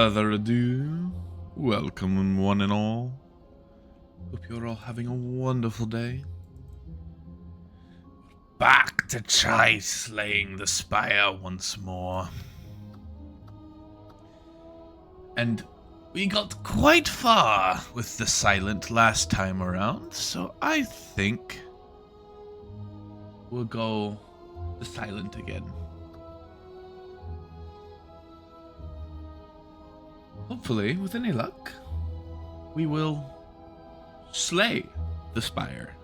Further ado, welcome one and all. Hope you're all having a wonderful day. Back to try slaying the Spire once more. And we got quite far with the Silent last time around, so I think we'll go the Silent again. Hopefully, with any luck, we will slay the Spire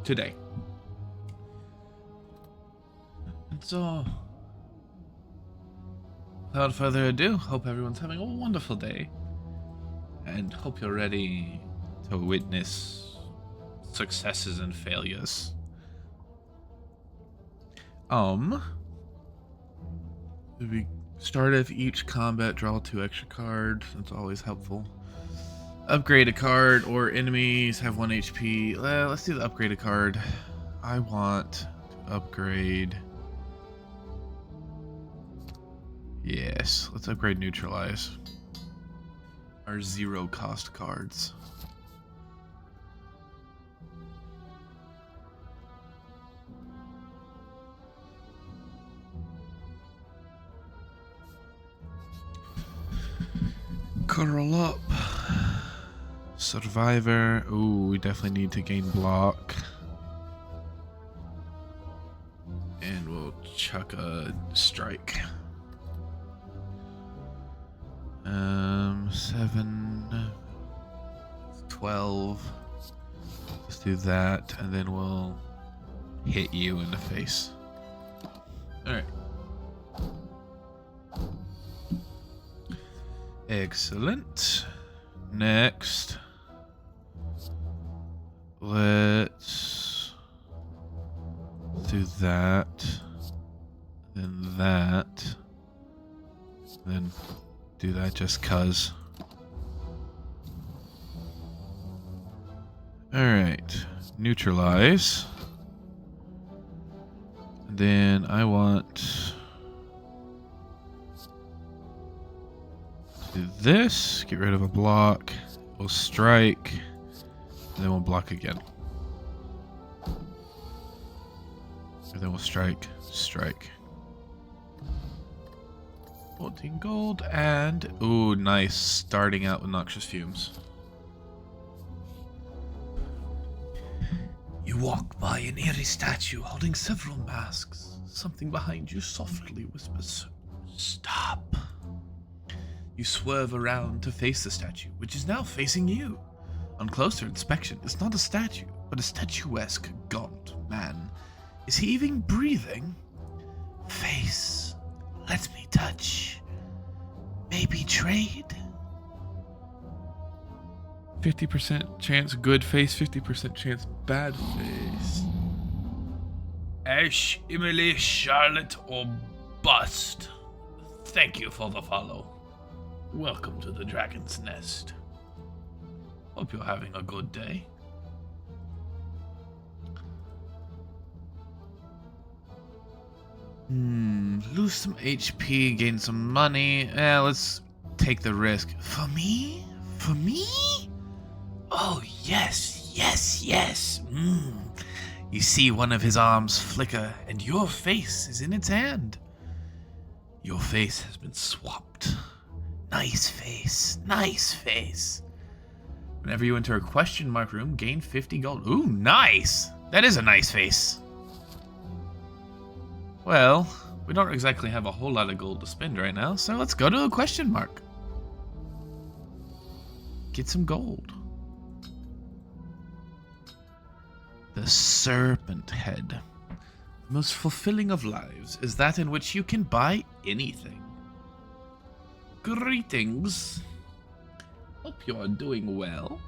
today. And so, without further ado, hope everyone's having a wonderful day, and hope you're ready to witness successes and failures. We start of each combat, draw 2 extra cards. That's always helpful. Upgrade a card, or enemies have 1 HP. Let's do the upgrade a card. I want to upgrade. Yes, let's upgrade neutralize. Our 0 cost cards. Curl up. Survivor. Ooh, we definitely need to gain block. And we'll chuck a strike. 7, 12. Let's do that, and then we'll hit you in the face. Alright. Excellent. Next, let's do that, then that, then do that just cuz. Alright, neutralize. Then I want do this, get rid of a block, we'll strike, and then we'll block again. And then we'll strike, strike. 14 gold, and ooh, nice, starting out with noxious fumes. You walk by an eerie statue holding several masks. Something behind you softly whispers, "Stop." You swerve around to face the statue, which is now facing you. On closer inspection, it's not a statue, but a statuesque, gaunt man. Is he even breathing? Face, let me touch. Maybe trade? 50% chance good face, 50% chance bad face. Ash, Emily, Charlotte, or bust. Thank you for the follow. Welcome to the Dragon's Nest. Hope you're having a good day. Lose some HP, gain some money. Let's take the risk. For me? For me? Oh, yes, yes, yes. You see one of his arms flicker, and your face is in its hand. Your face has been swapped. Nice face, nice face. Whenever you enter a question mark room, gain 50 gold. Ooh, nice. That is a nice face. Well, we don't exactly have a whole lot of gold to spend right now, so let's go to a question mark. Get some gold. The serpent head. The most fulfilling of lives is that in which you can buy anything. Greetings. Hope you're doing well.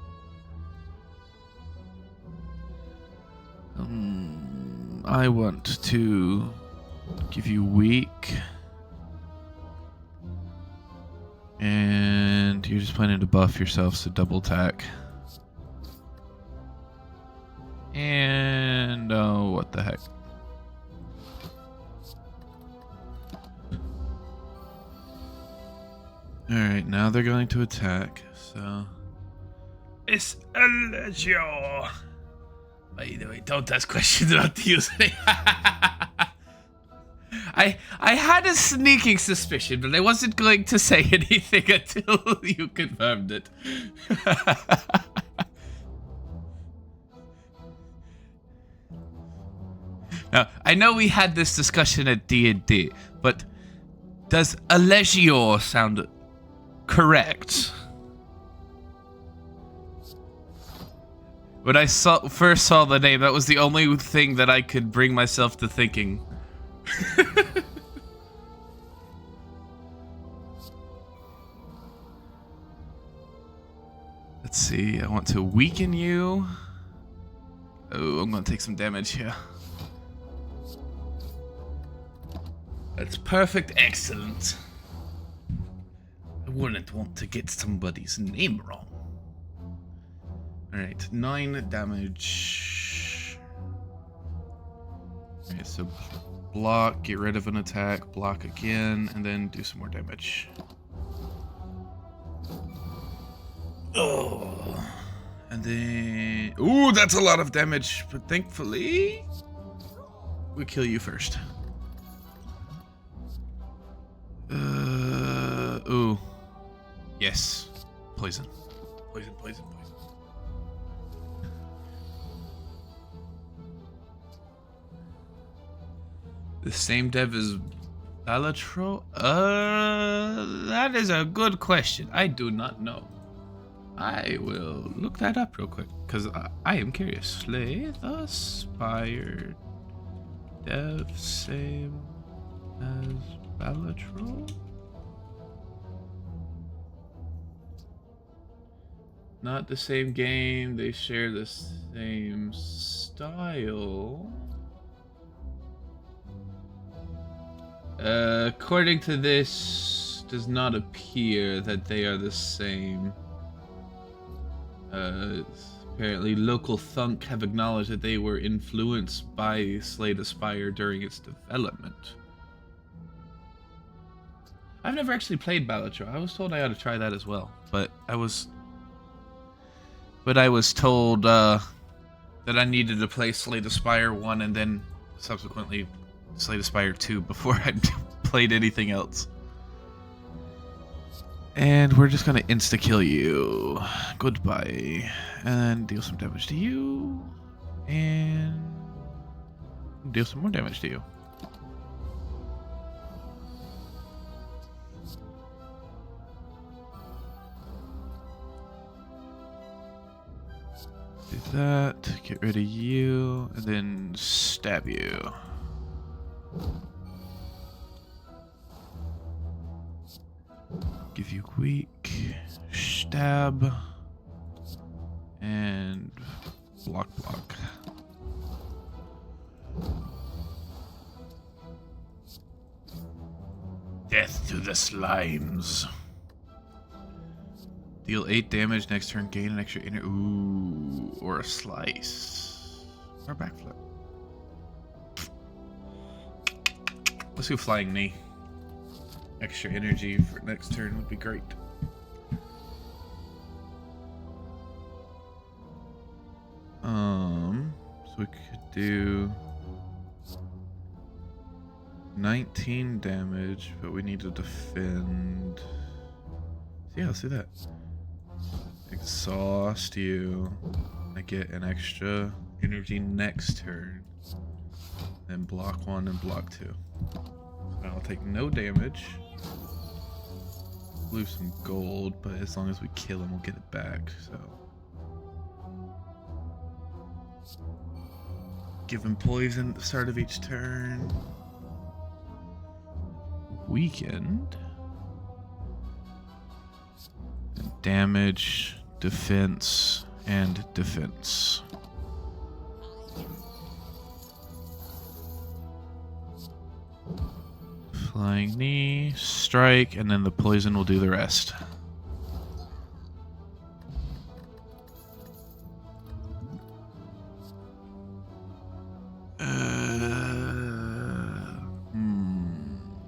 I want to give you weak. And you're just planning to buff yourself, so double attack. And oh, what the heck. Alright, now they're going to attack, so... It's Allegio! By the way, don't ask questions about the username. I had a sneaking suspicion, but I wasn't going to say anything until you confirmed it. Now, I know we had this discussion at D&D, but does Allegio sound correct? When I first saw the name, that was the only thing that I could bring myself to thinking. Let's see, I want to weaken you. Oh, I'm gonna take some damage here. That's perfect, excellent. I wouldn't want to get somebody's name wrong. Alright, 9 damage. Alright, so block, get rid of an attack, block again, and then do some more damage. Oh, and then... Ooh, that's a lot of damage, but thankfully... we kill you first. Ooh. Yes. Poison. Poison, poison, poison. The same dev as Balatro? That is a good question. I do not know. I will look that up real quick, because I am curious. Slay the Spire dev same as Balatro? Not the same game, they share the same style. According to this, does not appear that they are the same. Apparently local thunk have acknowledged that they were influenced by Slay the Spire during its development. I've never actually played Balatro. I was told I ought to try that as well, but I was told that I needed to play Slay the Spire 1 and then subsequently Slay the Spire 2 before I played anything else. And we're just gonna insta-kill you. Goodbye. And deal some damage to you. And deal some more damage to you. Do that, get rid of you, and then stab you. Give you weak, stab, and block. Death to the slimes. Deal 8 damage next turn, gain an extra inner... Ooh, or a slice. Or a backflip. Let's do Flying Knee. Extra energy for next turn would be great. So we could do 19 damage, but we need to defend. Yeah, let's do that. Exhaust you. I get an extra energy next turn. Then block 1 and block 2. So I'll take no damage. Lose some gold, but as long as we kill him, we'll get it back. So give him poison at the start of each turn. Weakened. Damage, defense, and defense. Flying knee, strike, and then the poison will do the rest.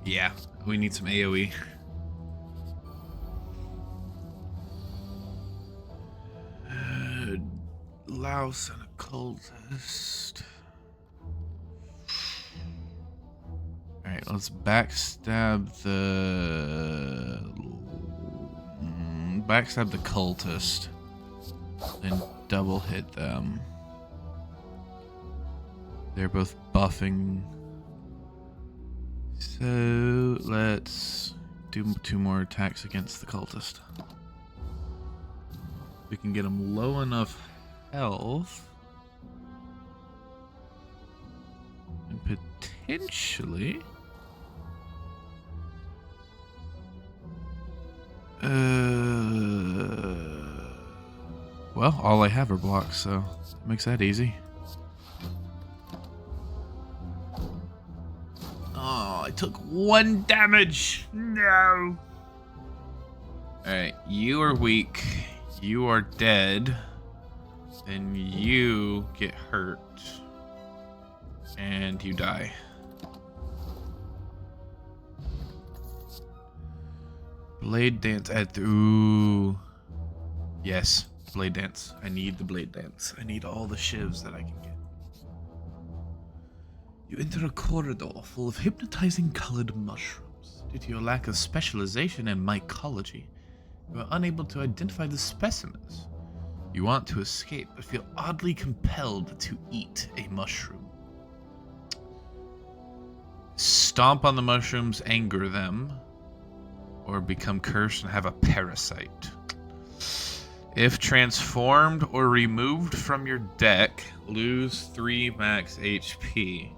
Yeah, we need some AoE. louse and a cultist. Alright, let's backstab the... backstab the cultist. Then double hit them. They're both buffing. So let's do 2 more attacks against the cultist. We can get him low enough health. And potentially... well, all I have are blocks, so it makes that easy. Oh, I took 1 damage. No. Alright, you are weak. You are dead. Then you get hurt. And you die. Blade dance at the... Ooh. Yes, blade dance. I need the blade dance. I need all the shivs that I can get. You enter a corridor full of hypnotizing colored mushrooms. Due to your lack of specialization in mycology, you are unable to identify the specimens. You want to escape, but feel oddly compelled to eat a mushroom. Stomp on the mushrooms, anger them, or become cursed and have a parasite. If transformed or removed from your deck, lose 3 max HP.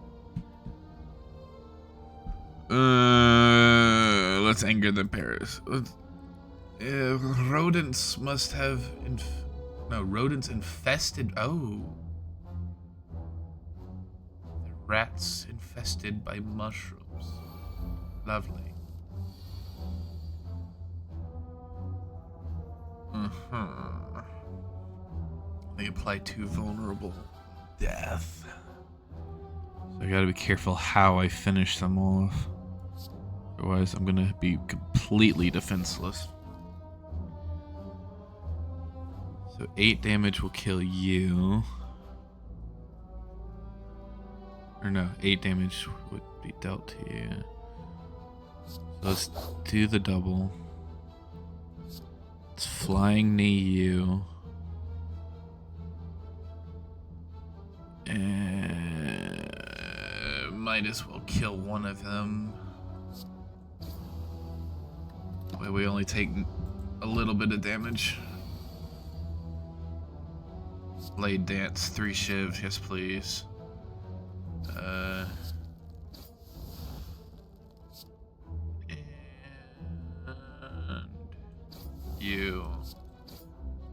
Let's anger the paras. Rodents must have... rodents infested... Oh. Rats infested by mushrooms. Lovely. They apply to vulnerable death. So I gotta be careful how I finish them off. Otherwise, I'm gonna be completely defenseless. So 8 damage will kill you. Or no, 8 damage would be dealt to you. So let's do the double. It's flying knee you. Might as well kill one of them. That way we only take a little bit of damage. Blade dance, 3 shivs, yes please. And you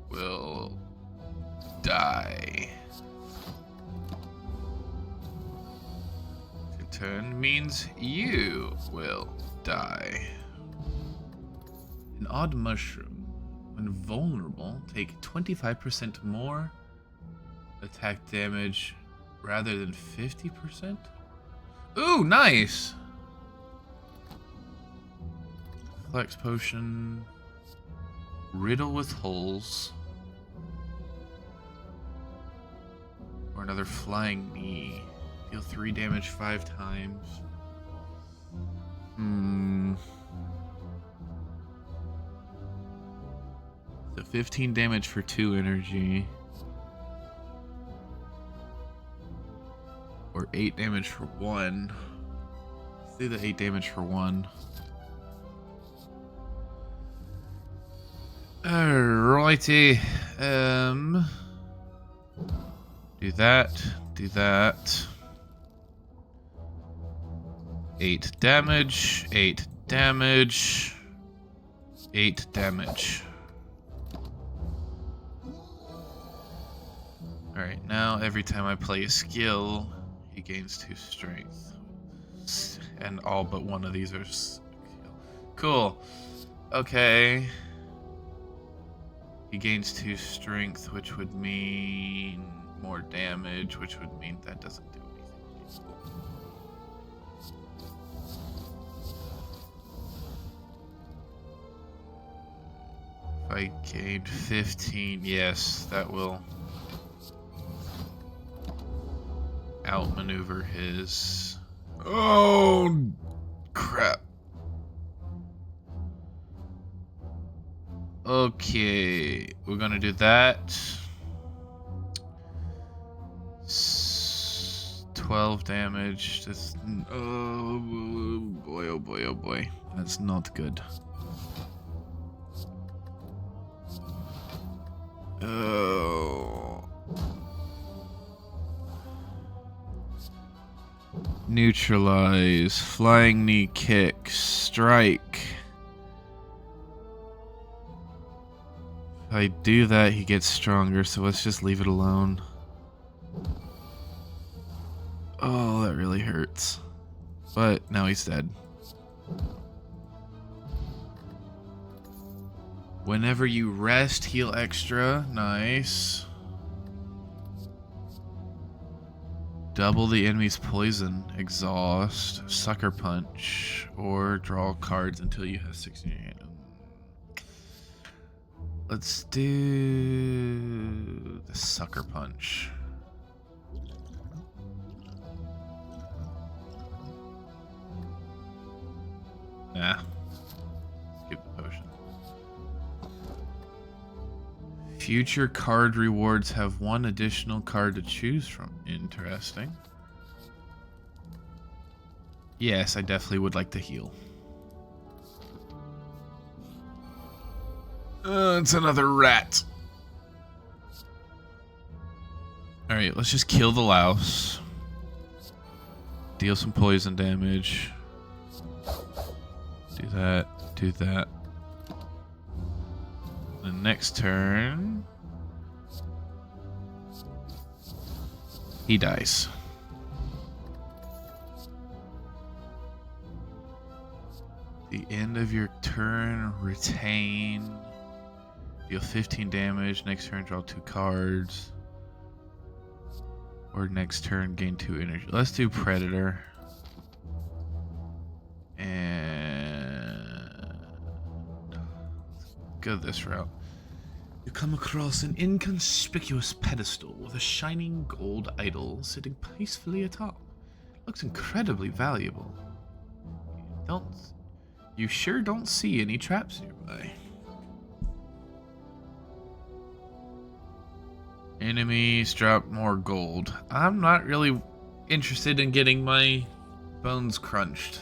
will die. Your turn means you will die. An odd mushroom, when vulnerable, take 25% more attack damage rather than 50%? Ooh, nice! Flex potion. Riddle with holes. Or another flying knee. Deal 3 damage 5 times. So 15 damage for 2 energy. Or 8 damage for 1. Let's do the 8 damage for 1. Alrighty. Do that. Do that. 8 damage. 8 damage. 8 damage. Alright, now every time I play a skill, he gains 2 strength. And all but one of these are cool. Okay. He gains 2 strength, which would mean more damage, which would mean that doesn't do anything. If I gained 15, yes, that will outmaneuver his... Oh, crap. Okay, we're gonna do that. 12 damage. That's, oh boy, oh boy, oh boy. That's not good. Oh. Neutralize. Flying knee kick. Strike. If I do that, he gets stronger, so let's just leave it alone. Oh, that really hurts. But now he's dead. Whenever you rest, heal extra. Nice. Double the enemy's poison. Exhaust. Sucker punch. Or draw cards until you have 6 in your hand. Let's do the sucker punch. Nah. Skip the potion. Future card rewards have 1 additional card to choose from. Interesting. Yes, I definitely would like to heal. It's another rat. Alright, let's just kill the louse. Deal some poison damage. Do that, do that. The next turn, he dies. The end of your turn, retain. Deal 15 damage. Next turn, draw 2 cards. Or next turn, gain 2 energy. Let's do Predator. And go this route. You come across an inconspicuous pedestal with a shining gold idol sitting peacefully atop. Looks incredibly valuable. You sure don't see any traps nearby. Enemies drop more gold. I'm not really interested in getting my bones crunched.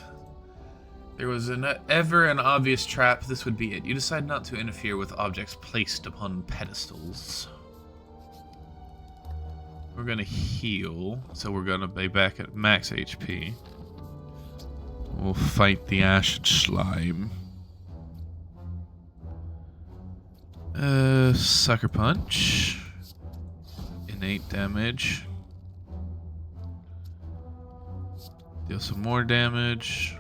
There was ever an obvious trap, this would be it. You decide not to interfere with objects placed upon pedestals. We're gonna heal, so we're gonna be back at max HP. We'll fight the acid slime. Sucker punch. Innate damage. Deal some more damage.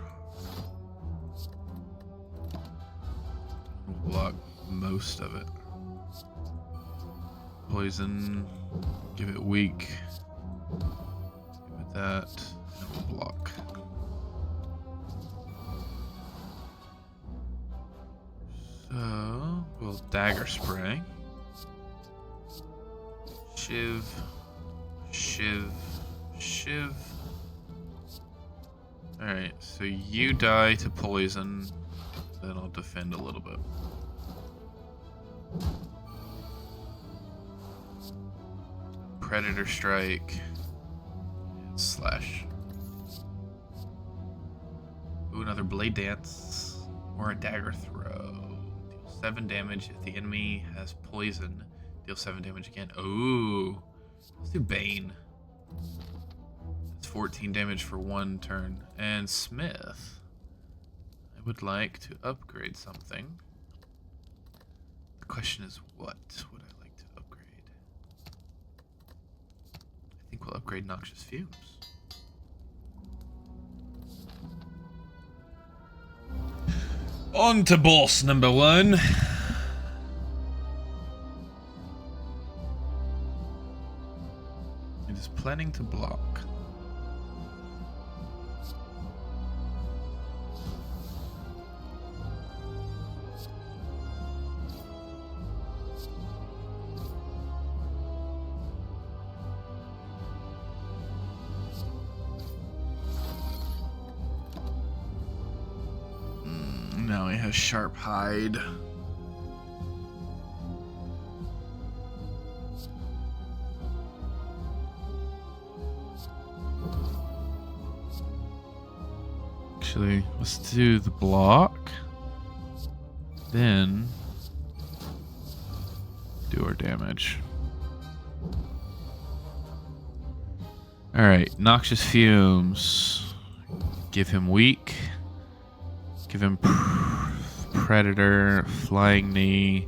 We'll block most of it. Poison. Give it weak. Give it that. And we'll block. So, we'll dagger spray. Shiv. Shiv. Shiv. Alright, so you die to poison. Then I'll defend a little bit. Predator strike. And slash. Ooh, another blade dance. Or a dagger throw. Deal 7 damage if the enemy has poison. Deal 7 damage again. Ooh. Let's do Bane. That's 14 damage for 1 turn. And Smith. I would like to upgrade something. The question is, what would I like to upgrade? I think we'll upgrade Noxious Fumes. On to boss number 1. It is planning to block. now he has sharp hide. Actually, let's do the block. Then do our damage. Alright, noxious fumes. Give him weak. Give him predator, flying knee.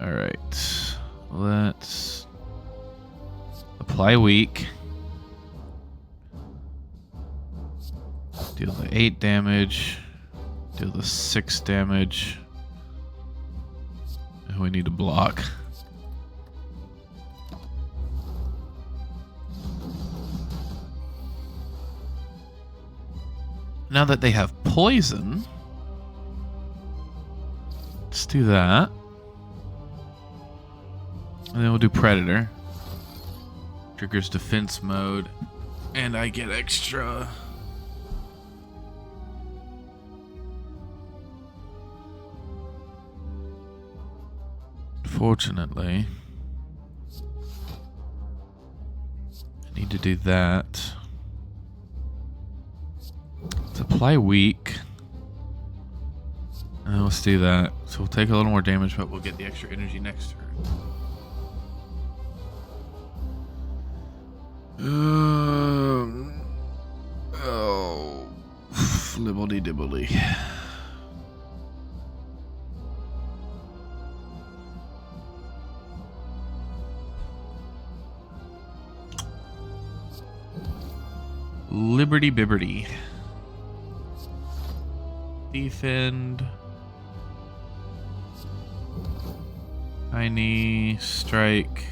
Alright, let's apply weak. Deal the 8 damage. Deal the 6 damage. And we need to block. Now that they have poison, let's do that. And then we'll do Predator. Triggers defense mode. And I get extra. Fortunately, I need to do that. Let's apply weak. And then let's do that. So we'll take a little more damage, but we'll get the extra energy next turn. Oh, flibbly dibbly. Liberty Bibberty. Defend. Tiny strike.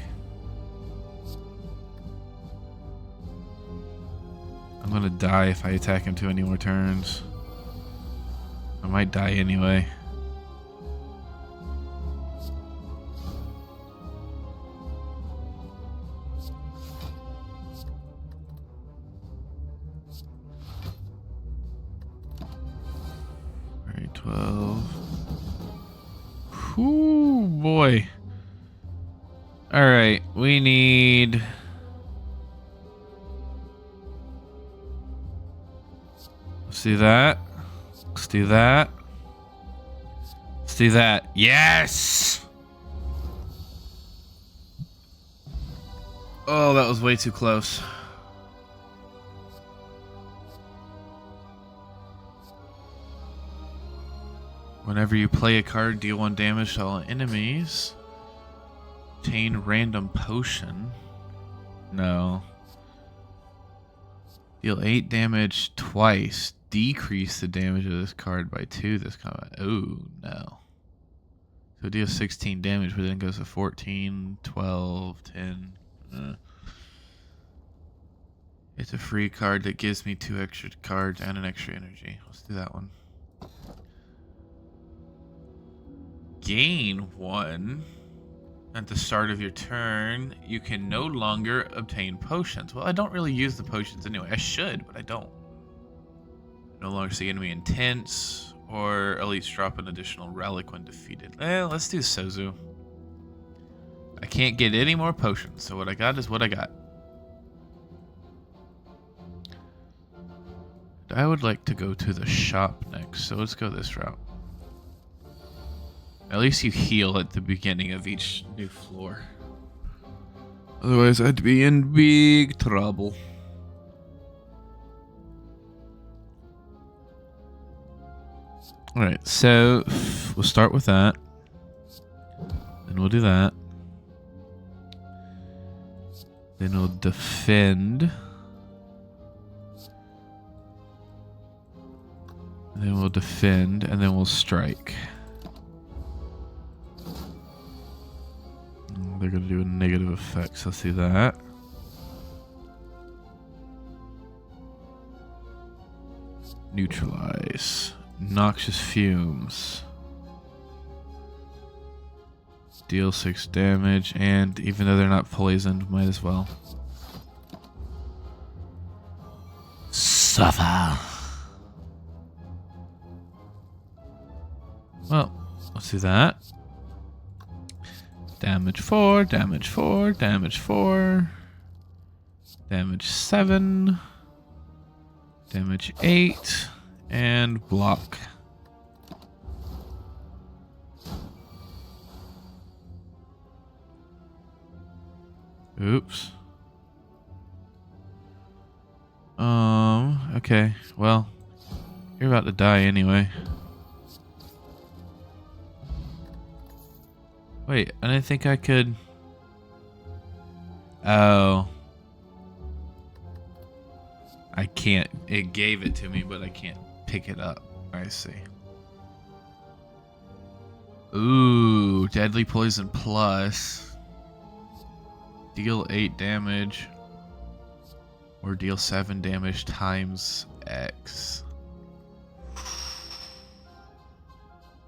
I'm gonna die if I attack him 2 any more turns. I might die anyway. Alright, 12. Whoo, boy. Alright, we need... Let's do that. Let's do that. Let's do that. Yes! Oh, that was way too close. Whenever you play a card, deal 1 damage to all enemies. Obtain random potion. No. Deal 8 damage twice. Decrease the damage of this card by 2 this combat. Oh, no. So deal 16 damage, but then goes to 14, 12, 10. It's a free card that gives me 2 extra cards and an extra energy. Let's do that one. Gain 1 at the start of your turn. You can no longer obtain potions. Well, I don't really use the potions anyway. I should, but I don't. No longer see enemy intense, or at least drop an additional relic when defeated. Let's do Sozu. I can't get any more potions, so what I got is what I got. I would like to go to the shop next, so let's go this route. At least you heal at the beginning of each new floor. Otherwise, I'd be in big trouble. Alright, so we'll start with that. Then we'll do that. Then we'll defend. And then we'll defend, and then we'll strike. They're going to do a negative effect, so let's do that. Neutralize. Noxious fumes. Deal 6 damage, and even though they're not poisoned, might as well. Suffer. Well, let's do that. Damage 4, damage 4, damage 4, damage 7, damage 8, and block. Oops. Okay, well, you're about to die anyway. Wait, I didn't think I could... Oh. I can't. It gave it to me, but I can't pick it up. I see. Ooh, deadly poison plus. Deal 8 damage. Or deal 7 damage times X.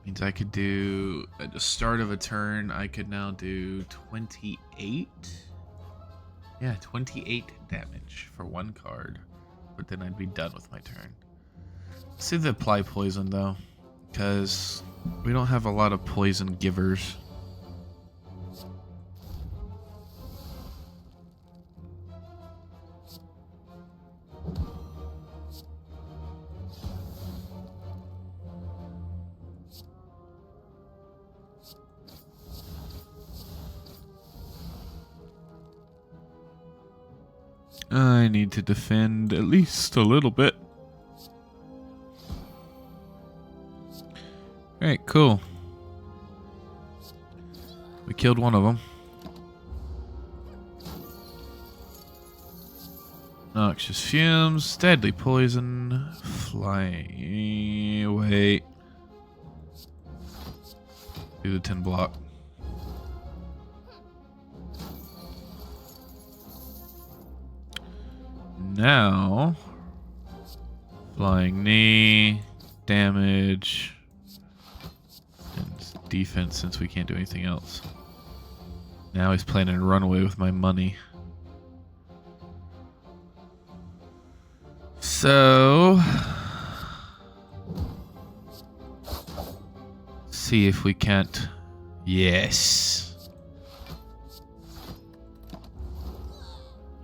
Means I could do, at the start of a turn, I could now do 28. Yeah, 28 damage for one card. But then I'd be done with my turn. Let's see the apply poison though. Because we don't have a lot of poison givers. I need to defend at least a little bit. Alright, cool. We killed one of them. Noxious fumes, deadly poison, flying. Wait. Do the 10 block. Now, flying knee, damage, and defense since we can't do anything else. Now he's planning to run away with my money. So, see if we can't. Yes.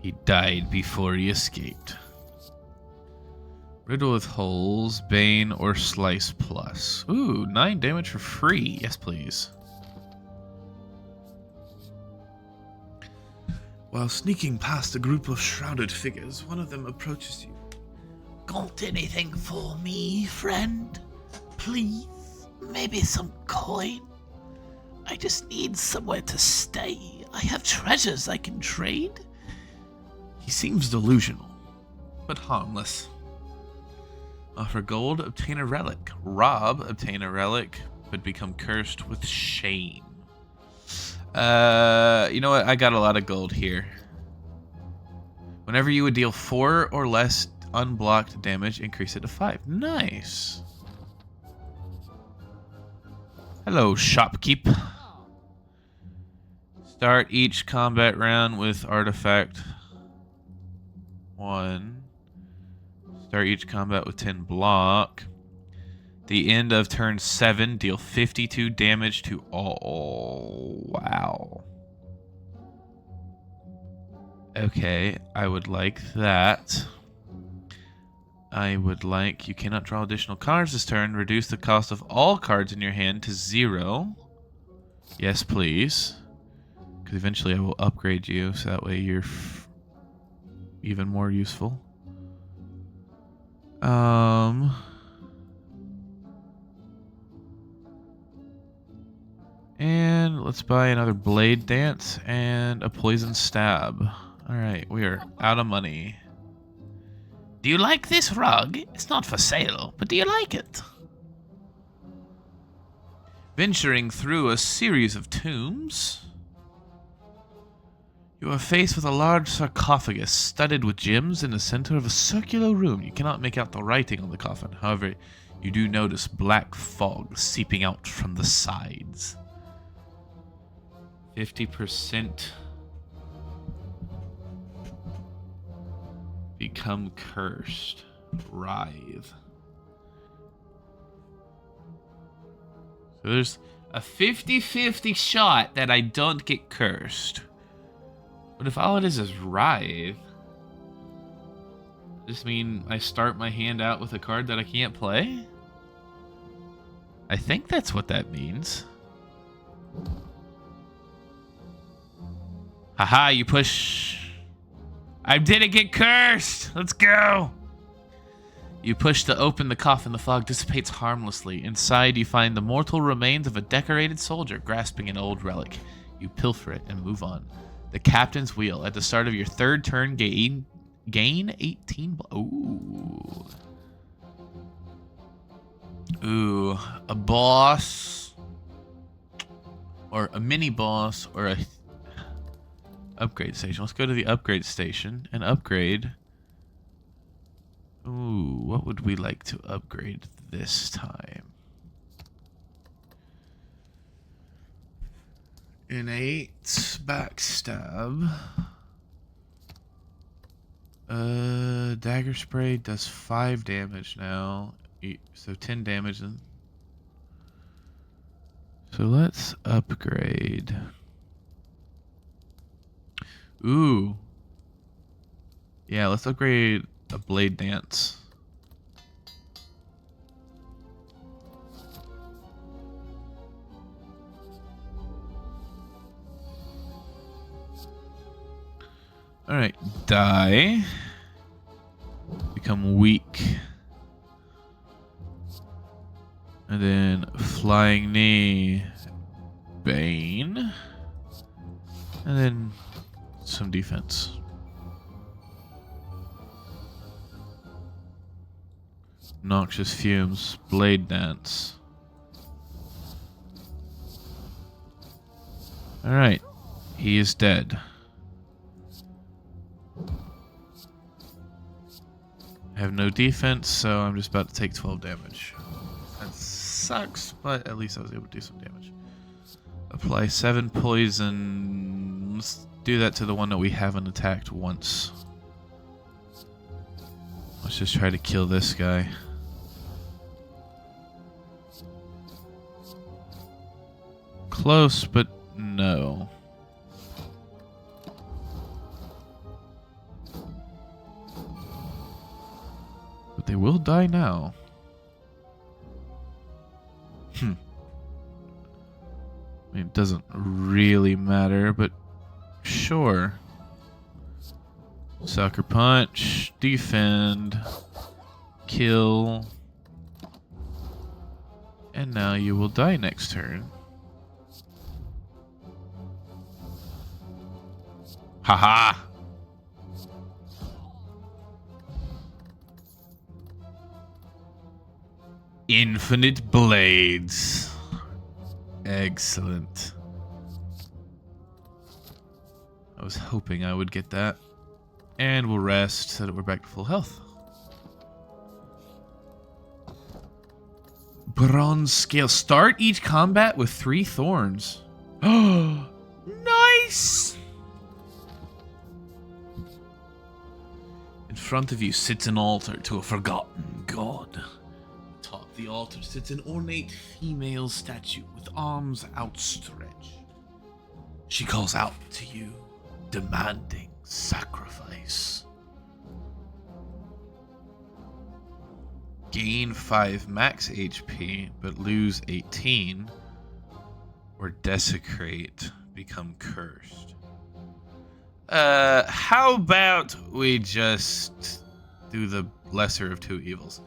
He died before he escaped. Riddle with holes, bane, or slice plus. Ooh, 9 damage for free. Yes, please. While sneaking past a group of shrouded figures, one of them approaches you. Got anything for me, friend? Please? Maybe some coin? I just need somewhere to stay. I have treasures I can trade. He seems delusional, but harmless. Offer gold, obtain a relic. Rob, obtain a relic, but become cursed with shame. You know what? I got a lot of gold here. Whenever you would deal 4 or less unblocked damage, increase it to 5. Nice. Hello, shopkeep. Start each combat round with artifact 1. Start each combat with 10 block. The end of turn 7, deal 52 damage to all. Wow. Okay, I would like that. I would like, you cannot draw additional cards this turn. Reduce the cost of all cards in your hand to 0. Yes, please. Because eventually I will upgrade you, so that way you're even more useful. And let's buy another blade dance and a poison stab. Alright, we are out of money. Do you like this rug? It's not for sale, but do you like it? Venturing through a series of tombs, you are faced with a large sarcophagus studded with gems in the center of a circular room. You cannot make out the writing on the coffin. However, you do notice black fog seeping out from the sides. 50% become cursed. Writhe. So there's a 50-50 shot that I don't get cursed. But if all it is Writhe, does this mean I start my hand out with a card that I can't play? I think that's what that means. Haha, you push. I didn't get cursed. Let's go. You push to open the coffin. The fog dissipates harmlessly. Inside, you find the mortal remains of a decorated soldier grasping an old relic. You pilfer it and move on. The captain's wheel. At the start of your third turn, gain 18. Ooh. Ooh, a boss. Or a mini boss. Or a upgrade station. Let's go to the upgrade station and upgrade. Ooh, what would we like to upgrade this time? Innate backstab. Dagger spray does 5 damage now. So 10 damage. So let's upgrade. Ooh. Yeah, let's upgrade a blade dance. Alright, die. Become weak. And then flying knee. Bane. And then some defense. Noxious fumes. Blade dance. Alright. He is dead. I have no defense, so I'm just about to take 12 damage. That sucks, but at least I was able to do some damage. Apply 7 poison. Let's do that to the one that we haven't attacked once. Let's just try to kill this guy. Close, but no. But they will die now. I mean, it doesn't really matter, but sure. Sucker punch, defend, kill, and now you will die next turn. Haha! Infinite blades. Excellent. I was hoping I would get that. And we'll rest so that we're back to full health. Bronze scale. Start each combat with 3 thorns. Oh, nice! In front of you sits an altar to a forgotten god. Atop the altar sits an ornate female statue with arms outstretched. She calls out to you, demanding sacrifice. Gain 5 max HP, but lose 18. Or desecrate, become cursed. How about we just do the lesser of 2 evils?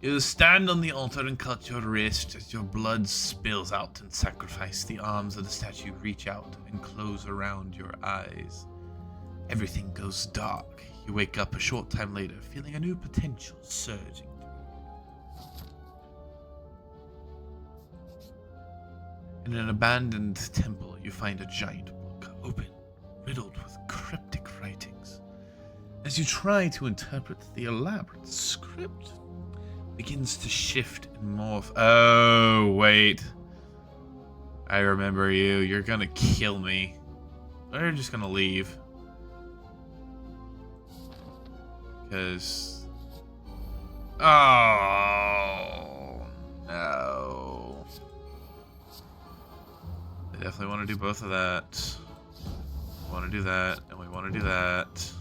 You stand on the altar and cut your wrist as your blood spills out and sacrifice. The arms of the statue reach out and close around your eyes. Everything goes dark. You wake up a short time later, feeling a new potential surging. In an abandoned temple, you find a giant book, open, riddled with cryptic writings. As you try to interpret the elaborate script, begins to shift and morph. Oh, wait. I remember you. You're gonna kill me. Or you're just gonna leave. Because Oh, no. I definitely want to do both of that. We want to do that, and we want to do that.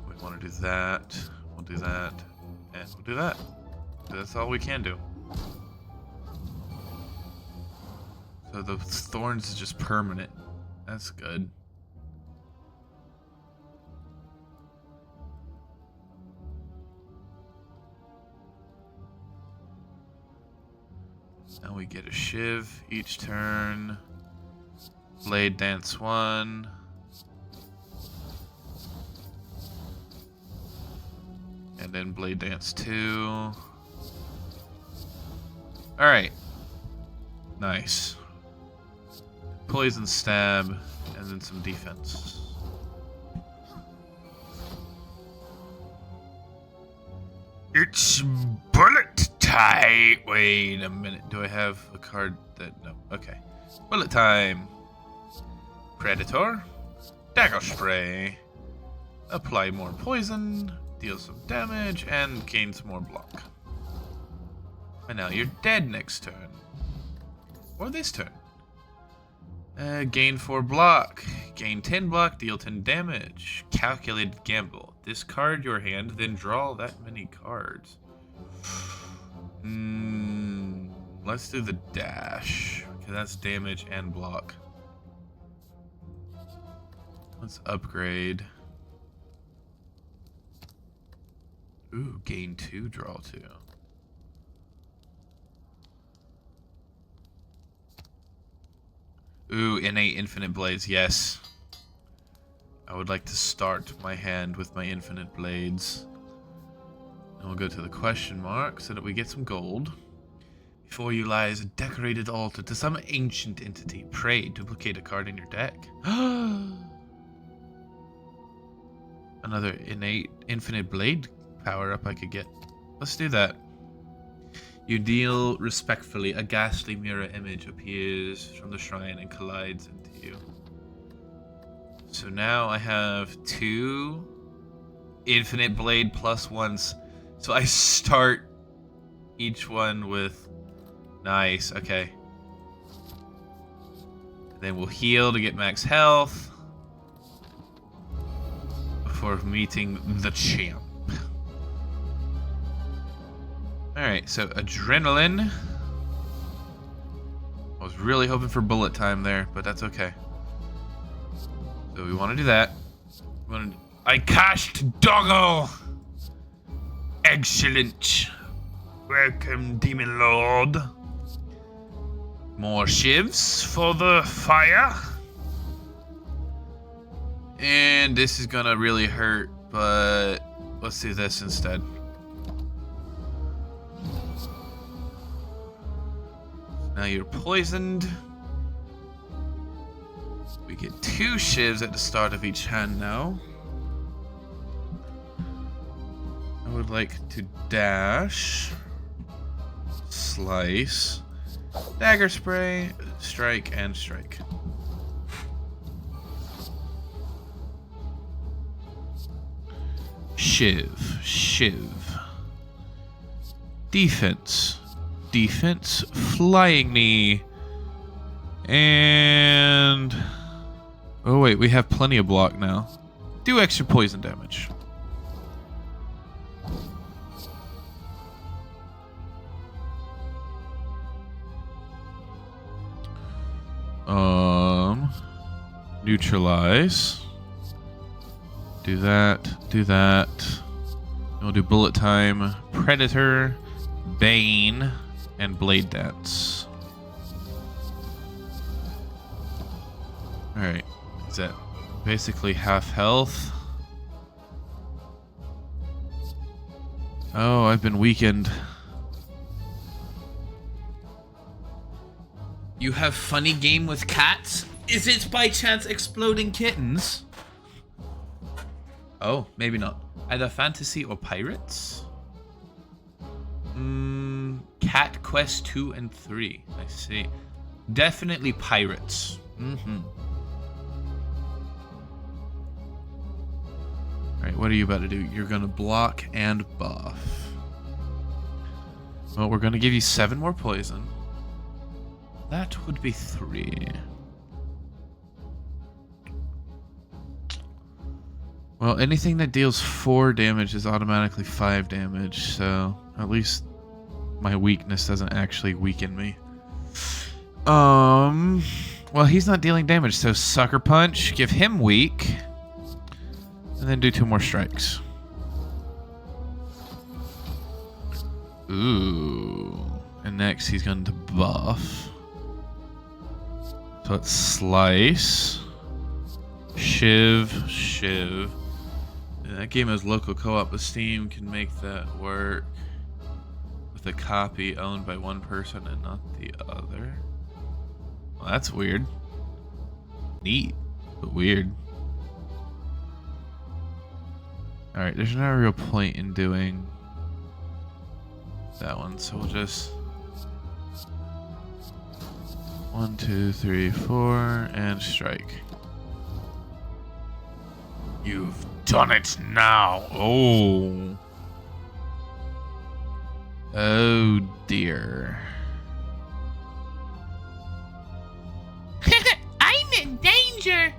We want to do that. We'll do that, and we'll do that. That's all we can do. So the thorns is just permanent. That's good. Now we get a shiv each turn. Blade dance 1. And then blade dance 2. Alright. Nice. Poison stab, and then some defense. It's bullet time! Wait a minute. Do I have a card that... No. Okay. Bullet time. Predator. Dagger spray. Apply more poison. Deal some damage. And gain some more block. And now you're dead next turn. Or this turn. Gain 4 block. Gain 10 block. Deal 10 damage. Calculated gamble. Discard your hand, then draw that many cards. Let's do the dash. Okay, that's damage and block. Let's upgrade. Ooh, gain 2, draw 2. Ooh, innate infinite blades, yes. I would like to start my hand with my infinite blades. And we'll go to the question mark so that we get some gold. Before you lies a decorated altar to some ancient entity. Pray, duplicate a card in your deck. Another innate infinite blade power up I could get. Let's do that. You deal respectfully. A ghastly mirror image appears from the shrine and collides into you. So now I have 2 infinite blade plus 1s. So I start each one with... Nice, okay. Then we'll heal to get max health. Before meeting the champ. Alright, so adrenaline. I was really hoping for bullet time there, but that's okay. So we want to do that. I cast Doggo! Excellent. Welcome, Demon Lord. More shivs for the fire. And this is gonna really hurt, but let's do this instead. Now you're poisoned. We get 2 shivs at the start of each hand now. I would like to dash, slice, dagger spray, strike, and strike. Shiv, shiv. Defense. Defense, flying knee, and oh wait, we have plenty of block now. Do extra poison damage. Neutralize. Do that. Do that. And we'll do bullet time. Predator, Bane. And blade dance. Alright. Is that basically half health? Oh, I've been weakened. You have funny game with cats? Is it by chance exploding kittens? Oh, maybe not. Either fantasy or pirates? Cat Quest 2 and 3. I see. Definitely pirates. Alright, Alright, what are you about to do? You're gonna block and buff. Well, we're gonna give you 7 more poison. That would be 3. Well, anything that deals 4 damage is automatically 5 damage, so at least my weakness doesn't actually weaken me. Well, he's not dealing damage, so Sucker Punch, give him weak, and then do 2 more strikes. Ooh. And next he's going to buff. So it's Slice, Shiv. And that game has local co-op, but Steam can make that work with a copy owned by one person and not the other. Well, that's weird. Neat, but weird. Alright, there's no real point in doing that one, so we'll just 1, 2, 3, 4, and strike. You've done it now. Oh. Oh dear. I'm in danger.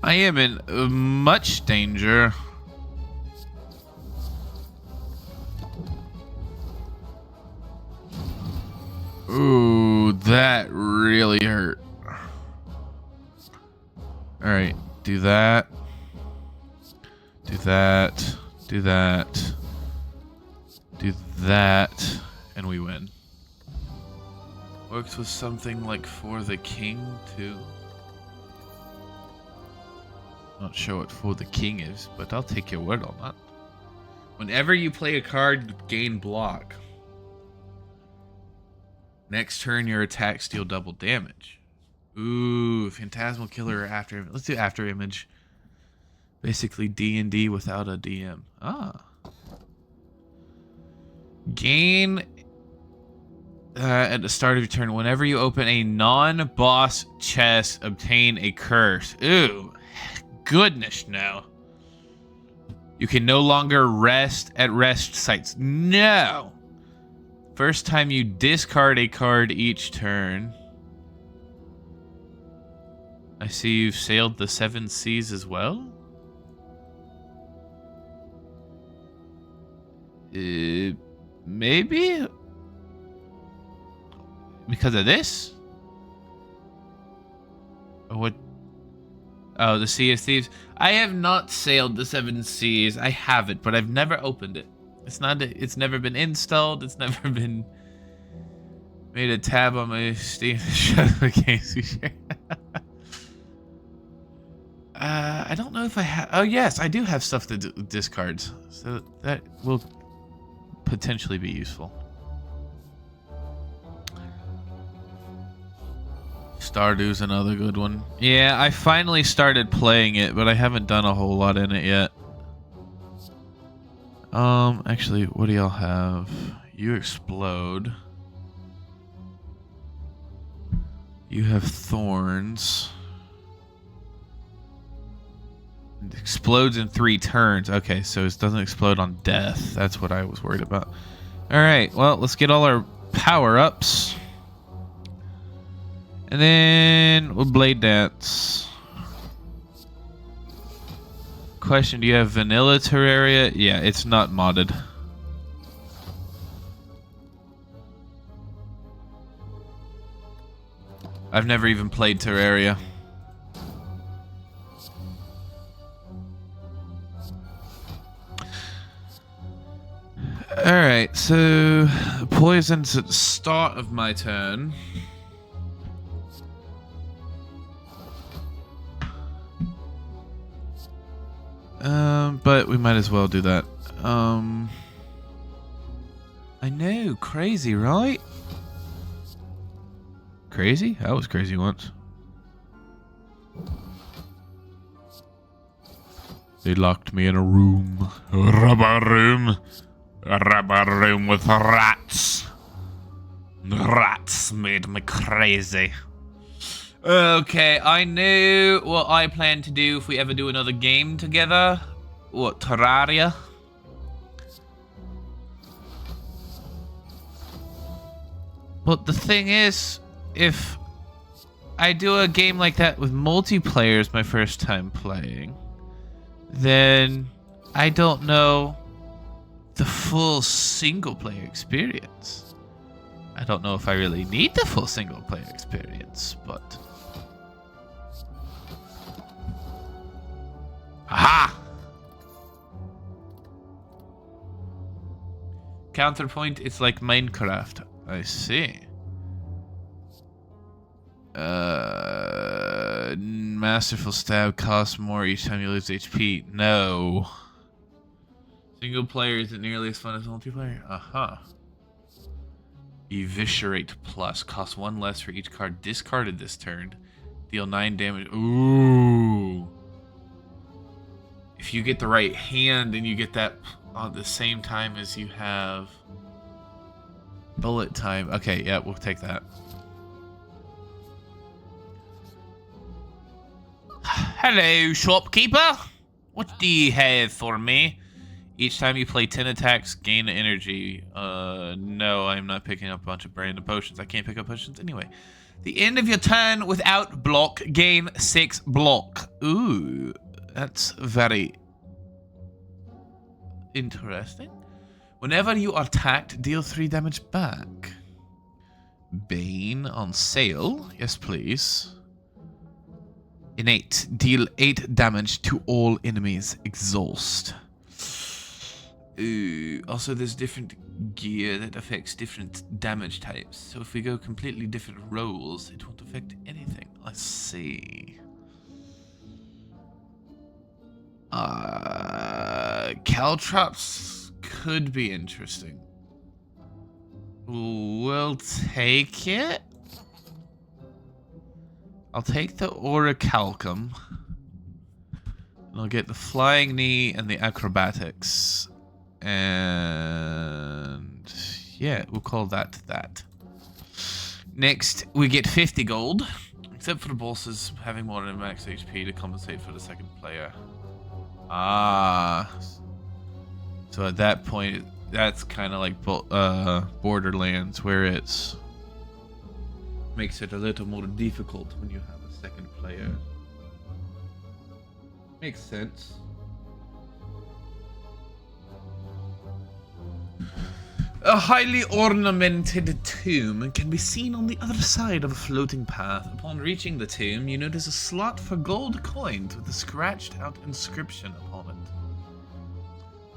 I am in much danger. Ooh, that really hurt. Alright, do that. Do that. Do that. Do that. And we win. Works with something like For the King, too. Not sure what For the King is, but I'll take your word on that. Whenever you play a card, you gain block. Next turn, your attacks deal double damage. Ooh, Phantasmal Killer or After Image. Let's do After Image. Basically D&D without a DM. Ah. Gain at the start of your turn. Whenever you open a non-boss chest, obtain a curse. Ooh. Goodness, no. You can no longer rest at rest sites. No. First time you discard a card each turn. I see you've sailed the 7 seas as well. Maybe? Because of this? Or what? Oh, the Sea of Thieves. I have not sailed the 7 seas. I have it, but I've never opened it. It's never been installed. It's never been made a tab on my Steam in case we share. I don't know if I have. Oh yes, I do have stuff to discard, so that will potentially be useful. Stardew's another good one. Yeah, I finally started playing it, but I haven't done a whole lot in it yet. Actually, what do y'all have? You explode. You have thorns. It explodes in 3 turns. Okay, so it doesn't explode on death. That's what I was worried about. Alright, well, let's get all our power-ups. And then we'll Blade Dance. Question, do you have Vanilla Terraria? Yeah, it's not modded. I've never even played Terraria. Alright, so poison's at the start of my turn. But we might as well do that. I know, crazy, right? Crazy? I was crazy once. They locked me in a room. A rubber room. A rubber room with rats. Rats made me crazy. Okay, I knew what I plan to do if we ever do another game together. What, Terraria? But the thing is, if I do a game like that with multiplayer as my first time playing, then I don't know the full single player experience. I don't know if I really need the full single player experience, but... Aha! Counterpoint, it's like Minecraft. I see. Masterful stab costs more each time you lose HP. No. Single player isn't nearly as fun as multiplayer. Aha. Eviscerate plus costs 1 less for each card discarded this turn. Deal 9 damage. Ooh. If you get the right hand and you get that at the same time as you have bullet time. Okay, yeah, we'll take that. Hello, shopkeeper. What do you have for me? Each time you play 10 attacks, gain energy. No, I'm not picking up a bunch of random potions. I can't pick up potions anyway. The end of your turn without block, gain 6 block. Ooh, that's very interesting. Whenever you are attacked, deal 3 damage back. Bane on sale. Yes, please. Innate. Deal 8 damage to all enemies. Exhaust. Ooh. Also, there's different gear that affects different damage types. So if we go completely different rolls, it won't affect anything. Let's see. Caltrops could be interesting. We'll take it. I'll take the Orichalcum. And I'll get the Flying Knee and the Acrobatics. And yeah, we'll call that that. Next, we get 50 gold. Except for the bosses having more than max HP to compensate for the second player. Ah. So at that point, that's kind of like Borderlands, where it's makes it a little more difficult when you have a second player. Makes sense. A highly ornamented tomb can be seen on the other side of a floating path. Upon reaching the tomb, you notice a slot for gold coins with a scratched out inscription upon it.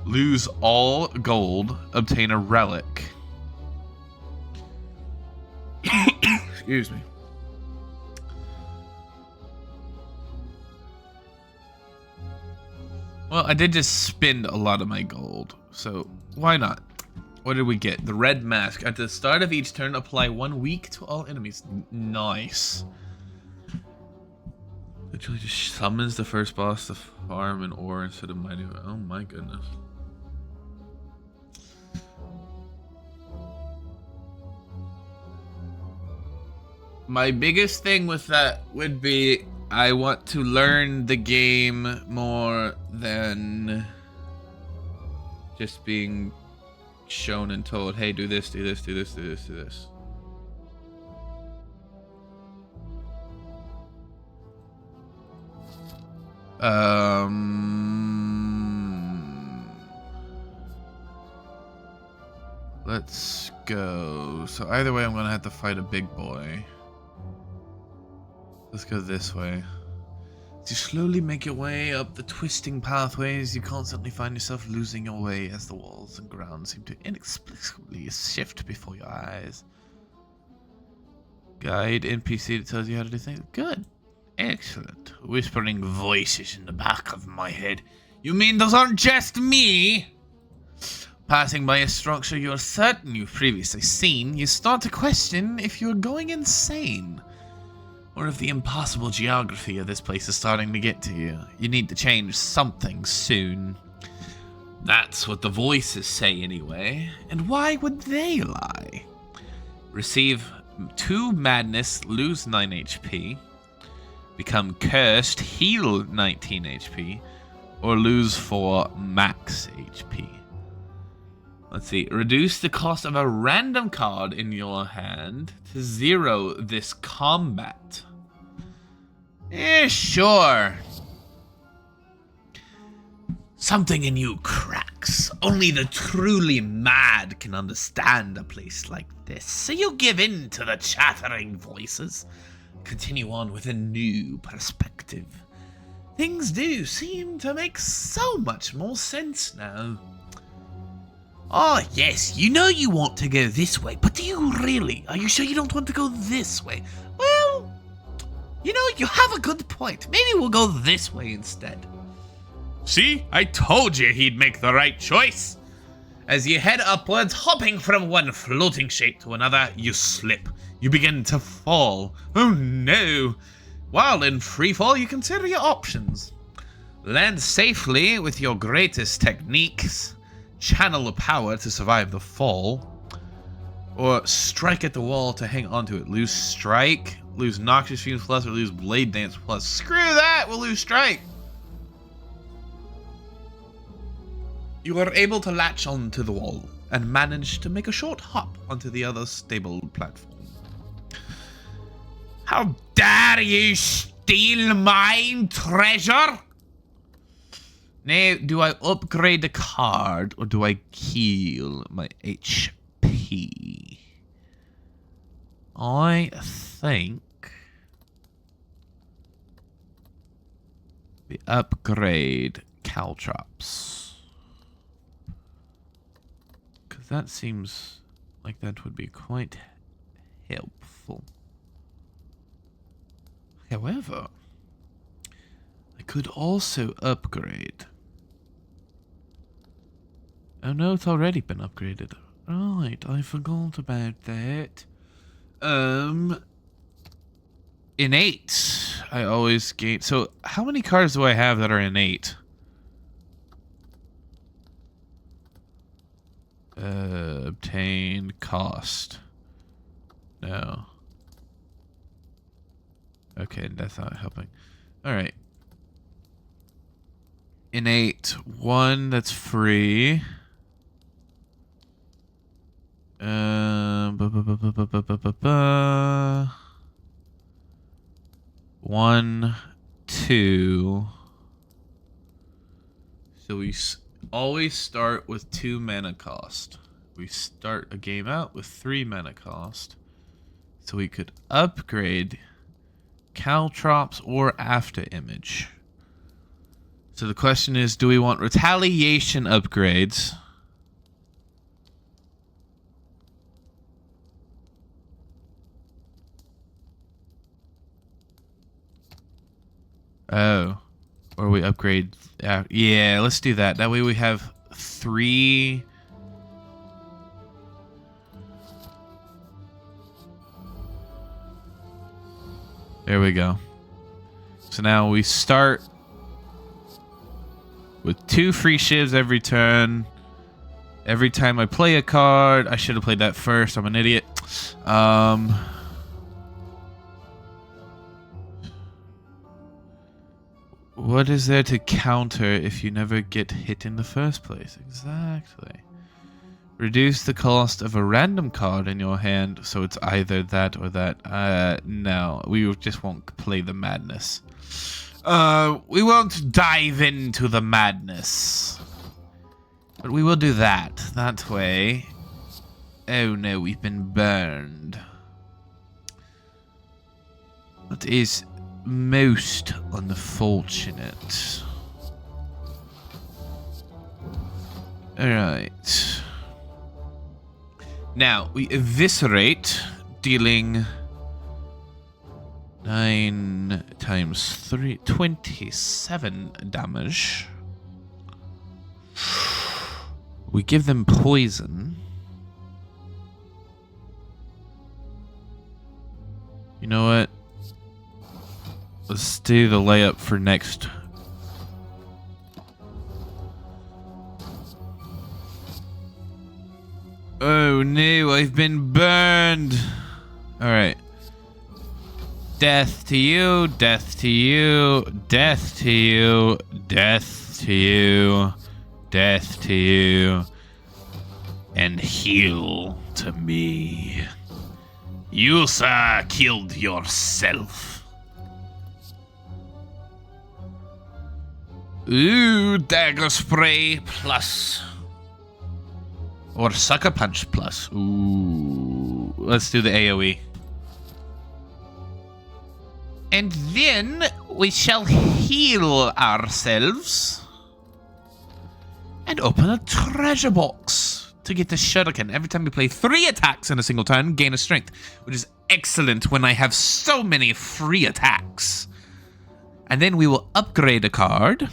Lose all gold, obtain a relic. Excuse me. Well, I did just spend a lot of my gold, so why not? What did we get? The red mask. At the start of each turn, apply 1 week to all enemies. Nice. Literally just summons the first boss to farm an ore instead of mining. Oh my goodness. My biggest thing with that would be I want to learn the game more than just being shown and told, hey, do this, do this, do this, do this, do this. Let's go. So either way, I'm gonna have to fight a big boy. Let's go this way. As you slowly make your way up the twisting pathways, you constantly find yourself losing your way as the walls and ground seem to inexplicably shift before your eyes. Guide NPC that tells you how to do things. Good. Excellent. Whispering voices in the back of my head. You mean those aren't just me? Passing by a structure you're certain you've previously seen, you start to question if you're going insane. or if the impossible geography of this place is starting to get to you. You need to change something soon. That's what the voices say anyway. And why would they lie? Receive 2 madness, lose 9 HP. Become cursed, heal 19 HP. Or lose 4 max HP. Let's see. Reduce the cost of a random card in your hand to 0 this combat. Sure. Something in you cracks. Only the truly mad can understand a place like this. So you give in to the chattering voices. Continue on with a new perspective. Things do seem to make so much more sense now. Oh, yes, you know you want to go this way, but do you really? Are you sure you don't want to go this way? Well, you know, you have a good point. Maybe we'll go this way instead. See? I told you he'd make the right choice. As you head upwards, hopping from one floating shape to another, you slip. You begin to fall. Oh no! While in freefall, you consider your options. Land safely with your greatest techniques. Channel the power to survive the fall, or strike at the wall to hang onto it. Lose strike, lose noxious fumes plus, or lose blade dance plus. Screw that, we'll lose strike. You are able to latch onto the wall and manage to make a short hop onto the other stable platform. How dare you steal my treasure? Now, do I upgrade the card or do I heal my HP? I think we upgrade caltrops. Because that seems like that would be quite helpful. However, I could also upgrade. Oh no, it's already been upgraded. Right, I forgot about that. Innate. I always gain. So, how many cards do I have that are innate? Obtain cost. No. Okay, that's not helping. Alright. Innate. 1 that's free. 1, 2. So we always start with 2 mana cost. We start a game out with 3 mana cost. So we could upgrade caltrops or after image. So the question is, do we want retaliation upgrades? Oh. Or we upgrade... yeah, let's do that. That way we have 3... There we go. So now we start with 2 free shivs every turn. Every time I play a card... I should have played that first. I'm an idiot. What is there to counter if you never get hit in the first place? Exactly. Reduce the cost of a random card in your hand, so it's either that or that. No, we just won't play the madness. We won't dive into the madness. But we will do that. That way. Oh no, we've been burned. That is most unfortunate. Alright. Now, we eviscerate, dealing 9 times 3, 27 damage. We give them poison. You know what? Let's do the layup for next. Oh no, I've been burned. Alright. Death to you, death to you, death to you, death to you, death to you, and heal to me. You, sir, killed yourself. Ooh, dagger spray plus. Or sucker punch plus. Ooh. Let's do the AoE. And then we shall heal ourselves. And open a treasure box to get the shuriken. Every time we play 3 attacks in a single turn, gain a strength. Which is excellent when I have so many free attacks. And then we will upgrade a card.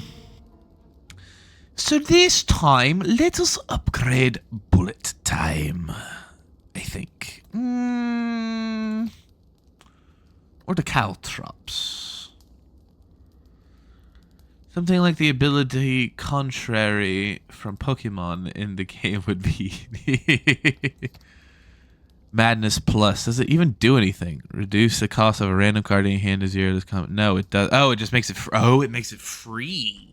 So this time, let us upgrade bullet time, I think. Or the caltrops. Something like the ability contrary from Pokemon in the game would be Madness Plus. Does it even do anything? Reduce the cost of a random card in your hand to 0 this comment. No, it does. Oh, it just makes it it makes it free.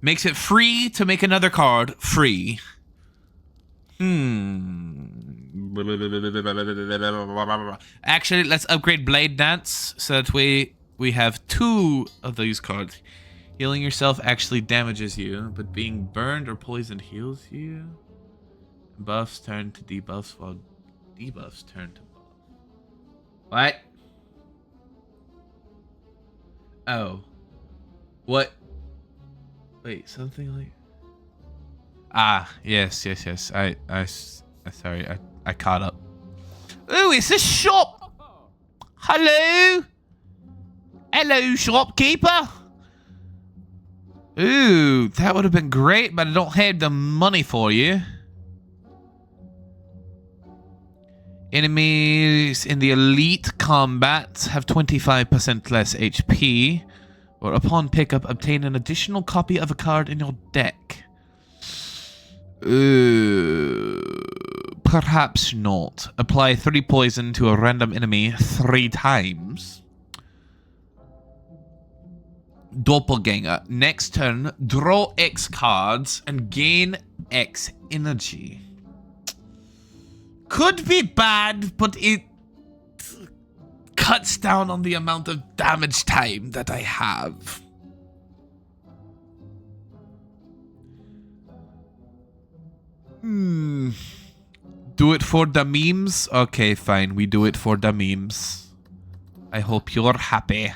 Makes it free to make another card free. Actually, let's upgrade Blade Dance so that we have 2 of these cards. Healing yourself actually damages you, but being burned or poisoned heals you. Buffs turn to debuffs while debuffs turn to buffs. What? Oh. What? Wait, something like... yes. Sorry, I caught up. Ooh, it's a shop! Hello? Hello, shopkeeper? Ooh, that would have been great, but I don't have the money for you. Enemies in the elite combat have 25% less HP. Or upon pickup, obtain an additional copy of a card in your deck. Perhaps not. Apply 3 poison to a random enemy 3 times. Doppelganger. Next turn, draw X cards and gain X energy. Could be bad, but it cuts down on the amount of damage time that I have. Do it for the memes? Okay, fine. We do it for the memes. I hope you're happy.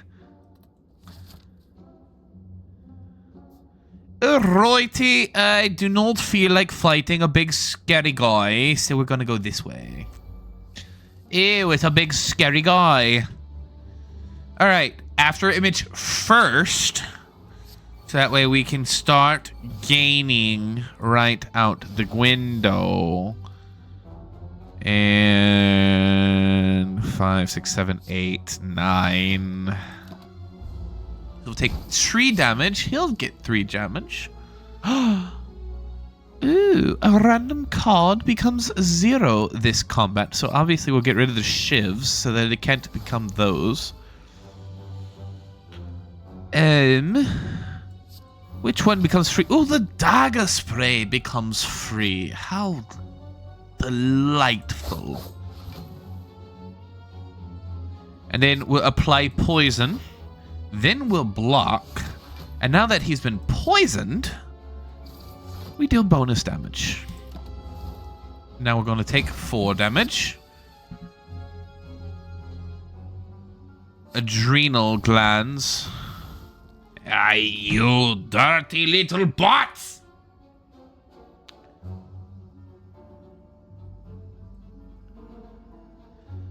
Alrighty, I do not feel like fighting a big scary guy, so we're gonna go this way. Ew, it's a big scary guy. Alright, after image first. So that way we can start gaining right out the window. And 5, 6, 7, 8, 9. He'll take 3 damage. He'll get 3 damage. Ooh, a random card becomes 0 this combat. So obviously we'll get rid of the shivs so that it can't become those. Which one becomes free? Oh, the dagger spray becomes free. How delightful. And then we'll apply poison. Then we'll block. And now that he's been poisoned, we deal bonus damage. Now we're going to take 4 damage. Adrenal glands. Aye, you dirty little bots!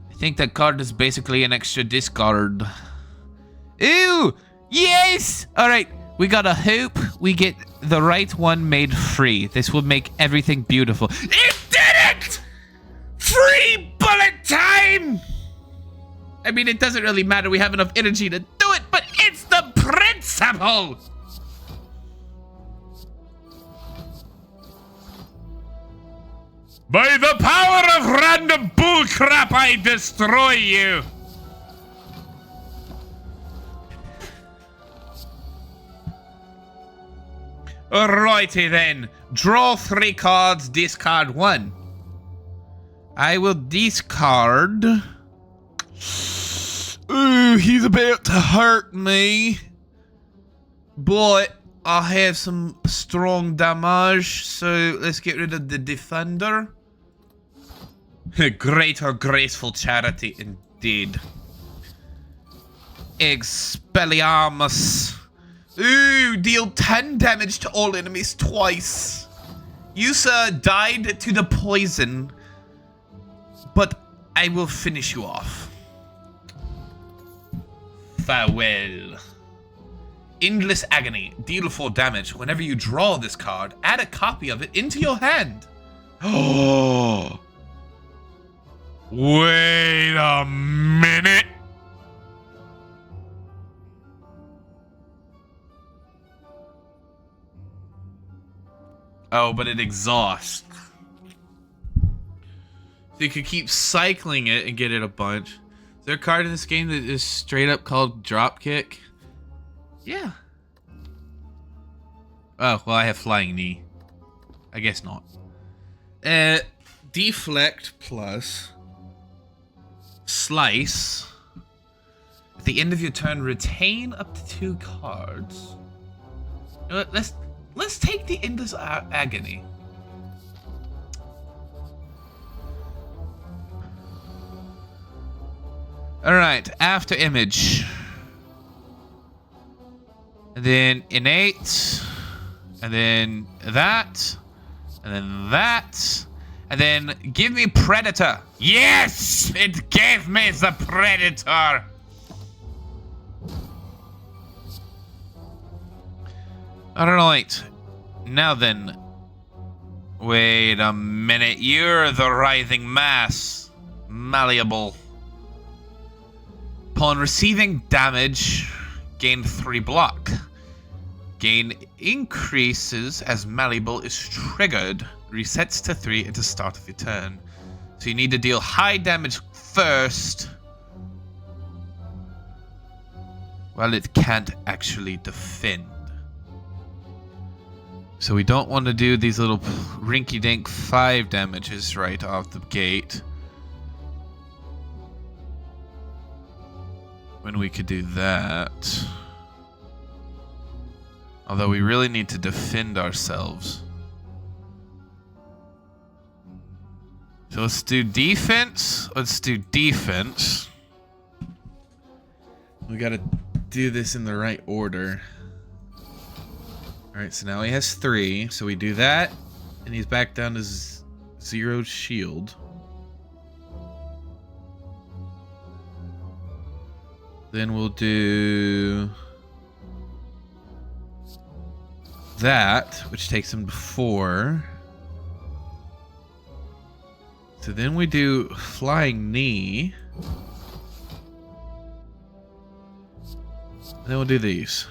I think that card is basically an extra discard. Ooh! Yes! Alright, we got a hope we get the right one made free. This will make everything beautiful. It did it! Free bullet time! I mean, it doesn't really matter. We have enough energy to do it, but it's the principle! By the power of random bullcrap, I destroy you! Alrighty then. Draw 3 cards, discard 1. I will discard... Ooh, he's about to hurt me. But I have some strong damage, so let's get rid of the defender. Greater graceful charity indeed. Expelliarmus. Ooh, deal 10 damage to all enemies twice. You, sir, died to the poison, but I will finish you off. Farewell. Endless Agony. Deal 4 damage. Whenever you draw this card, add a copy of it into your hand. Oh. Wait a minute. Oh, but it exhausts. So you could keep cycling it and get it a bunch. Is there a card in this game that is straight up called Dropkick? Yeah. Oh, well, I have Flying Knee. I guess not. Deflect plus Slice. At the end of your turn, retain up to 2 cards. You know what, let's take the Endless Agony. Alright, after image. And then innate. And then that. And then that. And then give me Predator. Yes! It gave me the Predator! Alright. Now then. Wait a minute. You're the writhing mass. Malleable. Upon receiving damage, gain 3 block. Gain increases as malleable is triggered. Resets to 3 at the start of your turn. So you need to deal high damage first. Well, it can't actually defend. So we don't want to do these little rinky-dink 5 damages right off the gate. When we could do that. Although we really need to defend ourselves. So let's do defense. Let's do defense. We gotta do this in the right order. Alright, so now he has 3. So we do that. And he's back down to 0 shield. Then we'll do that, which takes him to 4. So then we do Flying Knee. And then we'll do these.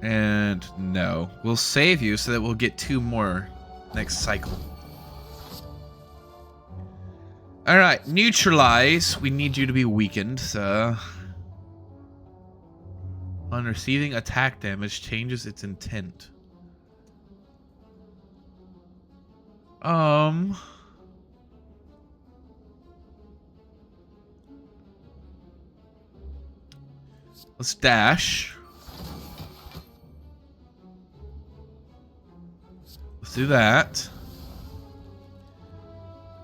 And no. We'll save you so that we'll get 2 more next cycle. Alright, neutralize. We need you to be weakened, so... On receiving attack damage, changes its intent. Let's dash. Let's do that.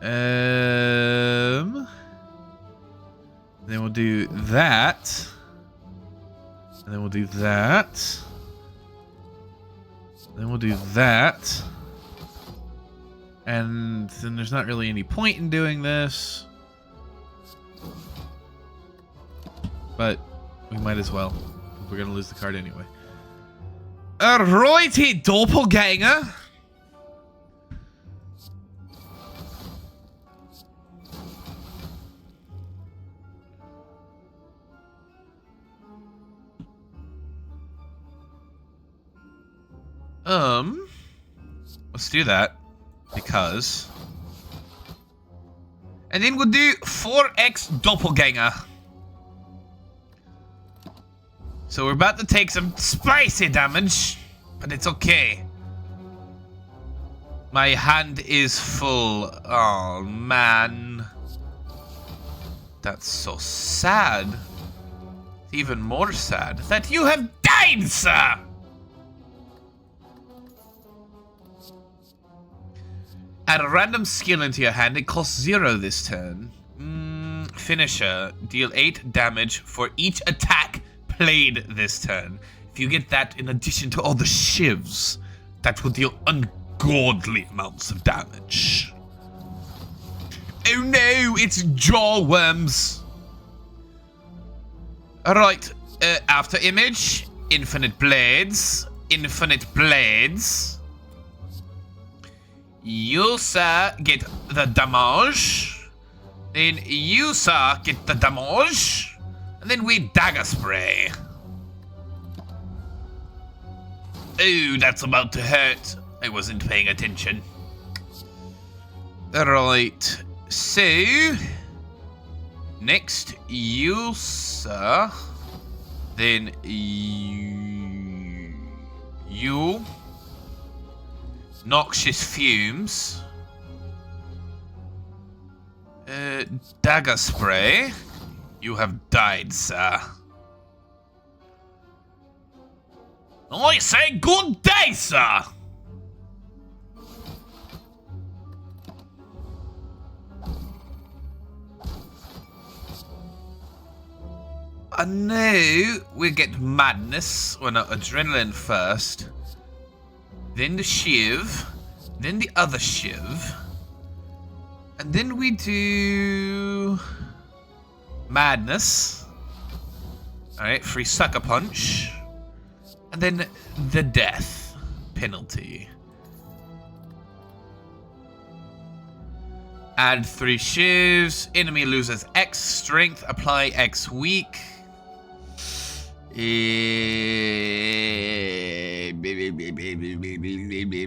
Then we'll do that. And then we'll do that. Then we'll do that. And then there's not really any point in doing this. But we might as well. We're gonna lose the card anyway. Alrighty, doppelganger. Let's do that. Because... And then we'll do 4x Doppelganger. So we're about to take some spicy damage, but it's okay. My hand is full. Oh, man. That's so sad. It's even more sad that you have died, sir! Add a random skill into your hand. It costs 0 this turn. Finisher. Deal 8 damage for each attack played this turn. If you get that in addition to all the shivs, that will deal ungodly amounts of damage. Oh no, it's jaw worms. Alright, after image, infinite blades. Infinite blades. You, sir, get the damage. Then you, sir, get the damage. And then we dagger spray. Oh, that's about to hurt. I wasn't paying attention. Alright. So... Next, you, sir. Then you... Noxious fumes. Dagger spray. You have died, sir. I say good day, sir. I know we get madness. Well, no, adrenaline first. Then the shiv. Then the other shiv. And then we do... madness. Alright, free sucker punch. And then the death penalty. Add 3 shivs. Enemy loses X strength. Apply X weak.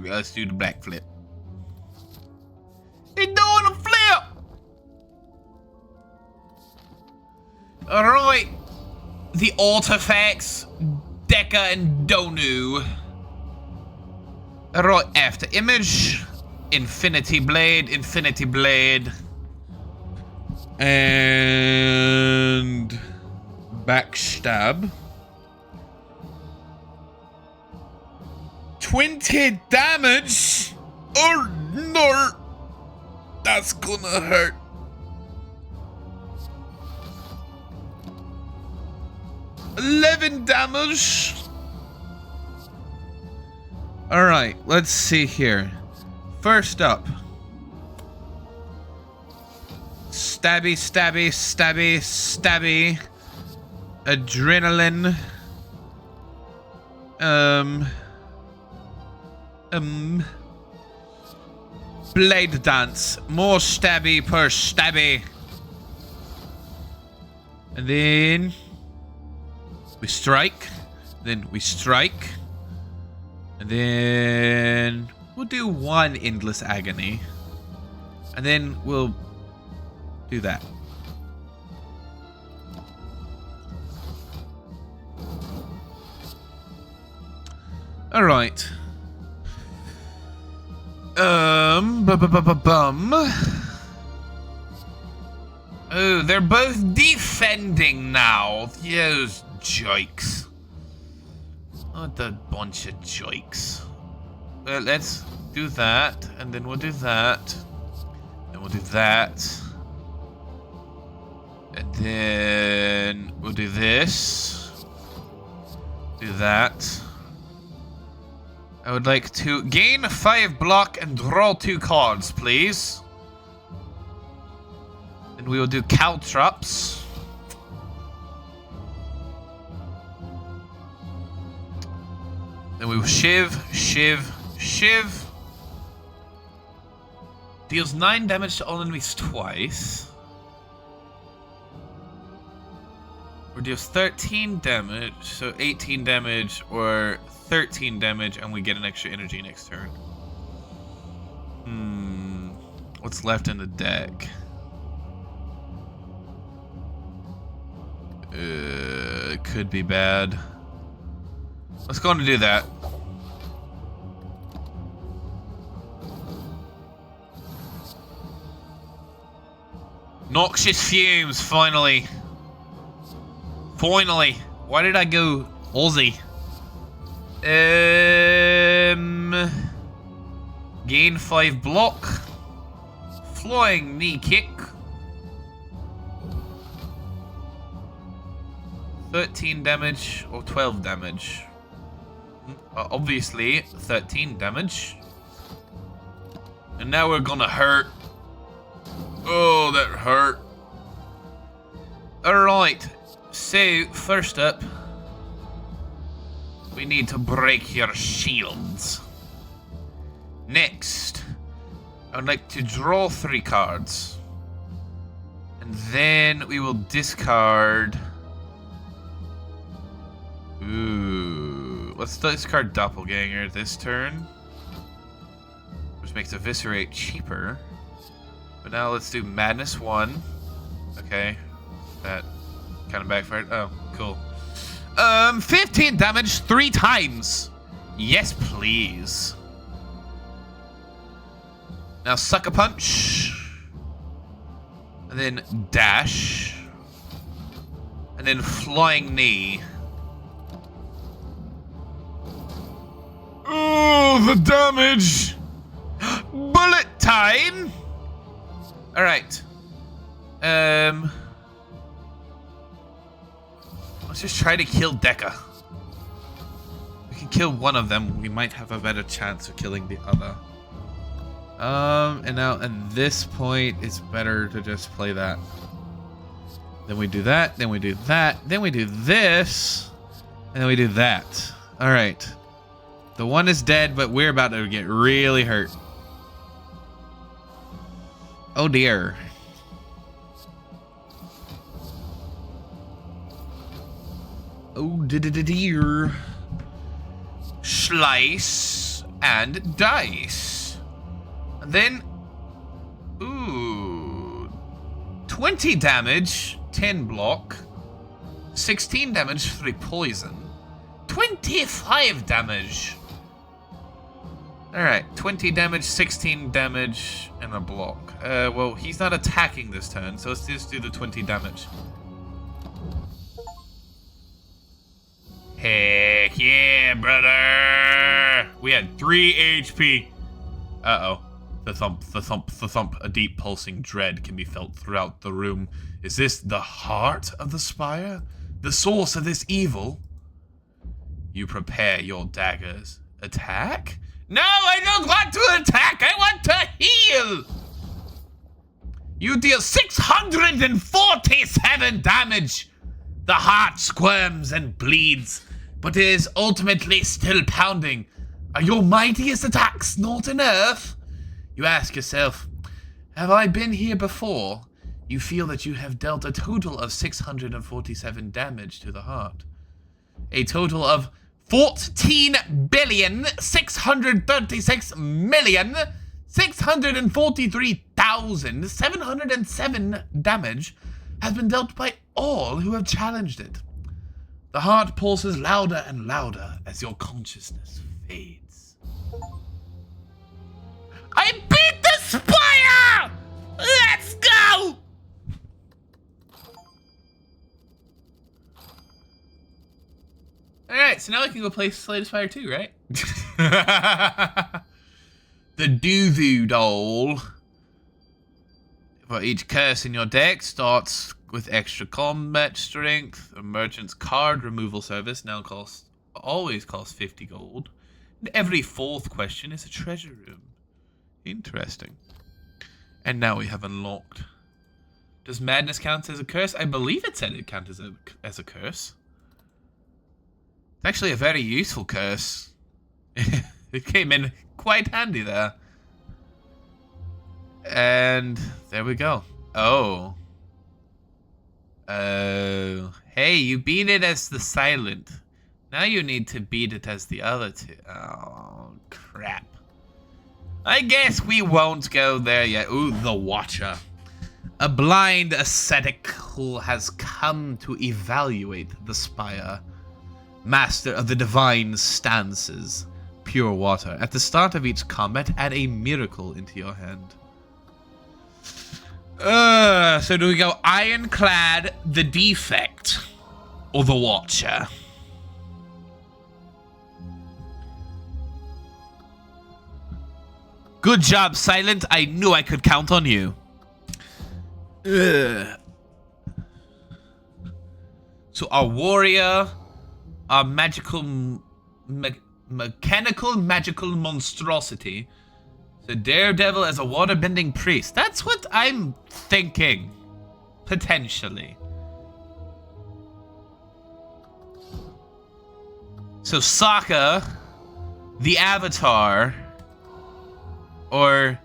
Let's do the black flip. He's doing a flip! Alright. The artifacts, Deca and Donu. Alright, after image, Infinity Blade, and backstab. 20 damage? Oh no! That's gonna hurt. $11 damage. Alright, let's see here. First up. Stabby, stabby, stabby, stabby. Adrenaline. Blade dance. More stabby per stabby. And then we strike. Then we strike. And then we'll do 1 endless agony. And then we'll do that. Alright. Oh, they're both defending now. Those jokes. What a bunch of jokes. Well, let's do that, and then we'll do that. And we'll do that. And then we'll do this. Do that. I would like to gain 5 block and draw 2 cards, please. And we will do caltrops. Then we will shiv. Deals 9 damage to all enemies twice. We're deals 13 damage, so 18 damage or 13 damage, and we get an extra energy next turn. What's left in the deck? It could be bad. Let's go on to do that. Noxious fumes, finally. Finally. Why did I go Aussie? Gain 5 block. Flying knee kick. 13 damage or 12 damage. Obviously 13 damage. And now we're gonna hurt. Oh, that hurt. Alright, so first up, we need to break your shields. Next, I would like to draw 3 cards. And then we will discard... Ooh, let's discard Doppelganger this turn. Which makes Eviscerate cheaper. But now let's do Madness 1. Okay. That kind of backfired. Oh, cool. 15 damage 3 times. Yes, please. Now Sucker Punch. And then Dash. And then Flying Knee. Oh, the damage. Bullet time. All right. Let's just try to kill Deca. We can kill one of them. We might have a better chance of killing the other. And now at this point, it's better to just play that. Then we do that. Then we do that. Then we do this. And then we do that. All right. The one is dead, but we're about to get really hurt. Oh dear. Oh dear. Slice and dice. And then, ooh, 20 damage, 10 block, 16 damage, 3 poison, 25 damage. Alright, 20 damage, 16 damage, and a block. Well, he's not attacking this turn, so let's just do the 20 damage. Heck yeah, brother! We had 3 HP. Uh-oh. The thump, the thump, the thump. A deep pulsing dread can be felt throughout the room. Is this the heart of the Spire? The source of this evil? You prepare your daggers. Attack? No, I don't want to attack! I want to heal! You deal 647 damage! The heart squirms and bleeds, but is ultimately still pounding. Are your mightiest attacks not enough? You ask yourself, have I been here before? You feel that you have dealt a total of 647 damage to the heart. A total of 14,636,643,707 damage has been dealt by all who have challenged it. The heart pulses louder and louder as your consciousness fades. I beat the Spire! Let's go! Alright, so now I can go play Slay the Spire 2, right? The Doo-Voo Doll. For each curse in your deck starts with extra combat strength. A merchant's card removal service now always costs 50 gold. And every 4th question is a treasure room. Interesting. And now we have unlocked. Does madness count as a curse? I believe it said it counts as a curse. It's actually a very useful curse. It came in quite handy there. And there we go. Oh. Hey, you beat it as the silent. Now you need to beat it as the other two. Oh, crap. I guess we won't go there yet. Ooh, the Watcher. A blind ascetic who has come to evaluate the Spire. Master of the divine stances. Pure water. At the start of each combat, add a miracle into your hand. So do we go Ironclad, the Defect, or the Watcher? Good job, Silent. I knew I could count on you. Ugh. So our warrior, our mechanical magical monstrosity. So Daredevil as a waterbending priest. That's what I'm thinking. Potentially. So Sokka, the Avatar, or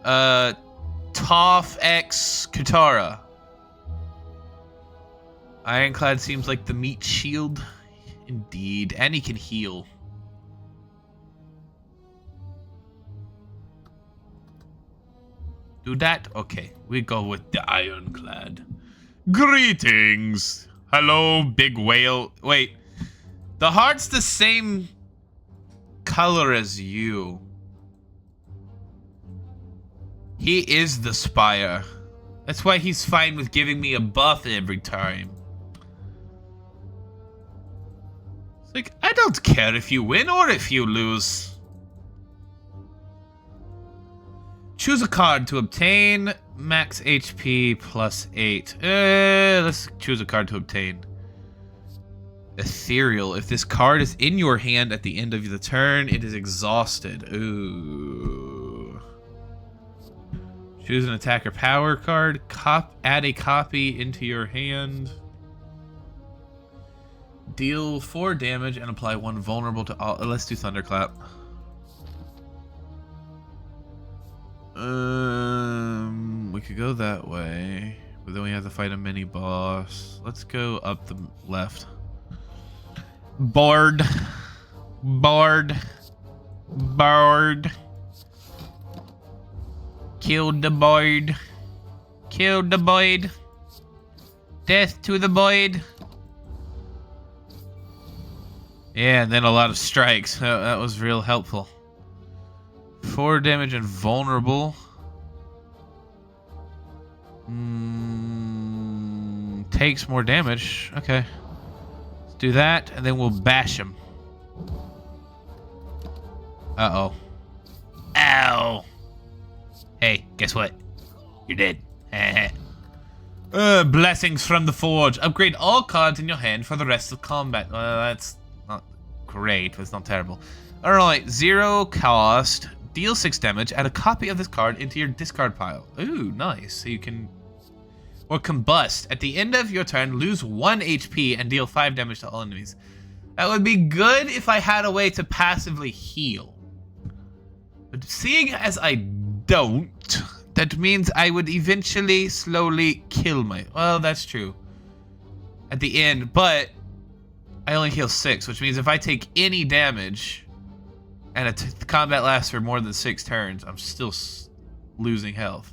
Toph X Katara. Ironclad seems like the meat shield. Indeed. And he can heal. Do that? Okay. We go with the Ironclad. Greetings. Hello, big whale. Wait. The heart's the same color as you. He is the Spire. That's why he's fine with giving me a buff every time. It's like, I don't care if you win or if you lose. Choose a card to obtain max HP plus 8. Let's choose a card to obtain. Ethereal. If this card is in your hand at the end of the turn, it is exhausted. Ooh. Choose an attacker power card. Add a copy into your hand. Deal 4 damage and apply 1 vulnerable to all. Let's do Thunderclap. We could go that way, but then we have to fight a mini boss. Let's go up the left. Board. Killed the board. Killed the board. Death to the board. Yeah, and then a lot of strikes. That was real helpful. 4 damage and vulnerable. Takes more damage. Okay. Let's do that, and then we'll bash him. Uh-oh. Ow! Hey, guess what? You're dead. Blessings from the Forge. Upgrade all cards in your hand for the rest of combat. That's not great, but it's not terrible. Alright, 0 cost. Deal 6 damage. Add a copy of this card into your discard pile. Ooh, nice. So you can... Or combust. At the end of your turn, lose 1 HP and deal 5 damage to all enemies. That would be good if I had a way to passively heal. But seeing as I don't, that means I would eventually slowly kill my... Well, that's true. At the end, but I only heal 6, which means if I take any damage and the combat lasts for more than 6 turns, I'm still losing health.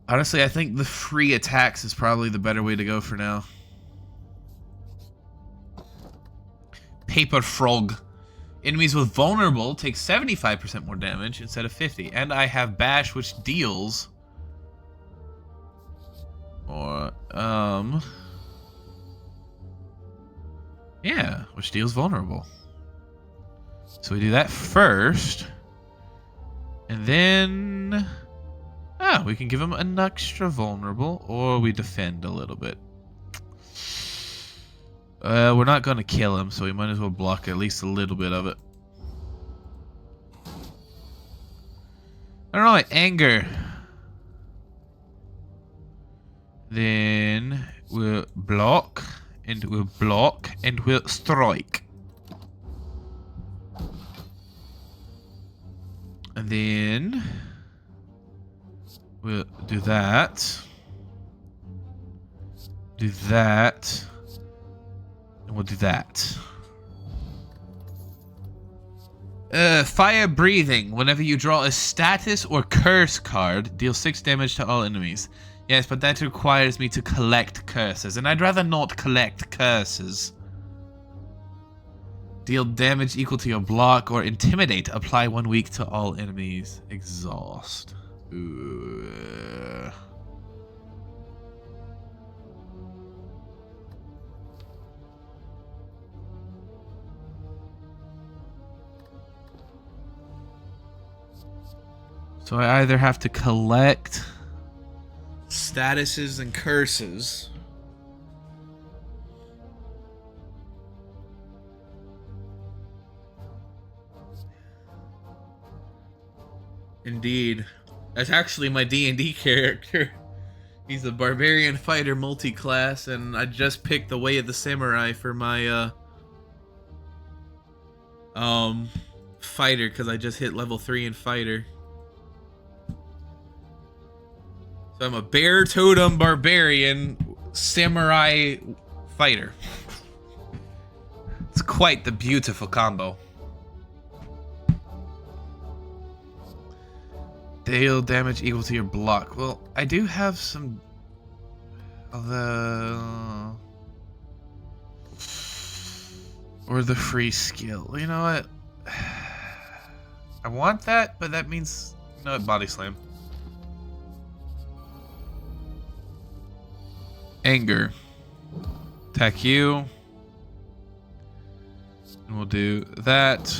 Honestly, I think the free attacks is probably the better way to go for now. Paper Frog. Enemies with vulnerable take 75% more damage instead of 50. And I have Bash, which deals... Or, yeah, which deals vulnerable. So we do that first. And then... Ah, we can give him an extra vulnerable, or we defend a little bit. We're not going to kill him, so we might as well block at least a little bit of it. Alright, anger. Then we'll block, and we'll strike. And then We'll do that. Do that. And we'll do that. Fire breathing. Whenever you draw a status or curse card, deal 6 damage to all enemies. Yes, but that requires me to collect curses, and I'd rather not collect curses. Deal damage equal to your block or intimidate. Apply 1 week to all enemies. Exhaust. Ooh. So I either have to collect statuses and curses. Indeed. That's actually my D&D character. He's a barbarian fighter multi-class, and I just picked the Way of the Samurai for my fighter, because I just hit level 3 in fighter. So I'm a bear totem barbarian samurai fighter. It's quite the beautiful combo. Deal damage equal to your block. Well, I do have some of the... Or the free skill. You know what? I want that, but that means... You know what? Body slam. Anger. Attack you. And we'll do that.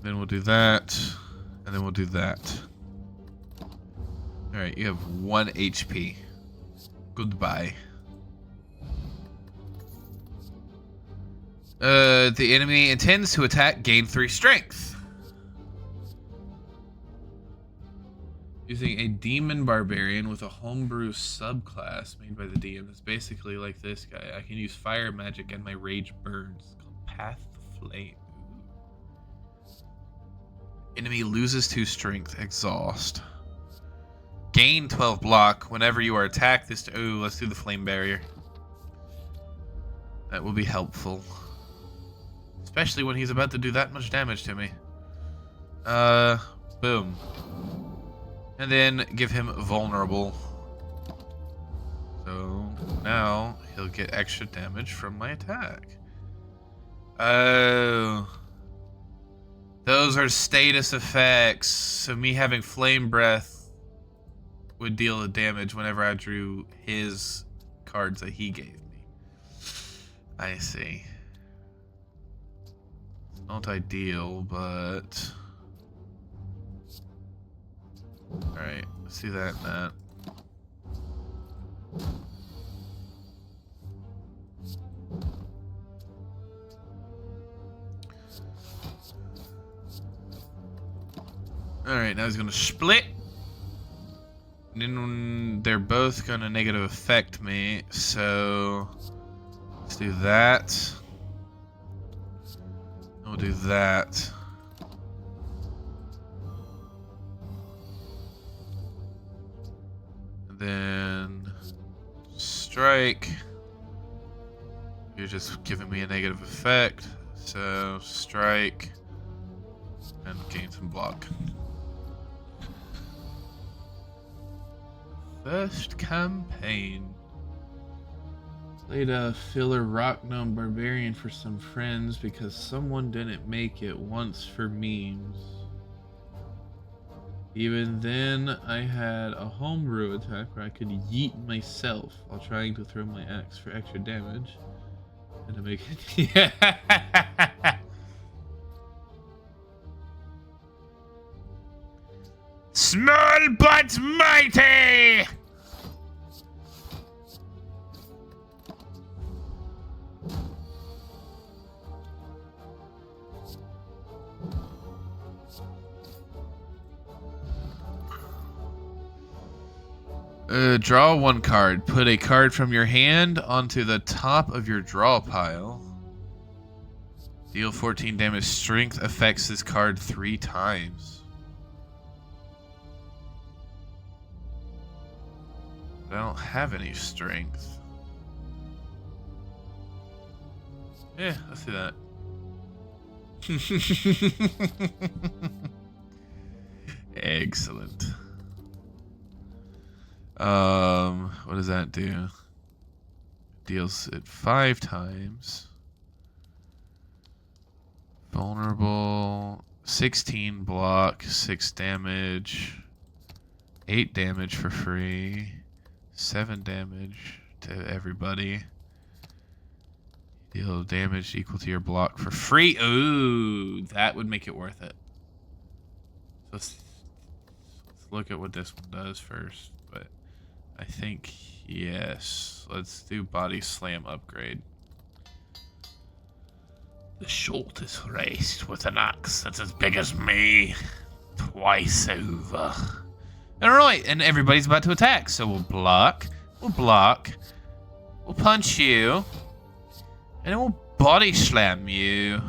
Then we'll do that. And then we'll do that. Alright, you have 1 HP. Goodbye. The enemy intends to attack, gain 3 strength. Using a demon barbarian with a homebrew subclass made by the DM. It's basically like this guy. I can use fire magic and my rage burns. It's called Path to Flame. Enemy loses 2 strength. Exhaust. Gain 12 block whenever you are attacked. Ooh, let's do the flame barrier. That will be helpful. Especially when he's about to do that much damage to me. Boom. And then give him vulnerable. So now he'll get extra damage from my attack. Oh. Those are status effects. So me having flame breath would deal the damage whenever I drew his cards that he gave me. I see. It's not ideal, but... Alright, let's do that and that. Alright, now he's gonna split. And then they're both gonna negative affect me, so let's do that. We'll do that. Then strike. You're just giving me a negative effect. So strike and gain some block. First campaign. Played a filler rock gnome barbarian for some friends because someone didn't make it once for memes. Even then, I had a homebrew attack where I could yeet myself while trying to throw my axe for extra damage. And to make it... Yeah. Small but mighty! Draw 1 card. Put a card from your hand onto the top of your draw pile. Deal 14 damage. Strength affects this card 3 times. I don't have any strength. Yeah, let's do that. Excellent. What does that do? Deals it 5 times. Vulnerable. 16 block, 6 damage. 8 damage for free. 7 damage to everybody. Deal damage equal to your block for free. Ooh, that would make it worth it. Let's look at what this one does first. But I think, yes. Let's do body slam upgrade. The shortest race with an axe that's as big as me. Twice over. Alright, and everybody's about to attack. So we'll block. We'll block. We'll punch you. And then we'll body slam you.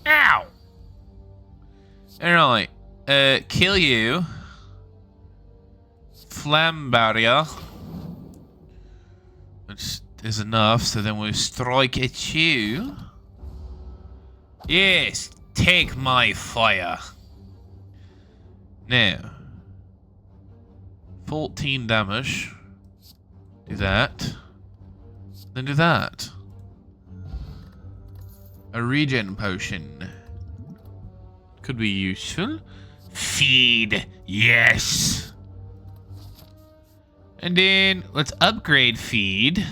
Ow! Alright. Kill you. Flam barrier. Which is enough, so then we'll strike at you. Yes, take my fire. Now. 14 damage. Do that. Then do that. A regen potion. Could be useful. Feed, yes. And then let's upgrade feed.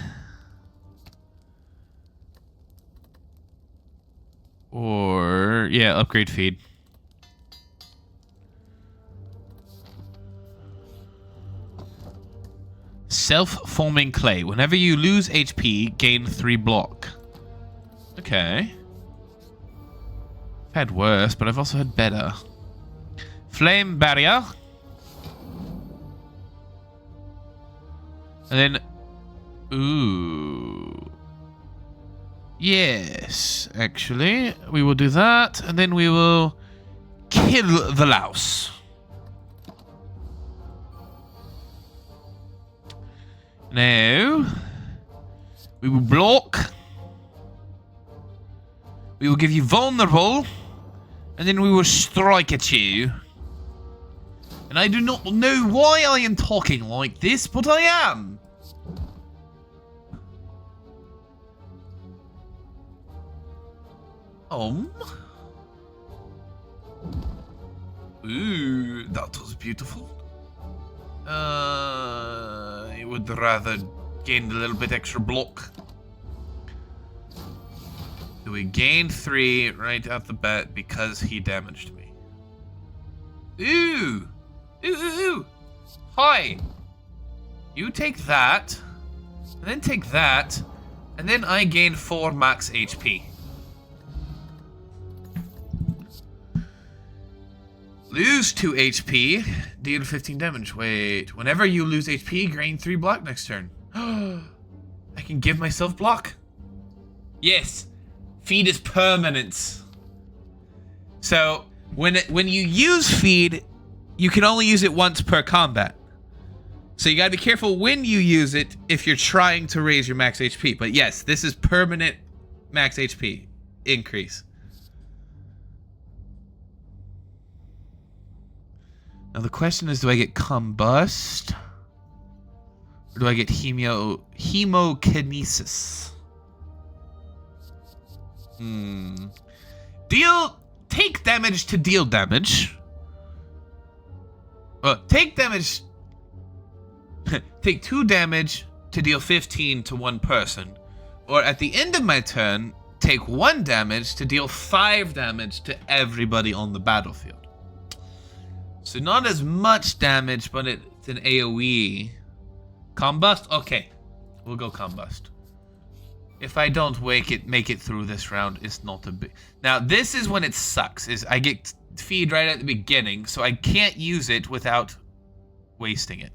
Or, yeah, upgrade feed. Self-forming clay. Whenever you lose HP, gain 3 block. Okay. I've had worse, but I've also had better. Flame barrier. And then... Ooh. Yes, actually. We will do that, and then we will kill the louse. Now, we will block. We will give you vulnerable, and then we will strike at you. And I do not know why I am talking like this, but I am. Ooh, that was beautiful. I would rather gain a little bit extra block. So we gained 3 right out the bat because he damaged me. Ooh! Ooh! Hi! You take that, and then take that, and then I gain 4 max HP. Lose 2 HP, deal 15 damage. Wait, whenever you lose HP, gain 3 block next turn. I can give myself block. Yes, feed is permanent. So when you use feed, you can only use it once per combat. So you gotta be careful when you use it if you're trying to raise your max HP. But yes, this is permanent max HP increase. Now the question is, do I get combust? Or do I get hemokinesis? Take damage to deal damage. Take damage. Take 2 damage to deal 15 to one person. Or at the end of my turn, take 1 damage to deal 5 damage to everybody on the battlefield. So not as much damage, but it's an AoE. Combust? Okay. We'll go combust. If I don't make it through this round, it's not a big... Now, this is when it sucks. Is I get feed right at the beginning, so I can't use it without wasting it.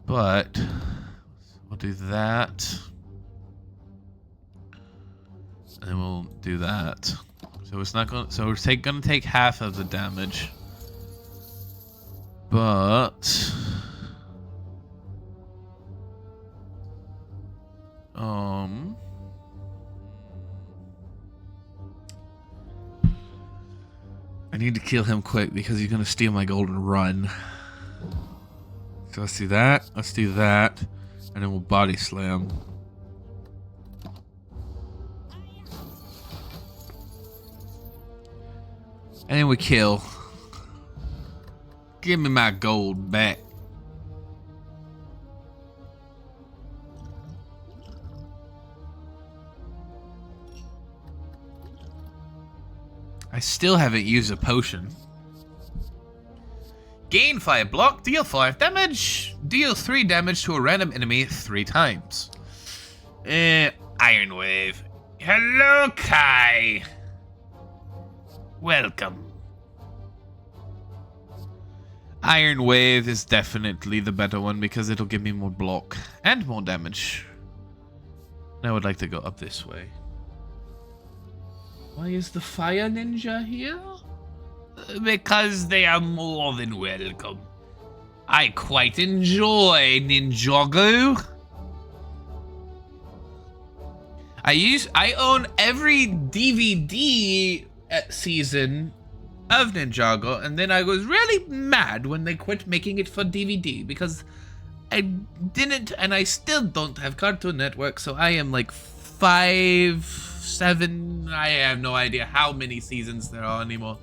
But we'll do that. And then we'll do that. So it's not going. So we're gonna take half of the damage. But I need to kill him quick because he's gonna steal my golden run. So let's do that. Let's do that, and then we'll body slam. And then we kill. Give me my gold back. I still haven't used a potion. Gain 5 block, deal 5 damage, deal 3 damage to a random enemy 3 times. Iron Wave. Hello, Kai. Welcome. Iron Wave is definitely the better one because it'll give me more block and more damage. I would like to go up this way. Why is the fire ninja here? Because they are more than welcome. I quite enjoy Ninjago. I own every DVD season of Ninjago, and then I was really mad when they quit making it for DVD because I didn't, and I still don't have Cartoon Network, so I am like 5, 7, I have no idea how many seasons there are anymore.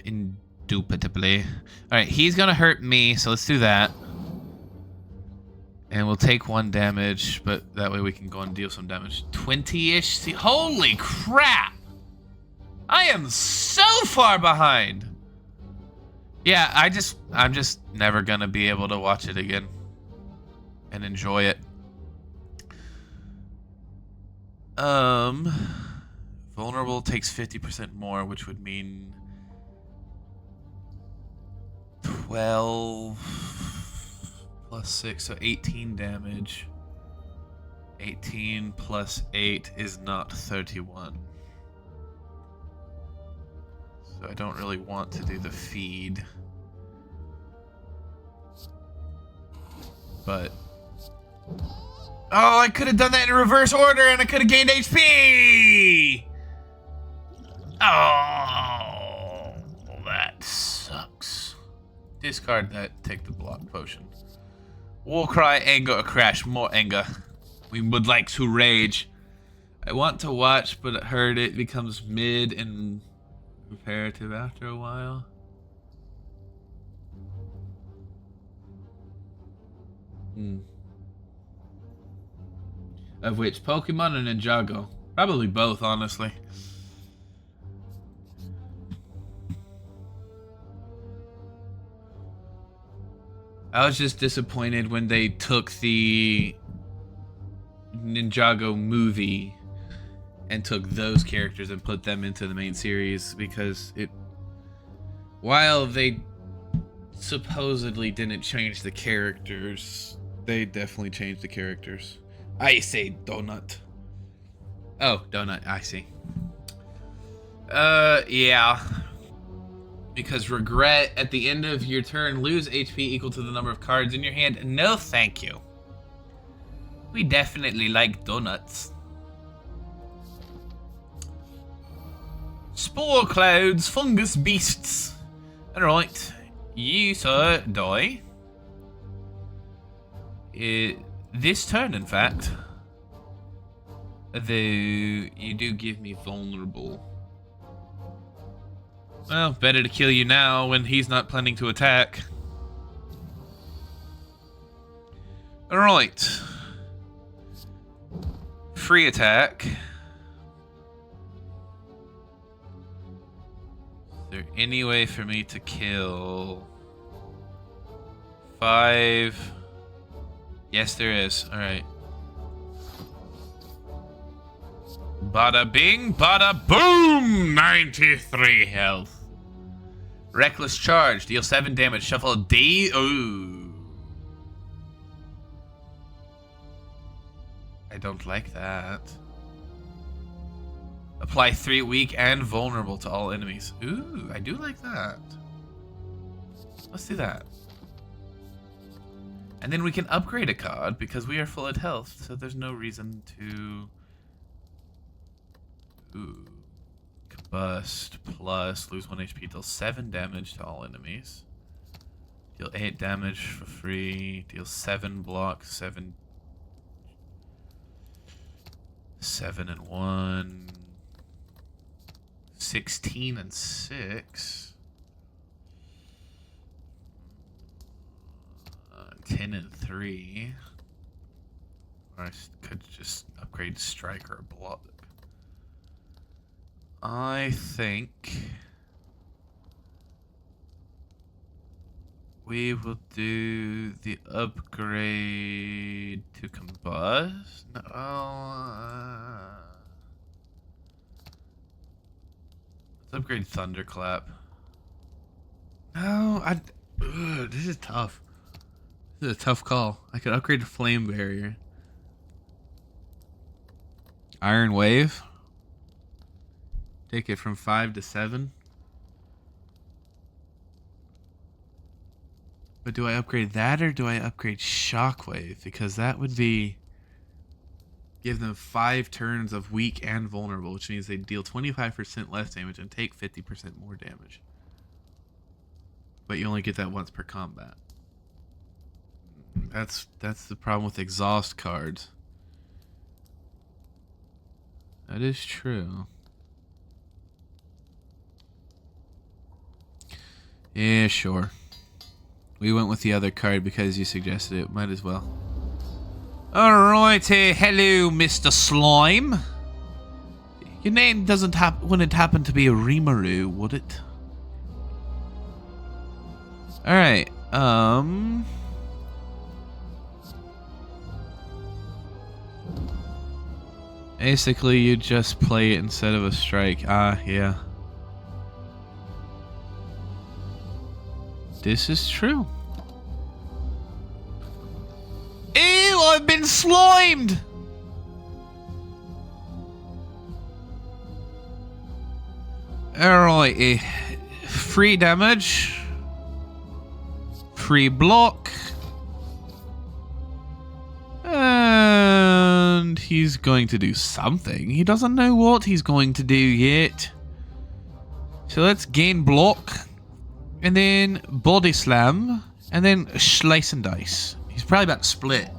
Indubitably. Alright, he's gonna hurt me, so let's do that. And we'll take 1 damage, but that way we can go and deal some damage. 20-ish? Holy crap! I am so far behind! Yeah, I'm just never gonna be able to watch it again. And enjoy it. Vulnerable takes 50% more, which would mean 12 plus 6, so 18 damage. 18 plus 8 is not 31. So I don't really want to do the feed. But oh, I could have done that in reverse order and I could have gained HP! Oh, that sucks. Discard that, take the block potion. War cry, anger, or crash. More anger. We would like to rage. I want to watch, but I heard it becomes mid and reparative after a while. Of which, Pokemon and Ninjago? Probably both, honestly. I was just disappointed when they took the Ninjago movie and took those characters and put them into the main series, because while they supposedly didn't change the characters, they definitely changed the characters. I say donut. Oh, donut, I see. Yeah. Because regret, at the end of your turn, lose HP equal to the number of cards in your hand. No, thank you. We definitely like donuts. Spore clouds, fungus beasts. Alright. You, sir, die. This turn, in fact. Though, you do give me vulnerable. Well, better to kill you now when he's not planning to attack. Alright. Free attack. Is there any way for me to kill 5? Yes, there is. Alright. Bada bing, bada boom! 93 health. Reckless charge. Deal 7 damage. Shuffle D. Ooh. I don't like that. Apply 3 weak and vulnerable to all enemies. Ooh, I do like that. Let's do that. And then we can upgrade a card because we are full at health, so there's no reason to... Ooh. Combust plus lose 1 HP, deal 7 damage to all enemies. Deal 8 damage for free. Deal 7 block, 7 and 1. 16 and 6. 10 and 3. Or I could just upgrade strike or block. I think we will do the upgrade to combust. No, let's upgrade thunderclap. No, this is tough. This is a tough call. I could upgrade to flame barrier. Iron wave. Take it from 5 to 7. But do I upgrade that or do I upgrade Shockwave? Because that would be... Give them 5 turns of weak and vulnerable, which means they deal 25% less damage and take 50% more damage. But you only get that once per combat. That's the problem with exhaust cards. That is true. Yeah, sure. We went with the other card because you suggested it. Might as well. Alrighty, hello, Mr. Slime. Your name wouldn't happen to be Rimuru, would it? Alright, basically, you just play it instead of a strike. Yeah. This is true. Ew, I've been slimed! Alright, free damage. Free block. And he's going to do something. He doesn't know what he's going to do yet. So let's gain block. And then body slam. And then slice and dice. He's probably about to split.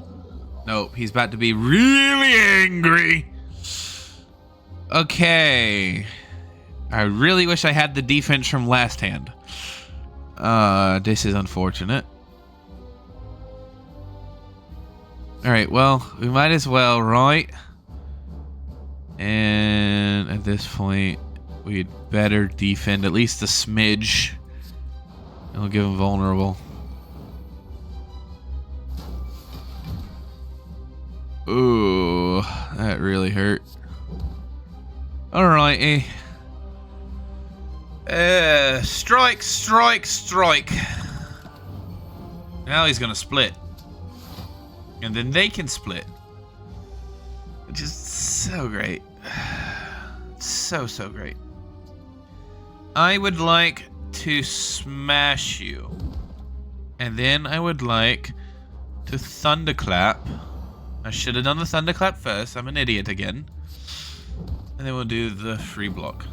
Nope, he's about to be really angry. Okay. I really wish I had the defense from last hand. This is unfortunate. Alright, well, we might as well, right? And at this point, we'd better defend at least a smidge. And we'll give him vulnerable. Ooh, that really hurt. Alrighty. Strike, strike, strike. Now he's gonna split. And then they can split. Which is so great. So great. I would like to smash you. And then I would like to thunderclap. I should have done the thunderclap first. I'm an idiot again. And then we'll do the free block.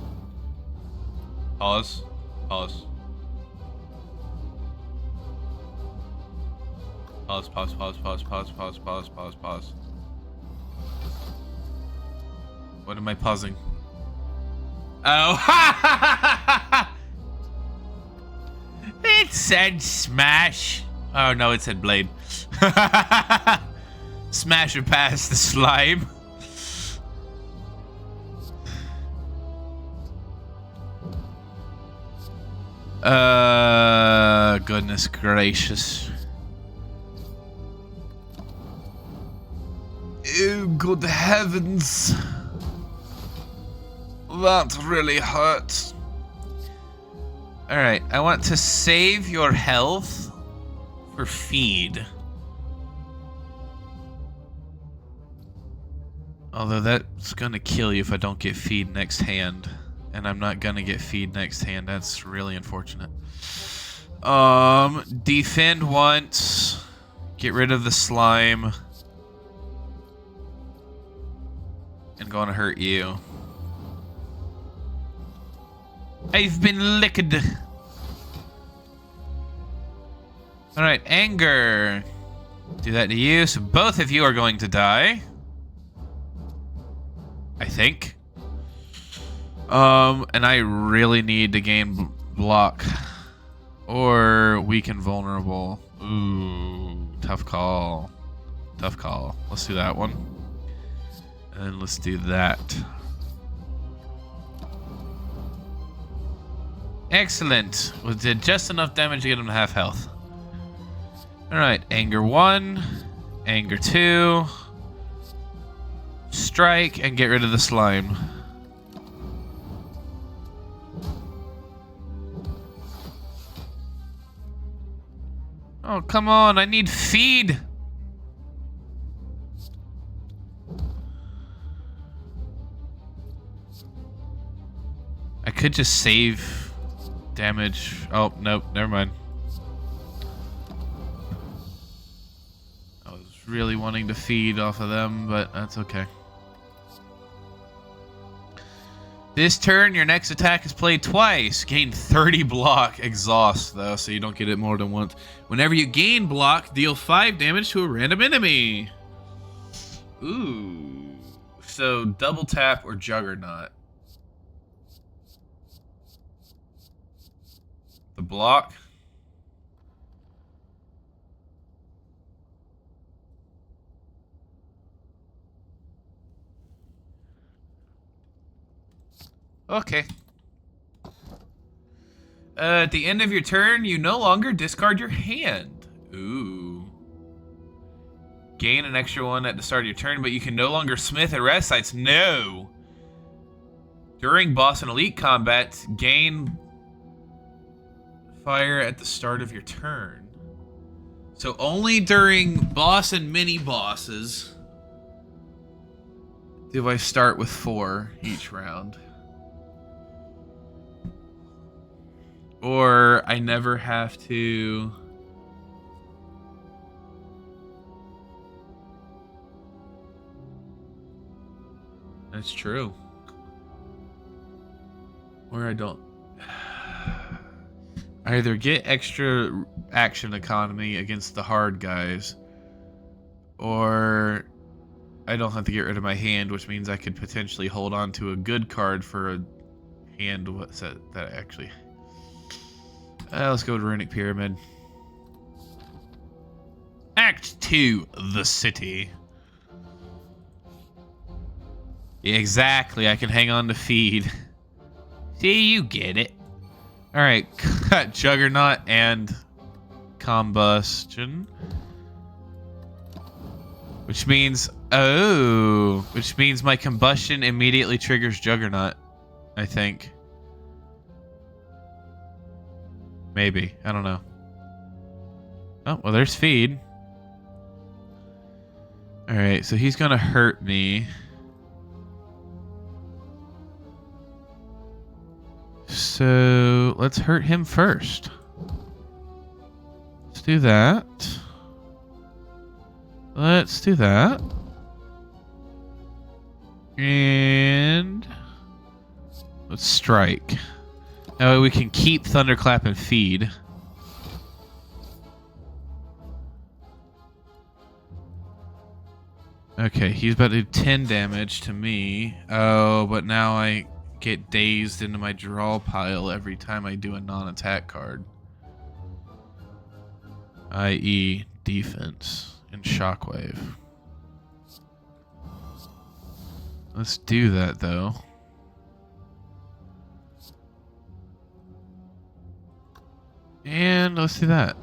Pause. Pause. Pause, pause, pause, pause, pause, pause, pause, pause, pause. What am I pausing? Oh, it said smash. Oh no, it said blade. Smash or pass the slime. Goodness gracious. Oh, good heavens. that really hurts. Alright, I want to save your health for feed. Although that's gonna kill you if I don't get feed next hand. And I'm not gonna get feed next hand. That's really unfortunate. Defend once. Get rid of the slime. And gonna hurt you. I've been licked. Alright, anger. Do that to you. So both of you are going to die. I think. And I really need to gain block. Or weaken vulnerable. Ooh, tough call. Tough call. Let's do that one. And let's do that. Excellent. We did just enough damage to get him to half health. Alright, anger 1. Anger 2. Strike and get rid of the slime. Oh, come on. I need feed. I could just save damage. Oh, nope. Never mind. I was really wanting to feed off of them, but that's okay. This turn, your next attack is played twice. Gain 30 block. Exhaust, though, so you don't get it more than once. Whenever you gain block, deal 5 damage to a random enemy. Ooh. So, double tap or juggernaut. The block. Okay. At the end of your turn, you no longer discard your hand. Ooh. Gain an extra one at the start of your turn, but you can no longer smith at rest sites. No. During boss and elite combat, gain fire at the start of your turn. So only during boss and mini bosses do I start with 4 each round. Or I never have to... That's true. Or I don't... I either get extra action economy against the hard guys, or I don't have to get rid of my hand, which means I could potentially hold on to a good card for a hand that actually... let's go to Runic Pyramid. Act 2, the city. Yeah, exactly, I can hang on to feed. See, you get it. Alright, cut Juggernaut and Combustion. Which means, which means my combustion immediately triggers Juggernaut, I think. Maybe. I don't know. Oh, well, there's feed. Alright, so he's gonna hurt me. So, let's hurt him first. Let's do that. Let's do that. And... let's strike. That way we can keep Thunderclap and feed. Okay, he's about to do 10 damage to me. Oh, but now I get dazed into my draw pile every time I do a non-attack card. I.e. defense and shockwave. Let's do that, though. And let's do that.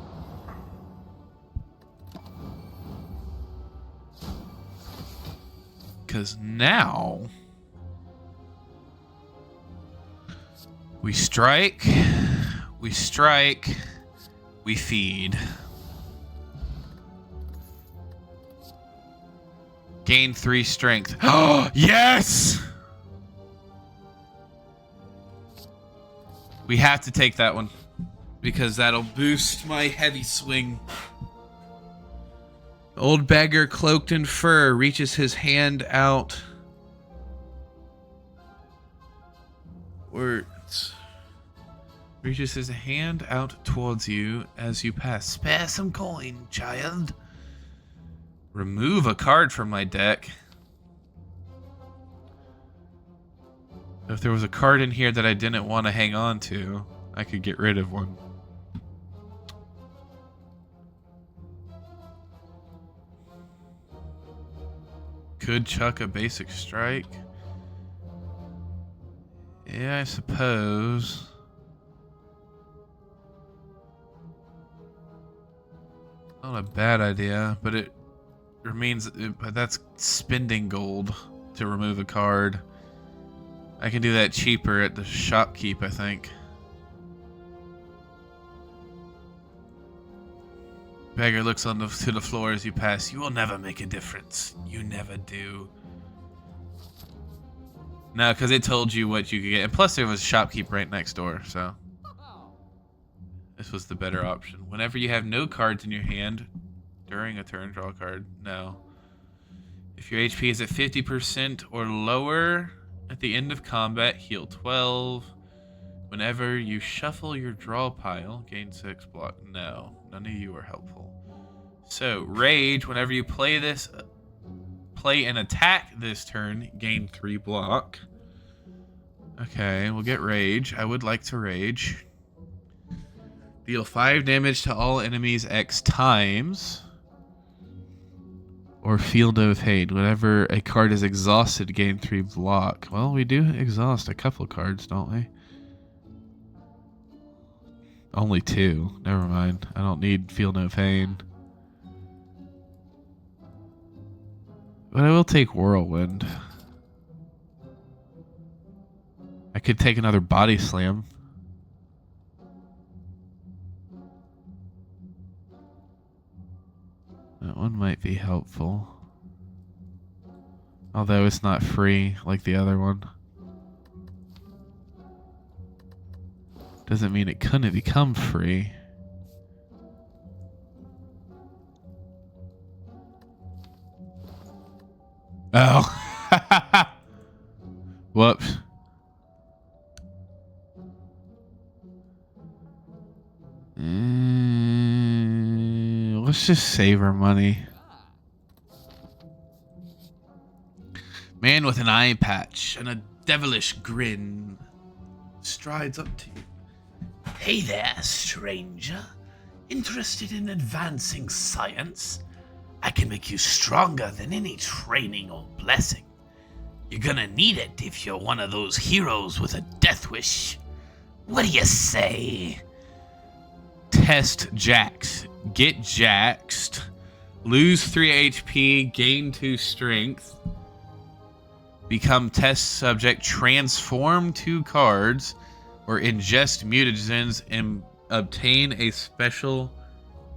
Because now We strike. We strike. We feed. Gain 3 strength. Oh, yes! We have to take that one. Because that'll boost my heavy swing. Old beggar cloaked in fur reaches his hand out. Reaches his hand out towards you as you pass. Spare some coin, child. Remove a card from my deck. If there was a card in here that I didn't want to hang on to, I could get rid of one. Could chuck a basic strike. Yeah, I suppose. Not a bad idea, but it means that's spending gold to remove a card. I can do that cheaper at the shopkeep, I think. Beggar looks to the floor as you pass. You will never make a difference. You never do. No, because it told you what you could get. And plus there was a shopkeep right next door, so. This was the better option. Whenever you have no cards in your hand, during a turn, draw a card. No. If your HP is at 50% or lower at the end of combat, heal 12. Whenever you shuffle your draw pile, gain 6 block. No, none of you are helpful. So, rage, whenever you play an attack this turn, gain 3 block. Okay, we'll get rage. I would like to rage. Deal 5 damage to all enemies X times. Or Field of Hate. Whenever a card is exhausted, gain 3 block. Well, we do exhaust a couple cards, don't we? Only 2. Never mind. I don't need Feel No Pain. But I will take Whirlwind. I could take another Body Slam. That one might be helpful. Although it's not free like the other one. Doesn't mean it couldn't become free. Oh. Whoops. Let's just save our money. Man with an eye patch and a devilish grin strides up to you. Hey there, stranger. Interested in advancing science? I can make you stronger than any training or blessing. You're gonna need it if you're one of those heroes with a death wish. What do you say? Test Jax. Get Jaxed. Lose 3 HP. Gain 2 strength. Become test subject. Transform 2 cards. Or ingest mutagens and obtain a special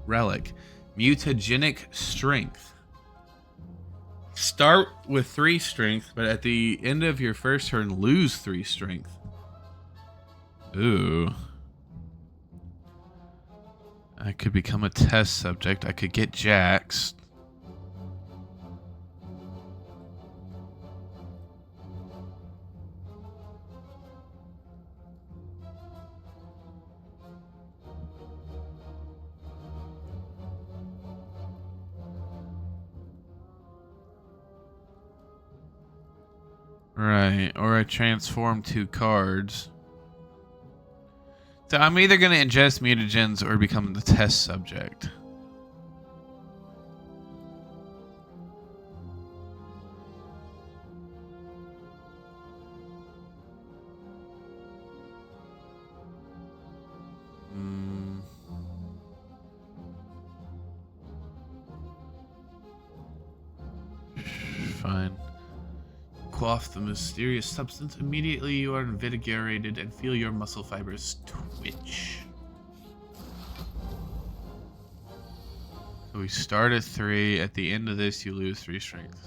relic. Mutagenic strength. Start with 3 strength, but at the end of your first turn, lose 3 strength. Ooh. I could become a test subject. I could get Jaxed. Right, or I transform 2 cards. So I'm either going to ingest mutagens or become the test subject. quaff the mysterious substance, immediately you are invigorated and feel your muscle fibers twitch. So we start at 3. At the end of this, you lose 3 strength.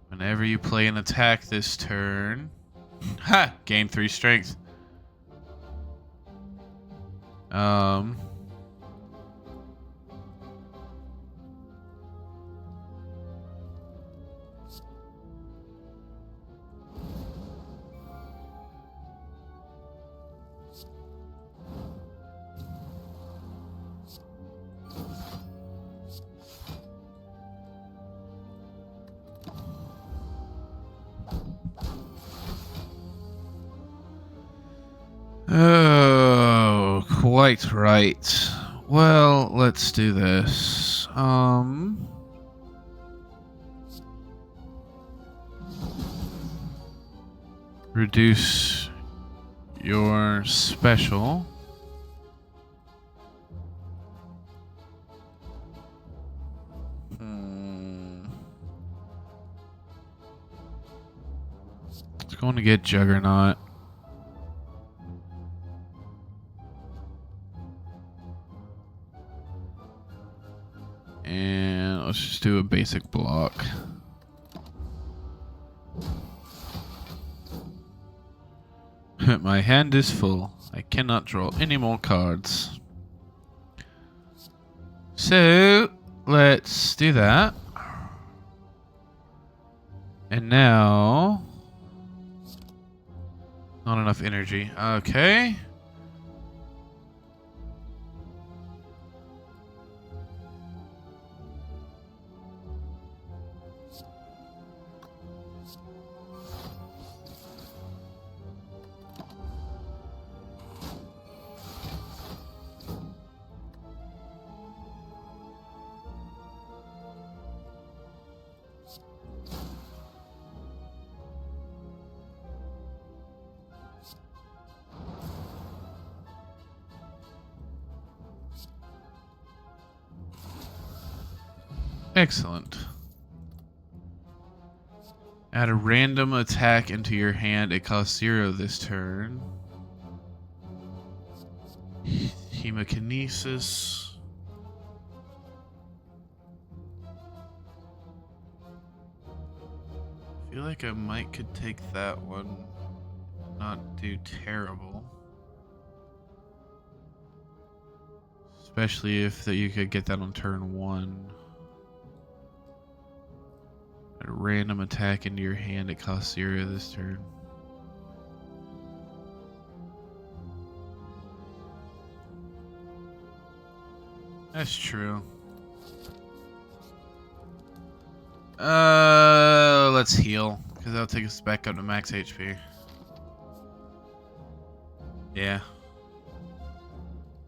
Whenever you play an attack this turn, gain 3 strength. Oh, quite right. Well, let's do this. Reduce your special. It's going to get Juggernaut. And let's just do a basic block. My hand is full. I cannot draw any more cards. So, let's do that. And now... not enough energy. Okay. Excellent. Add a random attack into your hand. It costs 0 this turn. Hemokinesis. I feel like I could take that one. Not do terrible. Especially if you could get that on turn 1. A random attack into your hand. It costs 0 this turn. That's true. Let's heal, because that'll take us back up to max HP. Yeah.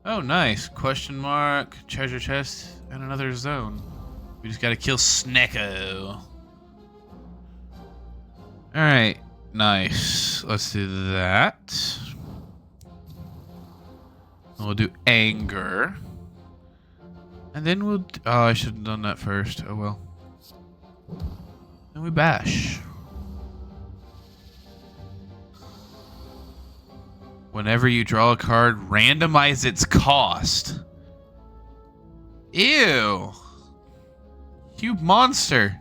Oh, nice. Question mark, treasure chest, and another zone. We just gotta kill Snecko. Alright, nice. Let's do that. We'll do anger. And then we'll... oh, I should have done that first. Oh well. Then we bash. Whenever you draw a card, randomize its cost. Ew. You monster.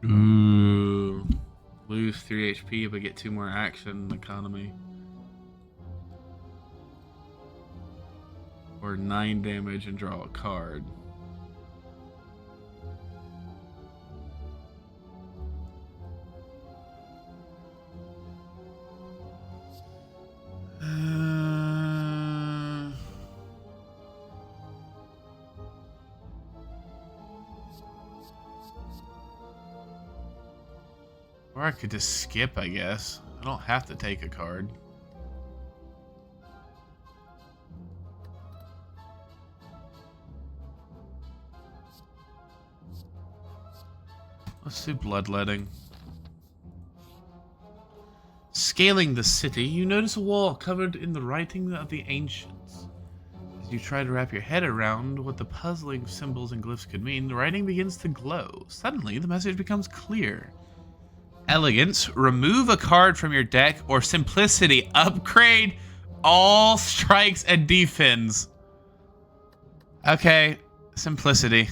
Ooh. Lose 3 HP but get 2 more action economy. Or 9 damage and draw a card. Or I could just skip, I guess. I don't have to take a card. Let's do bloodletting. Scaling the city, you notice a wall covered in the writing of the ancients. As you try to wrap your head around what the puzzling symbols and glyphs could mean, the writing begins to glow. Suddenly, the message becomes clear. Elegance, remove a card from your deck, or simplicity, upgrade all strikes and defense. Okay, simplicity.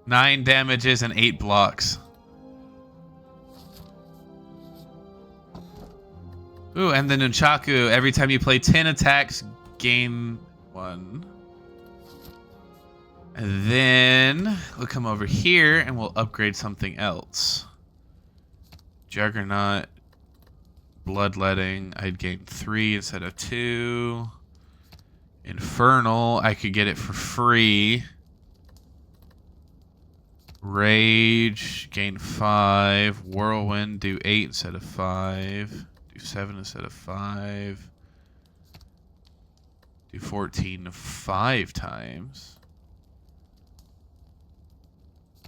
Nine damages and 8 blocks. Ooh, and the Nunchaku, every time you play 10 attacks, gain 1. And then we'll come over here and we'll upgrade something else. Juggernaut, Bloodletting, I'd gain 3 instead of 2. Infernal, I could get it for free. Rage, gain 5. Whirlwind, do 8 instead of 5. Do 7 instead of 5. Do 14 5 times.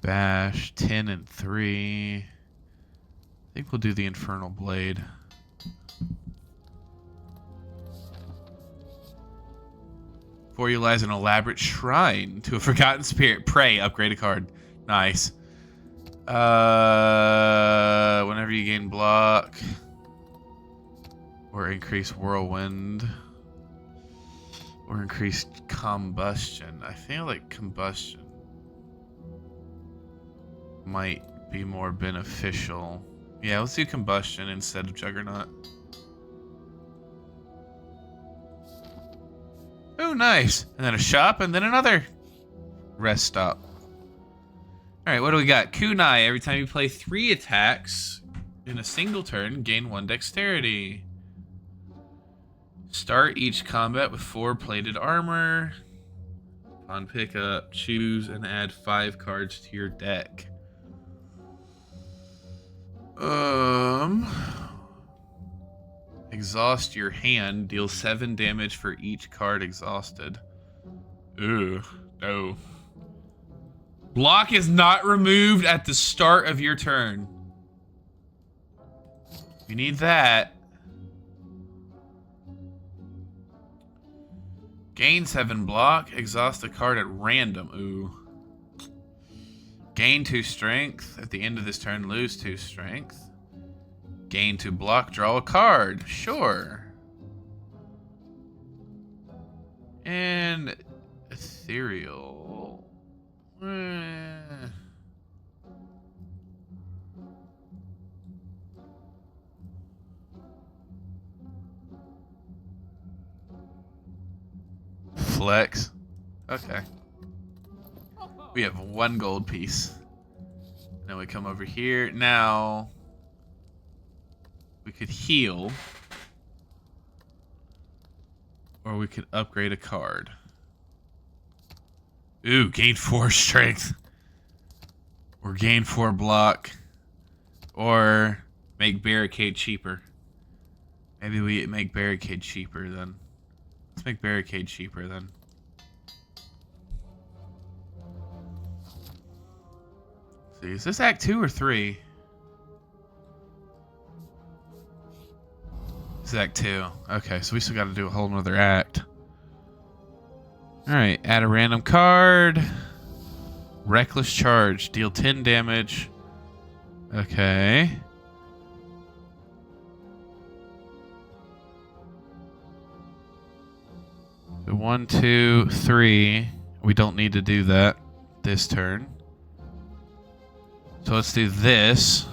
Bash, 10 and 3. I think we'll do the Infernal Blade. For you lies an elaborate shrine to a forgotten spirit. Pray, upgrade a card. Nice. Whenever you gain block or increase whirlwind or increase combustion. I feel like combustion might be more beneficial. Yeah, let's do combustion instead of Juggernaut. Oh, nice. And then a shop and then another rest stop. Alright, what do we got? Kunai. Every time you play 3 attacks in a single turn, gain 1 dexterity. Start each combat with 4 plated armor. Upon pickup, choose and add 5 cards to your deck. Exhaust your hand. Deal 7 damage for each card exhausted. Ooh, no. Block is not removed at the start of your turn. You need that. Gain 7 block. Exhaust a card at random. Ooh. Gain 2 strength. At the end of this turn, lose 2 strength. Gain 2 block. Draw a card. Sure. And ethereal. Flex. Okay. We have 1 gold piece. Then we come over here. Now we could heal. Or we could upgrade a card. Ooh, gain 4 strength. Or gain 4 block. Or make barricade cheaper. Maybe we make barricade cheaper then. Let's make barricade cheaper then. Let's see, is this Act 2 or 3? This is Act 2. Okay, so we still got to do a whole nother act. Alright, add a random card. Reckless charge. Deal 10 damage. Okay. So 1, 2, 3. We don't need to do that this turn. So let's do this.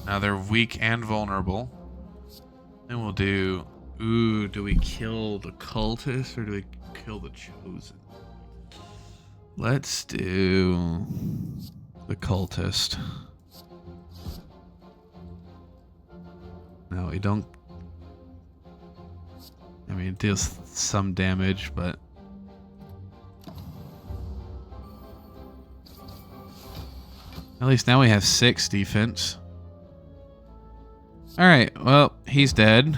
Now they're weak and vulnerable. Then we'll do... Ooh, do we kill the cultist or do we kill the chosen? Let's do the cultist. No, we don't... I mean, it deals some damage, but... At least now we have 6 defense. Alright, well, he's dead.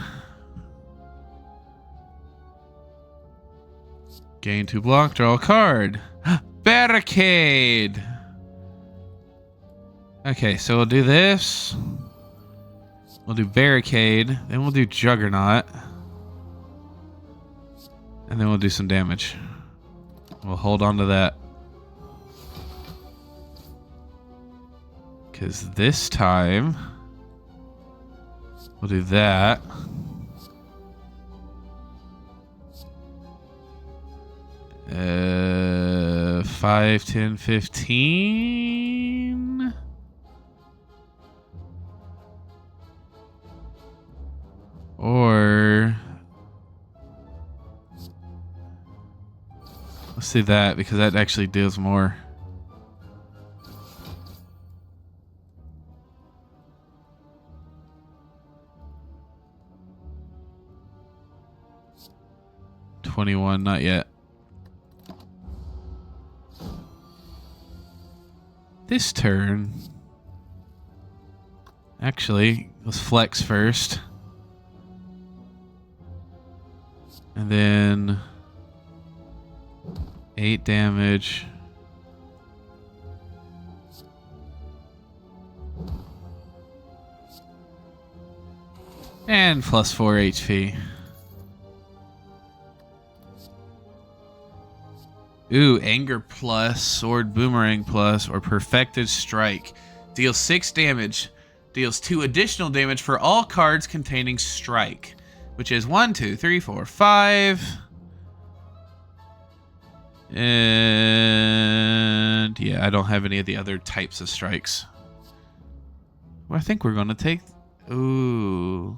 Gain 2 block, draw a card. Barricade! Okay, so we'll do this. We'll do barricade. Then we'll do juggernaut. And then we'll do some damage. We'll hold on to that. Because this time... We'll do that. 5, 10, 15. Or let's do that because that actually deals more. $21, not yet. This turn, actually, let's flex first. And then 8 damage. And plus 4 HP. Ooh, Anger plus, Sword Boomerang plus, or Perfected Strike. Deals 6 damage. Deals 2 additional damage for all cards containing Strike. Which is 1, 2, 3, 4, 5. And yeah, I don't have any of the other types of strikes. Well, I think we're going to take... Ooh.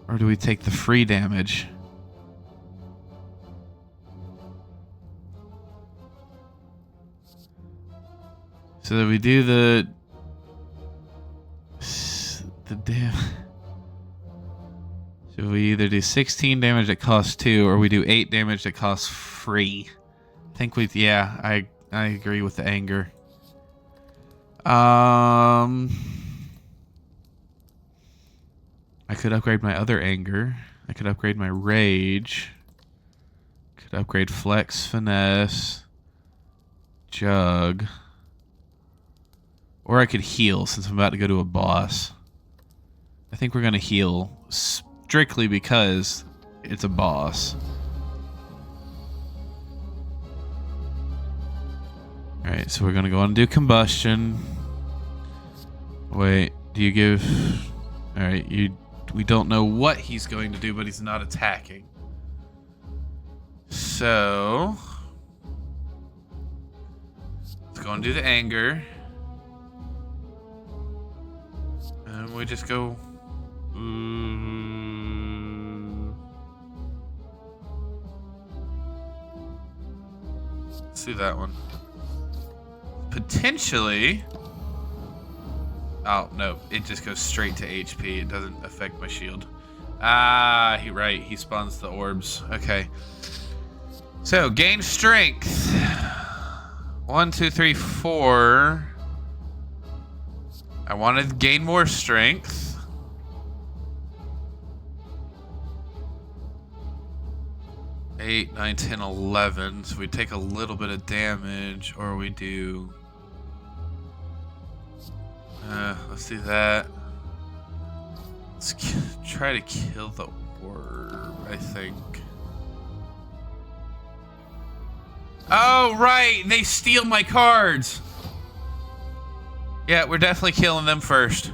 Or do we take the free damage? So that we do the damn. So we either do 16 damage that costs 2, or we do 8 damage that costs free. I think yeah, I agree with the anger. I could upgrade my other anger. I could upgrade my rage. Could upgrade flex, finesse, jug. Or I could heal since I'm about to go to a boss. I think we're going to heal strictly because it's a boss. Alright, so we're going to go on and do combustion. Wait, do you give... Alright, we don't know what he's going to do, but he's not attacking. So... let's go and do the anger. And we just go... Let's do that one. Potentially... Oh, no. It just goes straight to HP. It doesn't affect my shield. Ah, he spawns the orbs. Okay. So, gain strength. 1, 2, 3, 4... I want to gain more strength. Eight, 9, 10, 11. So we take a little bit of damage, or we do... let's do that. Let's try to kill the orb, I think. Oh, right! They steal my cards! Yeah, we're definitely killing them first.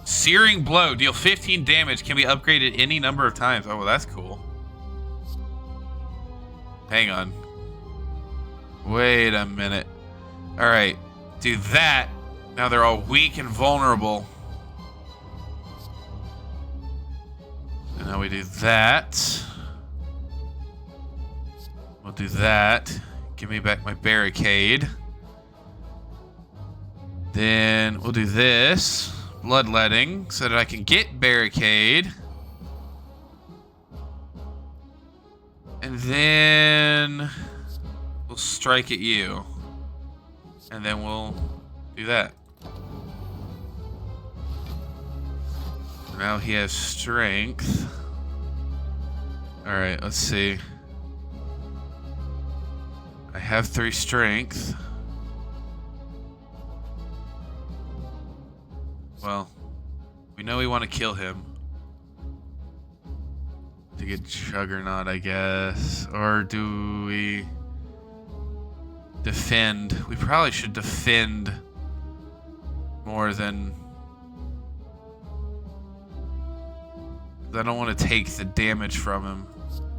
Searing Blow. Deal 15 damage. Can be upgraded any number of times. Oh, well, that's cool. Hang on. Wait a minute. All right. Do that. Now they're all weak and vulnerable. And now we do that. We'll do that. Give me back my barricade. Then we'll do this. Bloodletting, so that I can get barricade. And then we'll strike at you. And then we'll do that. Now he has strength. Alright, let's see. I have 3 strength. Well, we know we want to kill him. To get Juggernaut, I guess. Or do we defend? We probably should defend more than... I don't want to take the damage from him.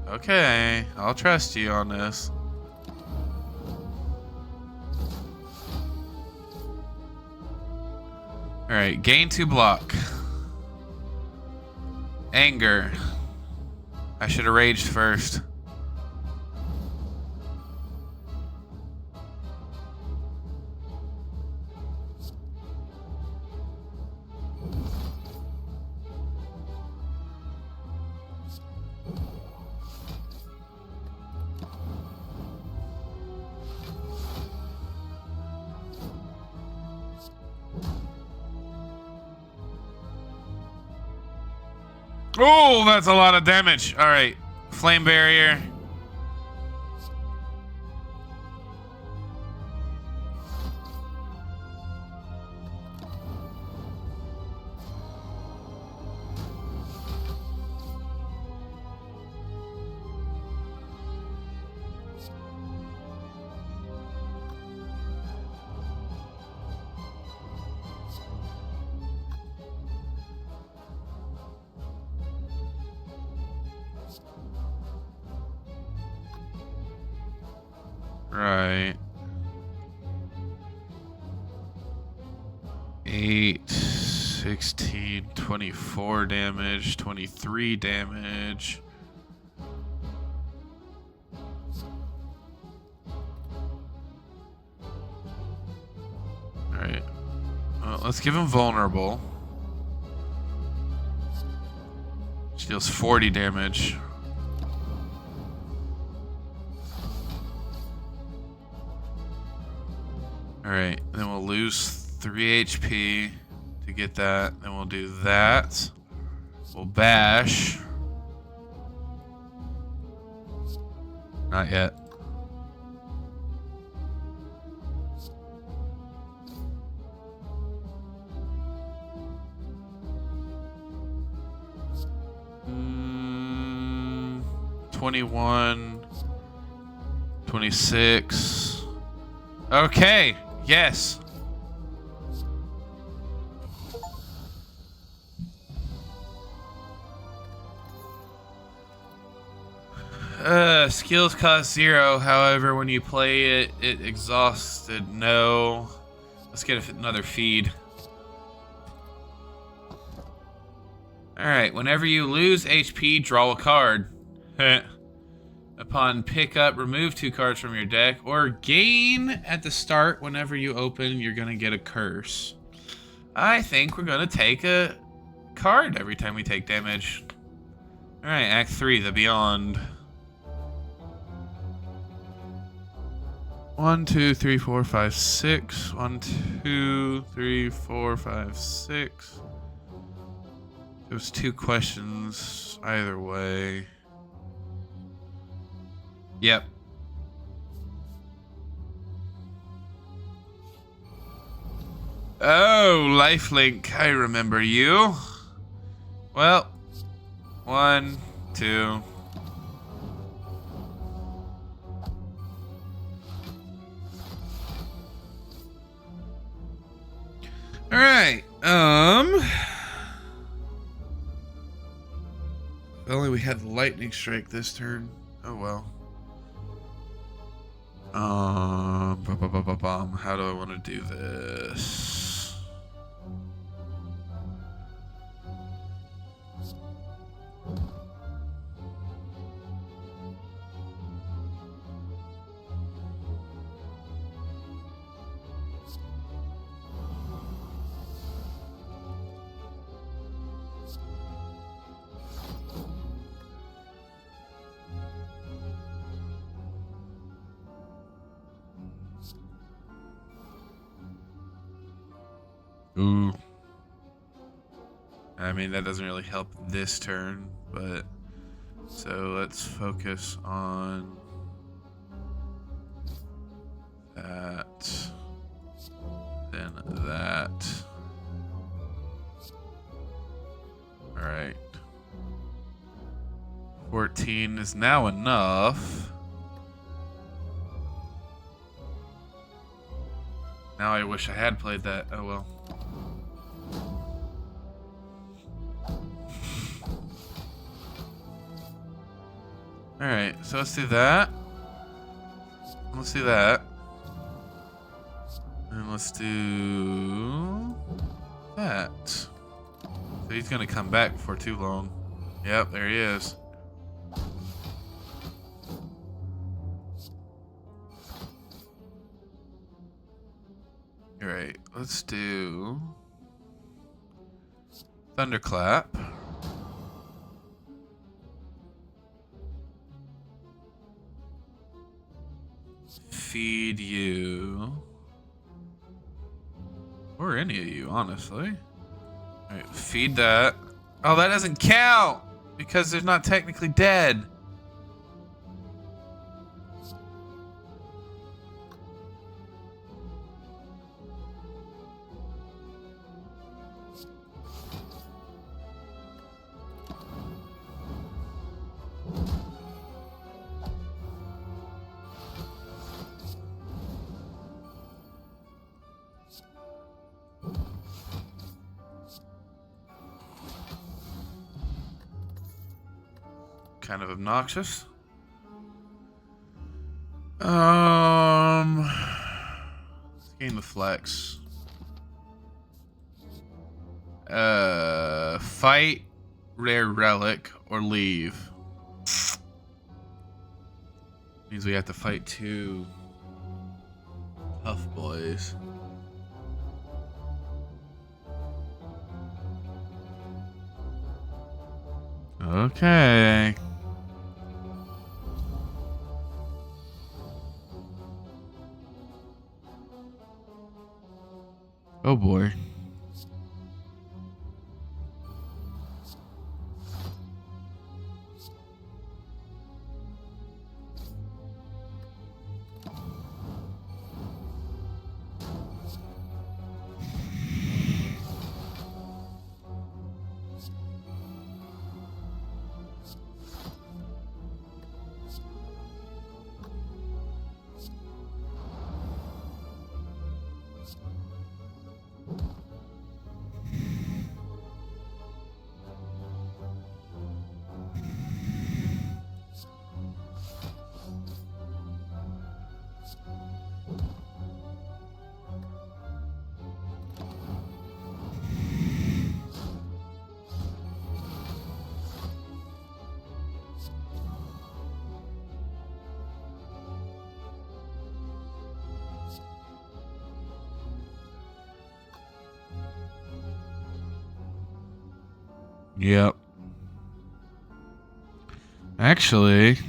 Okay, I'll trust you on this. Alright, gain 2 block. Anger. I should have raged first. Oh, that's a lot of damage. All right. Flame barrier. Right. 8, 16, 24 damage, 23 damage. Alright. Well, let's give him vulnerable. She deals 40 damage. Alright, then we'll lose 3 HP to get that. Then we'll do that. We'll bash. Not yet. Mm, 21. 26. Okay. Yes. Skills cost 0. However, when you play it, it exhausted. No. Let's get another feed. Alright, whenever you lose HP, draw a card. Upon pickup, remove 2 cards from your deck, or gain at the start. Whenever you open, you're going to get a curse. I think we're going to take a card every time we take damage. Alright, Act 3, the Beyond. 1, 2, 3, 4, 5, 6. 1, 2, 3, 4, 5, 6. It was 2 questions either way. Yep. Oh, lifelink. I remember you. Well, 1, 2. All right. If only we had the lightning strike this turn. Oh well. How do I want to do this? Ooh. I mean, that doesn't really help this turn, but... So let's focus on... that. Then that. Alright. 14 is now enough. Now I wish I had played that. Oh well. Alright, so let's do that. Let's do that. And let's do that. So he's gonna come back before too long. Yep, there he is. Alright, let's do Thunderclap. Feed you. Or any of you, honestly. Alright, feed that. Oh, that doesn't count! Because they're not technically dead. Kind of obnoxious. Let's gain the flex. Fight, rare relic, or leave. Means we have to fight 2 tough boys. Okay. Oh boy. Yep. Actually,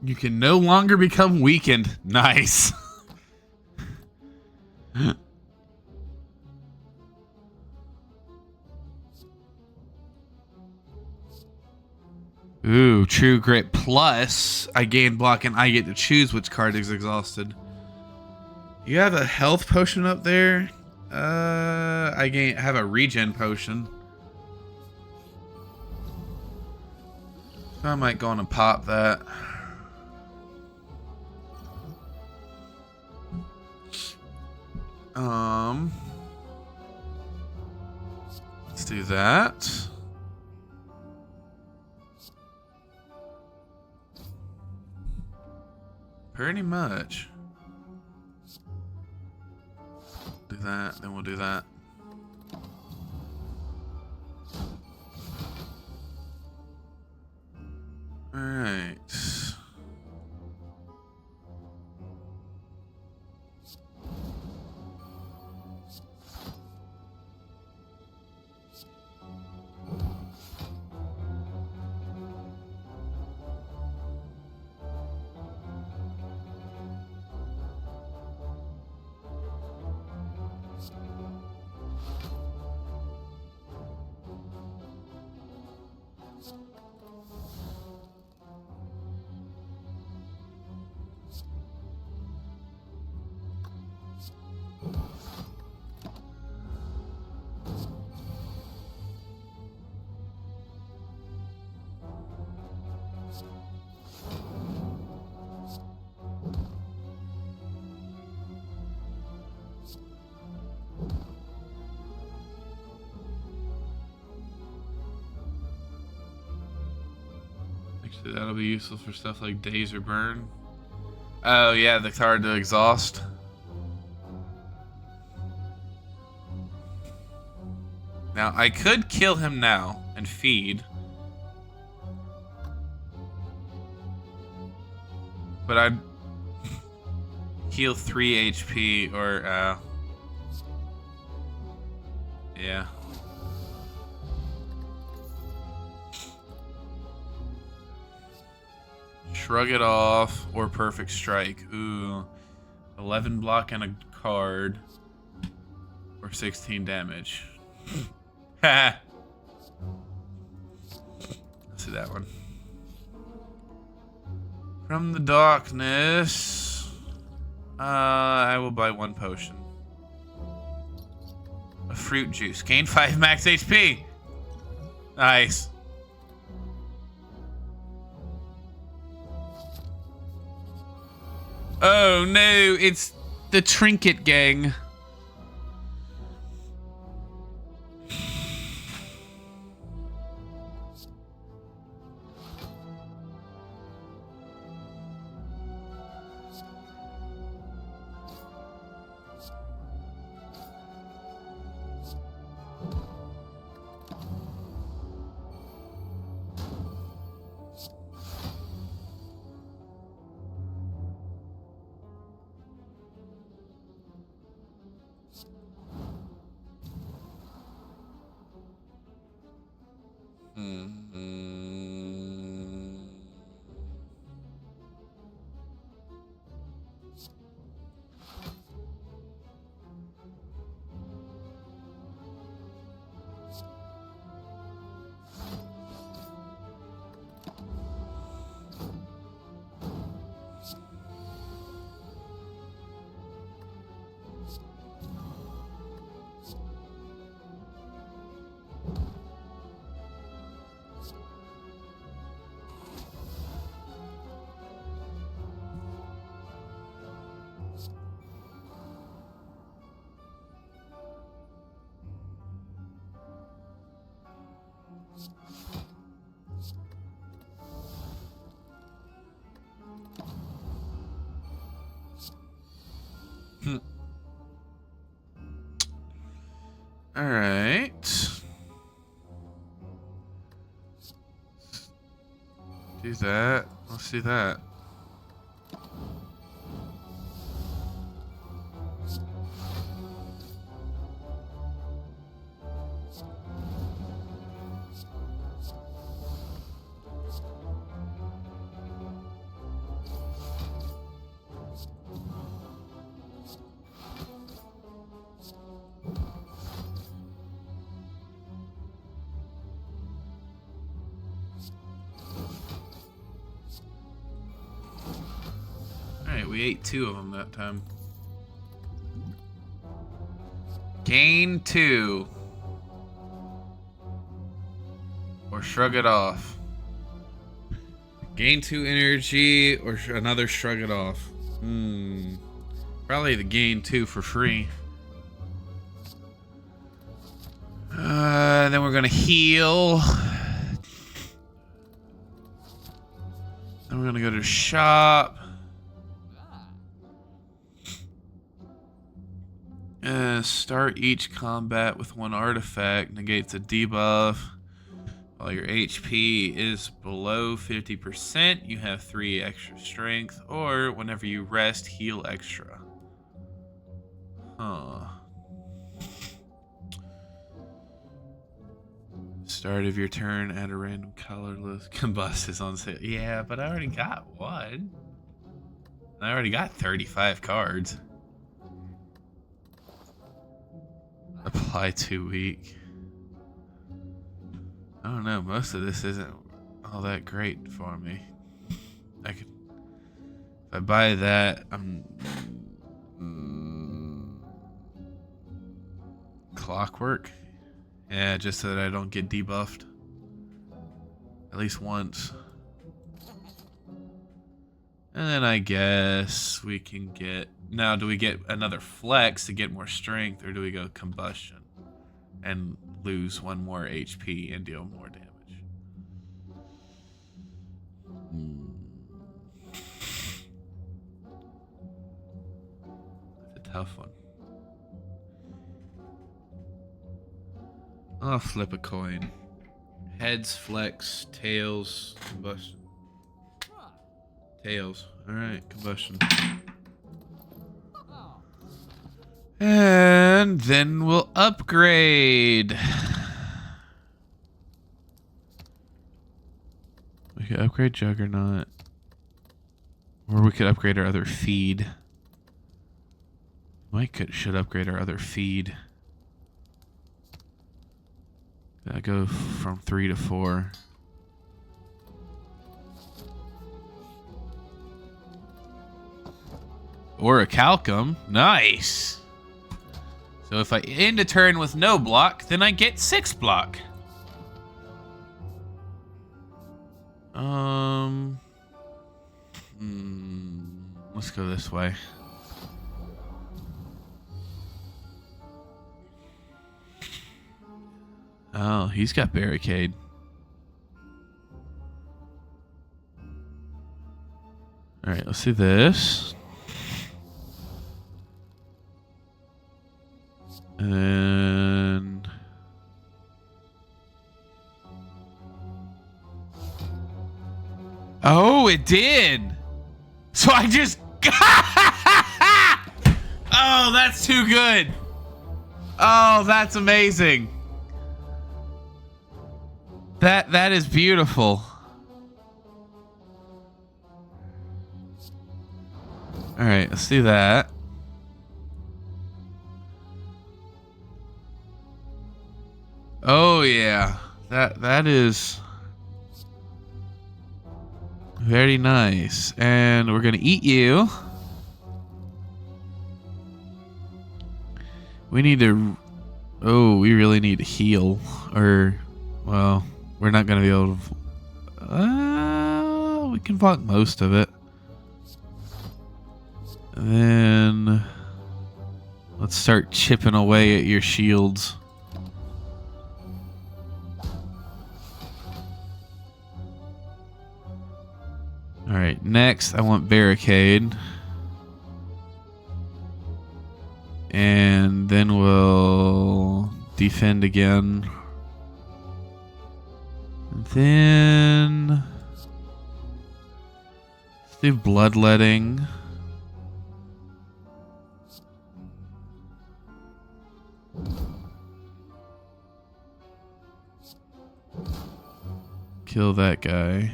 You can no longer become weakened. Nice. Ooh, True Grit Plus. I gain block and I get to choose which card is exhausted. You have a health potion up there? Have a regen potion. So I might go on and pop that. Let's do that. Pretty much. Do that, then we'll do that. All right. Actually, that'll be useful for stuff like Daze or Burn. Oh yeah, the card to exhaust. Now, I could kill him now and feed. But I'd heal 3 HP or, yeah. Shrug it off or Perfect Strike. Ooh. 11 block and a card. Or 16 damage. Ha! Let's see that one. From the darkness. I will buy 1 potion. A fruit juice. Gain 5 max HP. Nice. Oh no, it's the Trinket Gang. All right. Do that. Let's do that. We ate 2 of them that time. Gain 2. Or shrug it off. Gain 2 energy or another shrug it off. Probably the gain 2 for free. Then we're gonna heal. Then we're gonna go to shop. Start each combat with 1 artifact. Negates a debuff. While your HP is below 50%, you have 3 extra strength. Or whenever you rest, heal extra. Huh. Start of your turn, add a random colorless combust is on sale. Yeah, but I already got 1. I already got 35 cards. Apply 2 week. I don't know, most of this isn't all that great for me. I could, if I buy that, I'm clockwork. Yeah, just so that I don't get debuffed. At least once. And then I guess we can get... Now, do we get another flex to get more strength, or do we go combustion and lose 1 more HP and deal more damage? That's a tough one. I'll flip a coin. Heads, flex, tails, combustion. Tails. Alright, combustion. And then we'll upgrade. We could upgrade Juggernaut. Or we could upgrade our other feed. Should upgrade our other feed. I go from 3 to 4. Or a Calcum. Nice. So if I end a turn with no block, then I get 6 block. Let's go this way. Oh, he's got barricade. All right, let's do this. And oh, it did. So I just oh, that's too good. Oh, that's amazing. That is beautiful. All right, let's do that. Oh yeah, that is very nice. And we're gonna eat you. We need to. Oh, we really need to heal. Or, well, we're not gonna be able to. We can block most of it. And then let's start chipping away at your shields. Alright, next I want barricade. And then we'll defend again. And then let's do bloodletting. Kill that guy.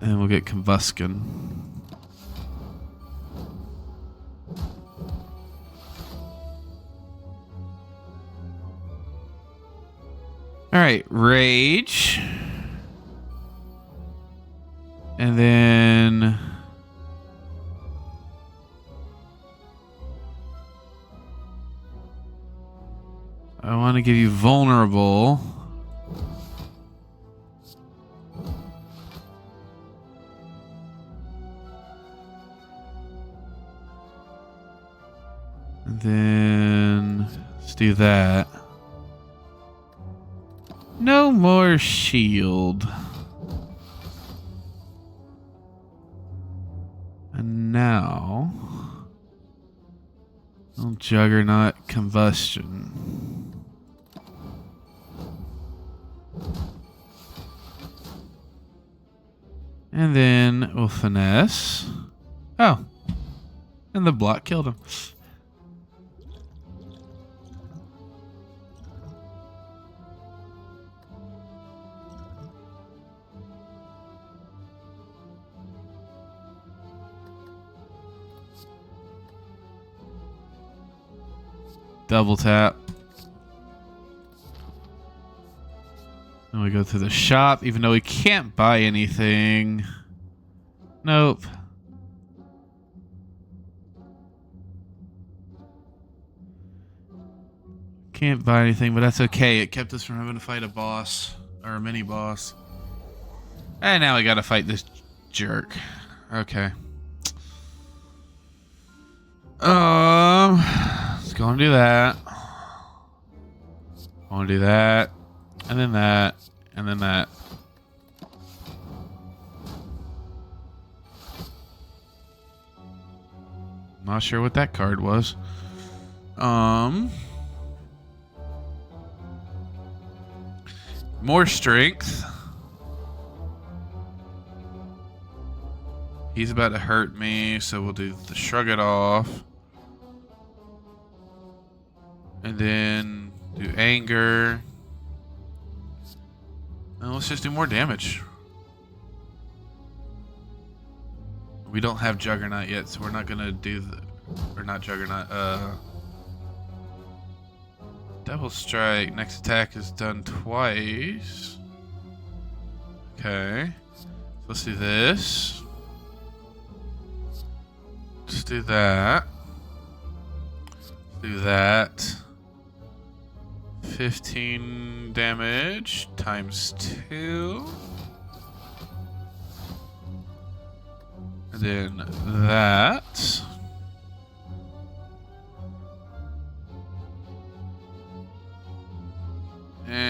And we'll get combustion. Alright, rage. And then I want to give you vulnerable. And then let's do that. No more shield. And now, Juggernaut combustion. And then we'll finesse. Oh, and the block killed him. Double tap. And we go to the shop, even though we can't buy anything. Nope. Can't buy anything, but that's okay. It kept us from having to fight a boss, or a mini boss. And now we gotta fight this jerk. Okay. Let's go and do that. I want to do that, and then that, and then that. Not sure what that card was. More strength. He's about to hurt me, so we'll do the shrug it off. And then do anger. And let's just do more damage. We don't have Juggernaut yet, so we're not gonna do the, or not Juggernaut, Double strike. Next attack is done twice. Okay. So let's do this. Let's do that. Do that. 15 damage times 2. And then that. And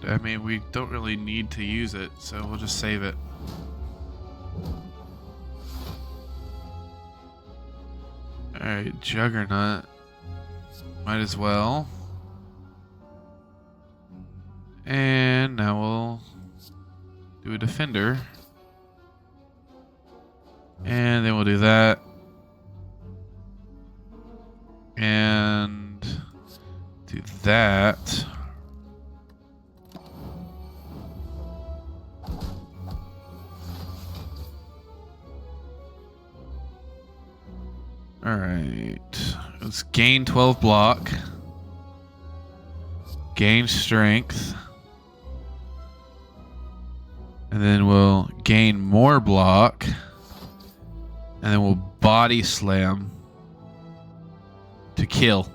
I mean, we don't really need to use it, so we'll just save it. Alright, Juggernaut. Might as well. And now we'll do a defender. And then we'll do that. And do that. Alright. Let's gain 12 block. Gain strength. And then we'll gain more block. And then we'll body slam to kill.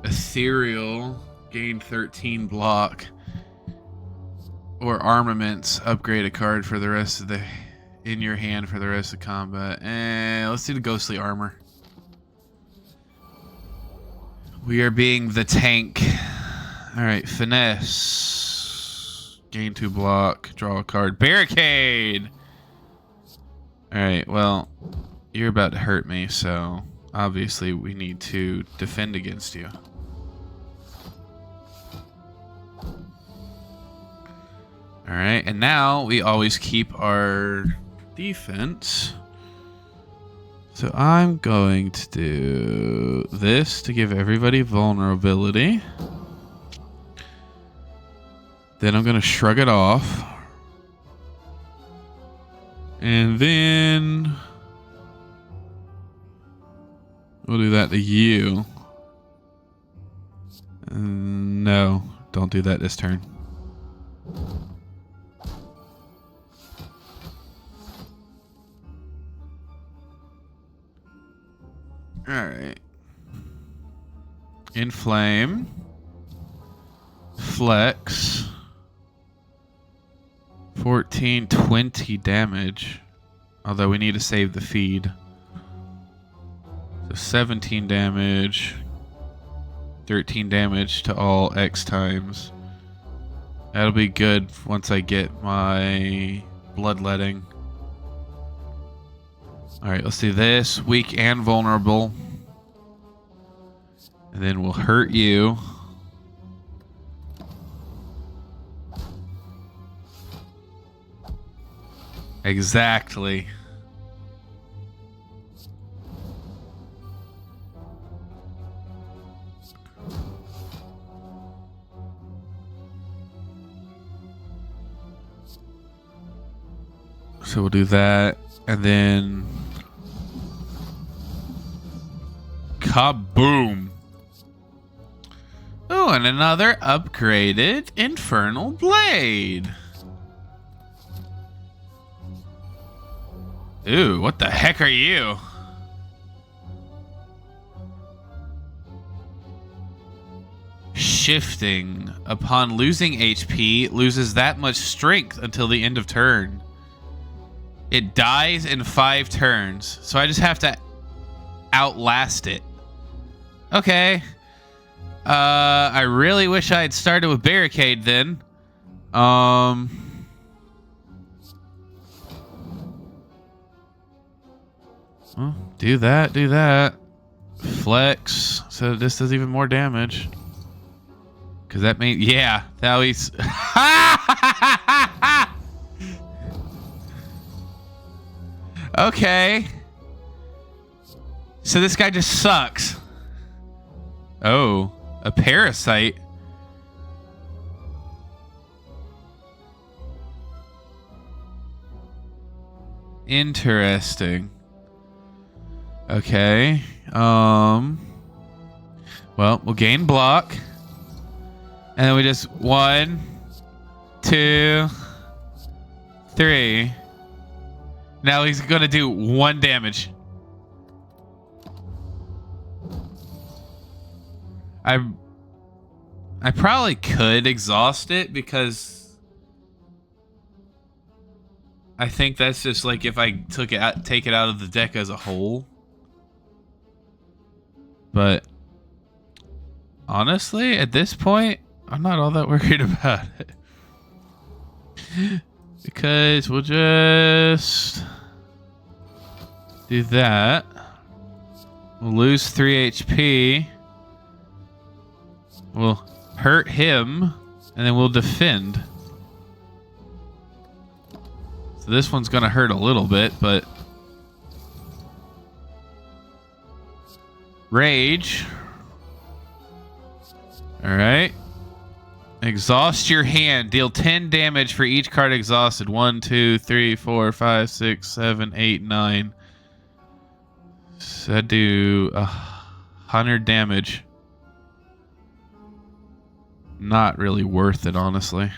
Ethereal, gain 13 block. Or armaments, upgrade a card for the rest of the in your hand for the rest of combat. And let's do the ghostly armor. We are being the tank. Alright, finesse. Gain 2 block, draw a card. Barricade! Alright, well, you're about to hurt me, so obviously we need to defend against you. Alright, and now we always keep our defense. So I'm going to do this to give everybody vulnerability. Then I'm going to shrug it off. And then we'll do that to you. No, don't do that this turn. Alright. Inflame. Flex. 14, 20 damage. Although we need to save the feed. So 17 damage. 13 damage to all X times. That'll be good once I get my bloodletting. Alright, let's do this. Weak and vulnerable. And then we'll hurt you. Exactly. So we'll do that, and then kaboom. Oh, and another upgraded Infernal Blade. Ooh, what the heck are you? Shifting. Upon losing HP, loses that much strength until the end of turn. It dies in 5 turns, so I just have to outlast it. Okay. I really wish I had started with Barricade then. Well, do that, do that. Flex, so this does even more damage. Because that means, yeah, that was... Okay. So this guy just sucks. Oh, a parasite. Interesting. Okay. Well, we'll gain block. And then we just 1, 2, 3. Now he's gonna do 1 damage. I probably could exhaust it because I think that's just like if I take it out of the deck as a whole. But honestly, at this point, I'm not all that worried about it. Because we'll just do that. We'll lose 3 HP. We'll hurt him, and then we'll defend. So this one's gonna hurt a little bit, but rage. All right. Exhaust your hand. Deal 10 damage for each card exhausted. 1, 2, 3, 4, 5, 6, 7, 8, 9. So I do 100 damage. Not really worth it, honestly.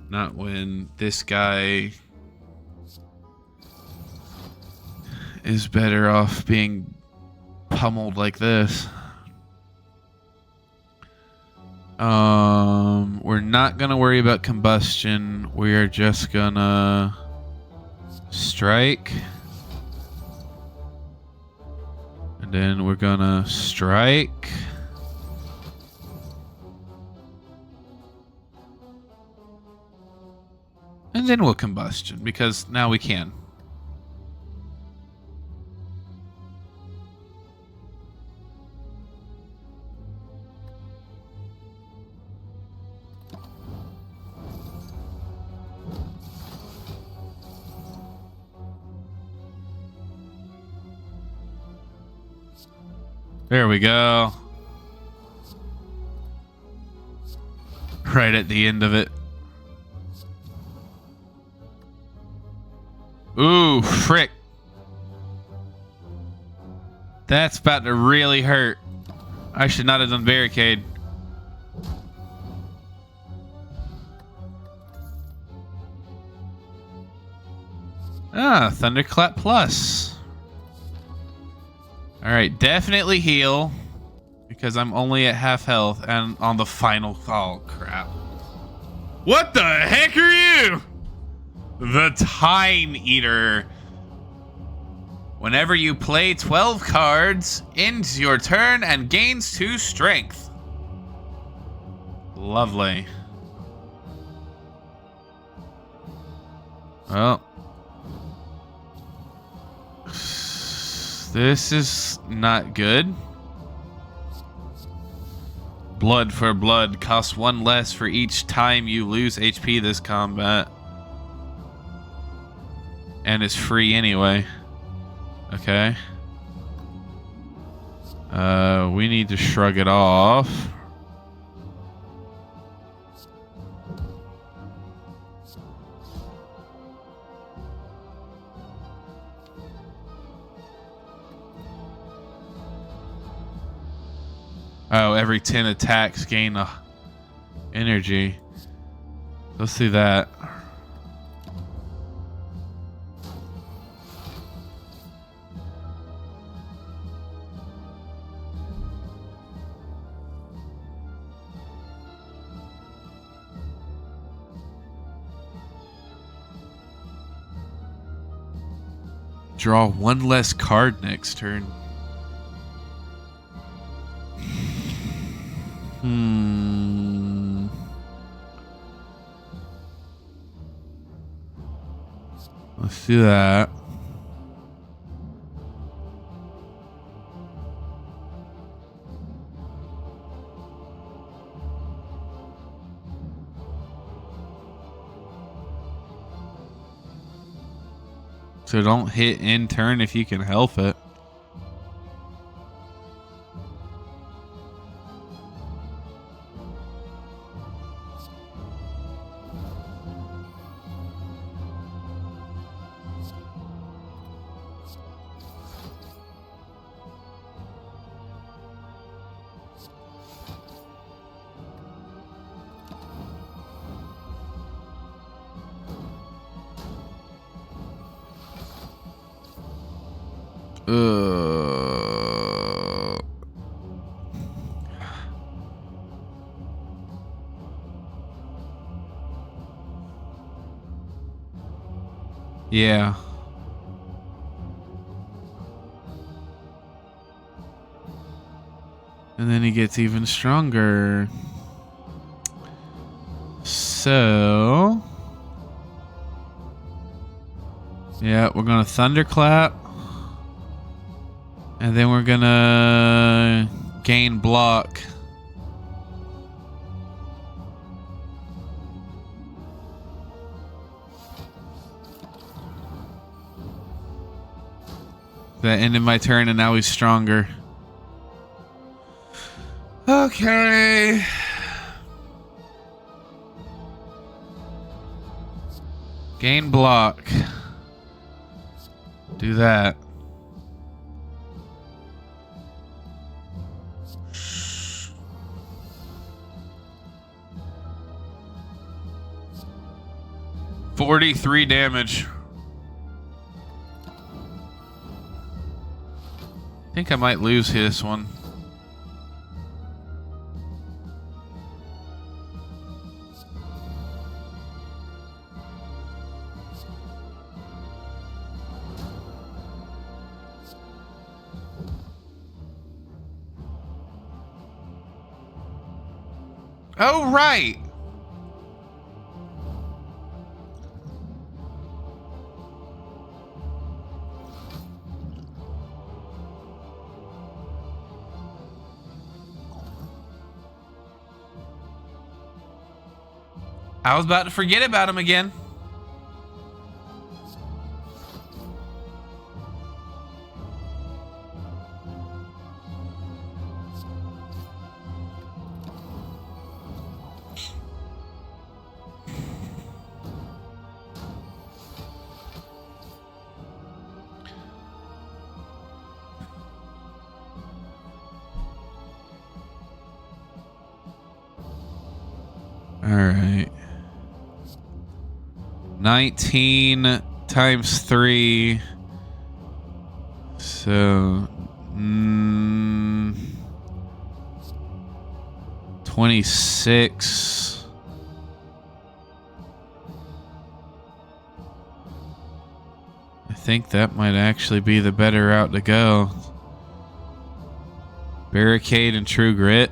Not when this guy is better off being pummeled like this. We're not gonna worry about combustion. We are just gonna strike. And then we're gonna strike. And then we'll combustion, because now we can. There we go. Right at the end of it. Ooh, frick. That's about to really hurt. I should not have done barricade. Ah, Thunderclap Plus. Alright, definitely heal. Because I'm only at half health and on the final... Oh, crap. What the heck are you? The Time Eater. Whenever you play 12 cards, ends your turn and gains 2 strength. Lovely. Well. This is not good. Blood for blood costs 1 less for each time you lose HP this combat. And it's free anyway. Okay. We need to shrug it off. Oh, every 10 attacks gain a energy. Let's do that. Draw 1 less card next turn. Let's do that. So don't hit end turn if you can help it. Yeah. And then he gets even stronger. So... yeah, we're gonna thunderclap. And then we're gonna gain block. That ended my turn and now he's stronger. Okay. Gain block. Do that. $43 damage. I think I might lose this one. Oh, right. I was about to forget about him again. All right. 19 times 3. So 26. I think that might actually be the better route to go. Barricade and True Grit.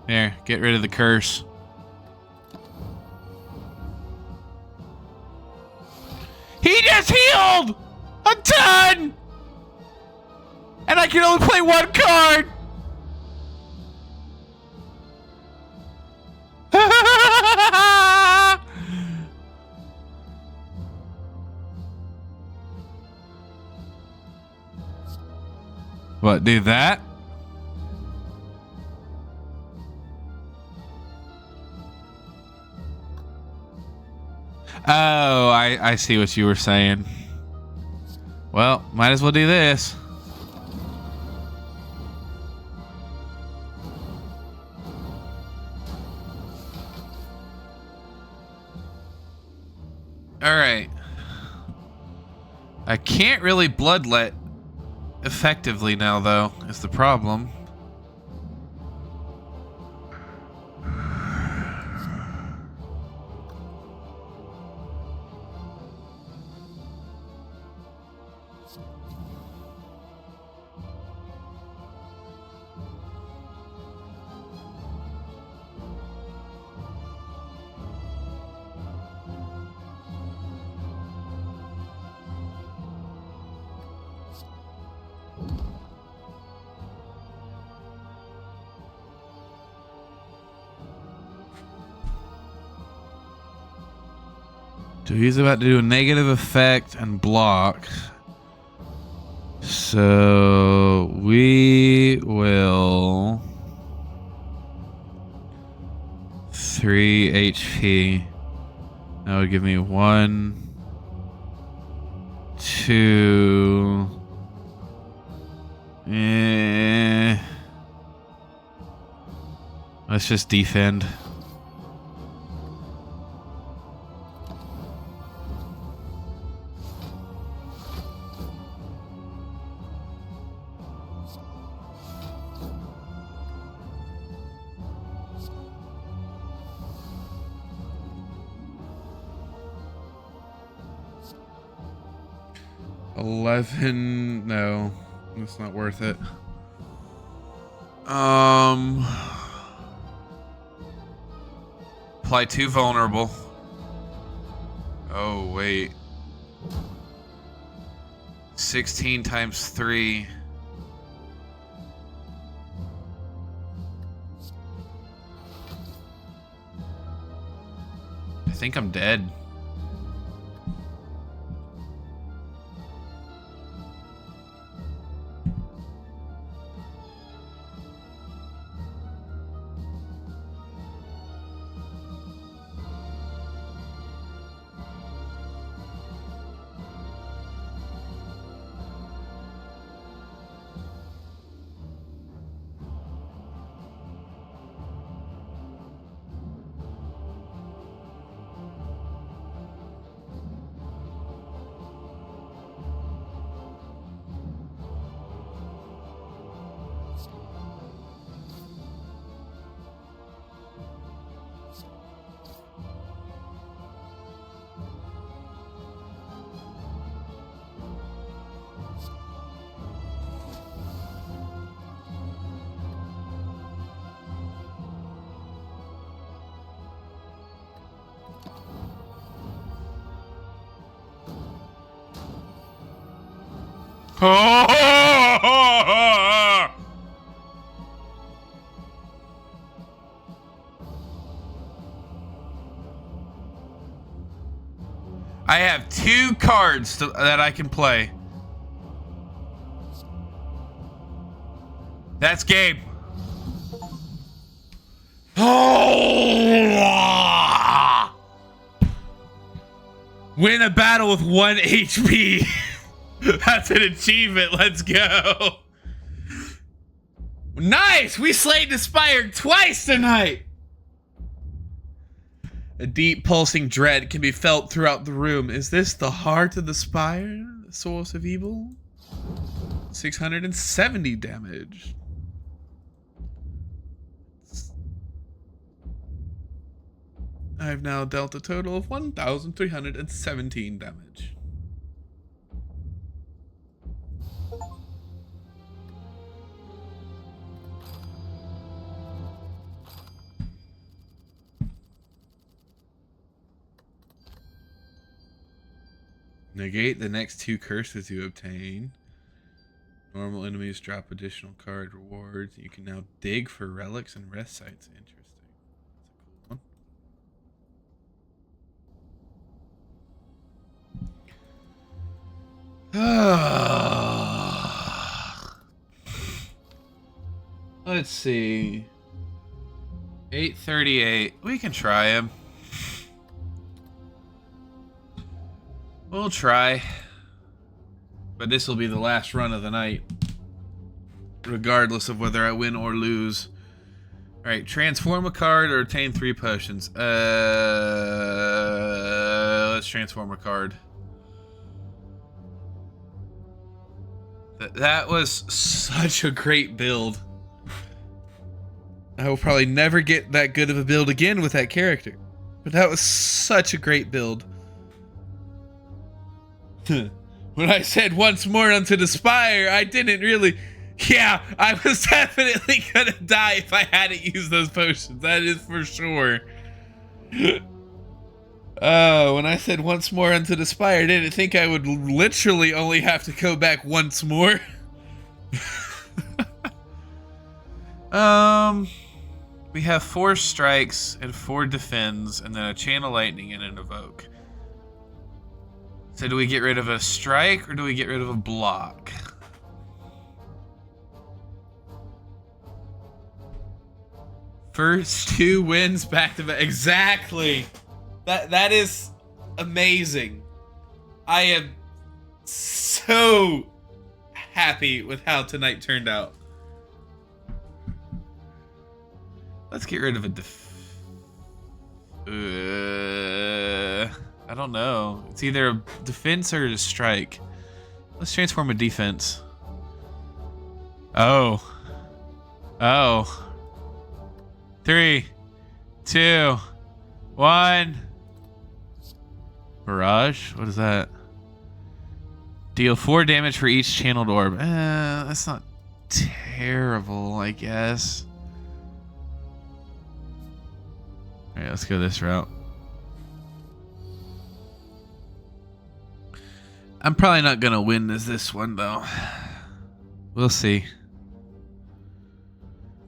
There, get rid of the curse. He just healed a ton! And I can only play one card! What, do that? Oh, I see what you were saying. Well, might as well do this. Alright. I can't really bloodlet effectively now, though, is the problem. So he's about to do a negative effect and block. So we will 3 HP. That would give me 1, 2. Let's just defend. No, it's not worth it. Apply 2 vulnerable. Oh, wait. 16 times 3. I think I'm dead. I have 2 cards that I can play. That's game. Win a battle with 1 HP. That's an achievement. Let's go. Nice! We slayed the Spire twice tonight! A deep pulsing dread can be felt throughout the room. Is this the heart of the Spire? The source of evil? 670 damage. I've now dealt a total of 1,317 damage. Negate the next 2 curses you obtain. Normal enemies drop additional card rewards. You can now dig for relics and rest sites. Interesting. That's a cool one. Let's see. 838. We can try him. We'll try. But this will be the last run of the night. Regardless of whether I win or lose. Alright, transform a card or obtain 3 potions. Let's transform a card. That was such a great build. I will probably never get that good of a build again with that character. But that was such a great build. When I said once more unto the Spire, I didn't really... Yeah, I was definitely gonna die if I hadn't used those potions. That is for sure. When I said once more unto the Spire, I didn't think I would literally only have to go back once more. We have 4 strikes and 4 defends, and then a channel lightning and an evoke. So do we get rid of a strike or do we get rid of a block? First 2 wins back to back. Exactly. That is amazing. I am so happy with how tonight turned out. Let's get rid of a I don't know. It's either a defense or a strike. Let's transform a defense. Oh. 3, 2, 1. Barrage? What is that? Deal 4 damage for each channeled orb. That's not terrible, I guess. Alright, let's go this route. I'm probably not gonna win this one though. We'll see.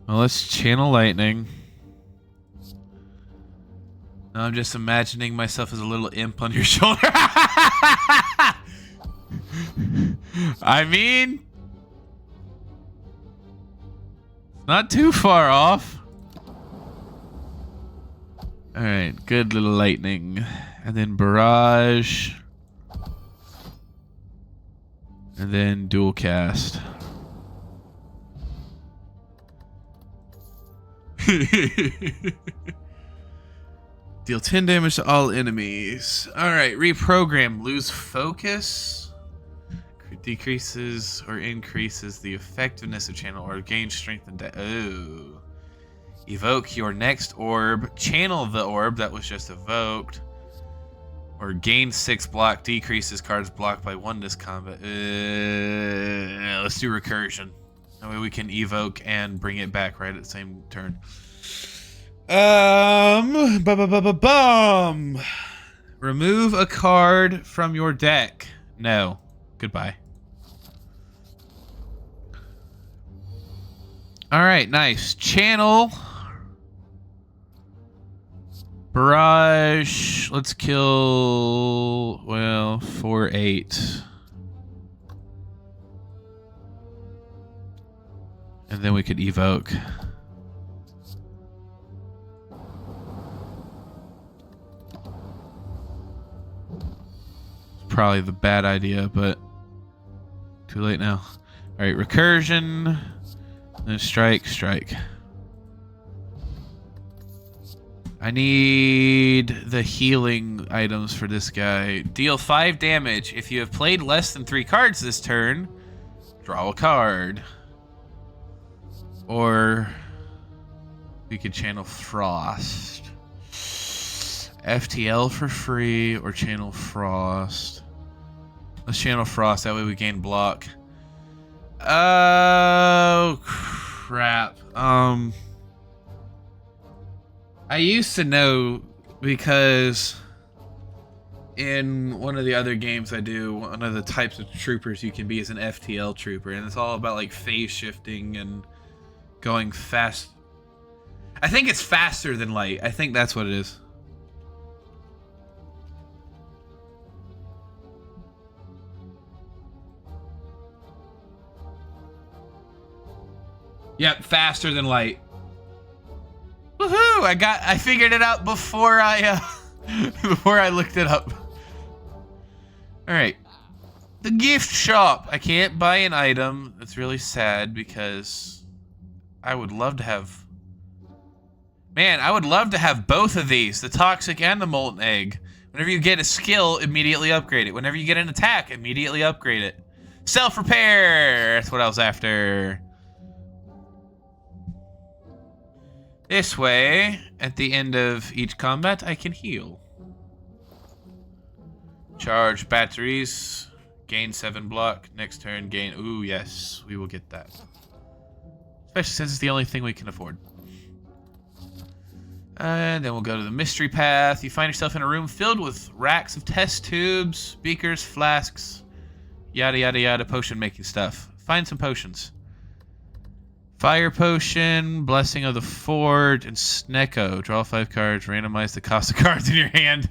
Well, let's channel lightning. Now I'm just imagining myself as a little imp on your shoulder. I mean, not too far off. Alright, good little lightning. And then barrage. And then dual cast. Deal 10 damage to all enemies. Alright, reprogram. Lose focus. Decreases or increases the effectiveness of channel or gain strength and oh. Evoke your next orb. Channel the orb that was just evoked. Or gain 6 block. Decreases cards blocked by 1 this combat. Let's do recursion. That way we can evoke and bring it back right at the same turn. Remove a card from your deck. No. Goodbye. Alright, nice. Channel. Barrage. Let's kill, well, 4, 8. And then we could evoke. Probably the bad idea, but too late now. Alright, recursion. Strike, strike. I need the healing items for this guy. Deal 5 damage. If you have played less than 3 cards this turn, draw a card. Or we could channel Frost. FTL for free or channel Frost. Let's channel Frost, that way we gain block. Oh crap. I used to know because in one of the other games I do, one of the types of troopers you can be is an FTL trooper, and it's all about like phase shifting and going fast. I think it's faster than light. I think that's what it is. Yep, faster than light. Woohoo! I figured it out before I before I looked it up. All right. The gift shop. I can't buy an item. That's really sad because I would love to have. Man, I would love to have both of these, the toxic and the molten egg. Whenever you get a skill, immediately upgrade it. Whenever you get an attack, immediately upgrade it. Self-repair. That's what I was after. This way, at the end of each combat, I can heal. Charge batteries. Gain 7 block. Next turn, gain... Ooh, yes. We will get that. Especially since it's the only thing we can afford. And then we'll go to the mystery path. You find yourself in a room filled with racks of test tubes, beakers, flasks, yada, yada, yada, potion making stuff. Find some potions. Fire Potion, Blessing of the Forge, and Snecko. Draw 5 cards, randomize the cost of cards in your hand.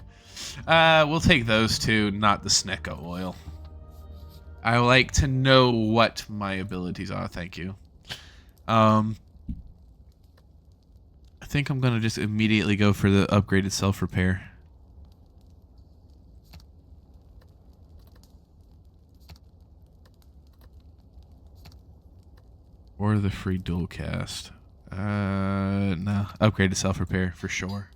We'll take those two, not the Snecko oil. I like to know what my abilities are, thank you. I think I'm going to just immediately go for the upgraded self-repair. Or the free dual cast. No. Upgraded self-repair for sure.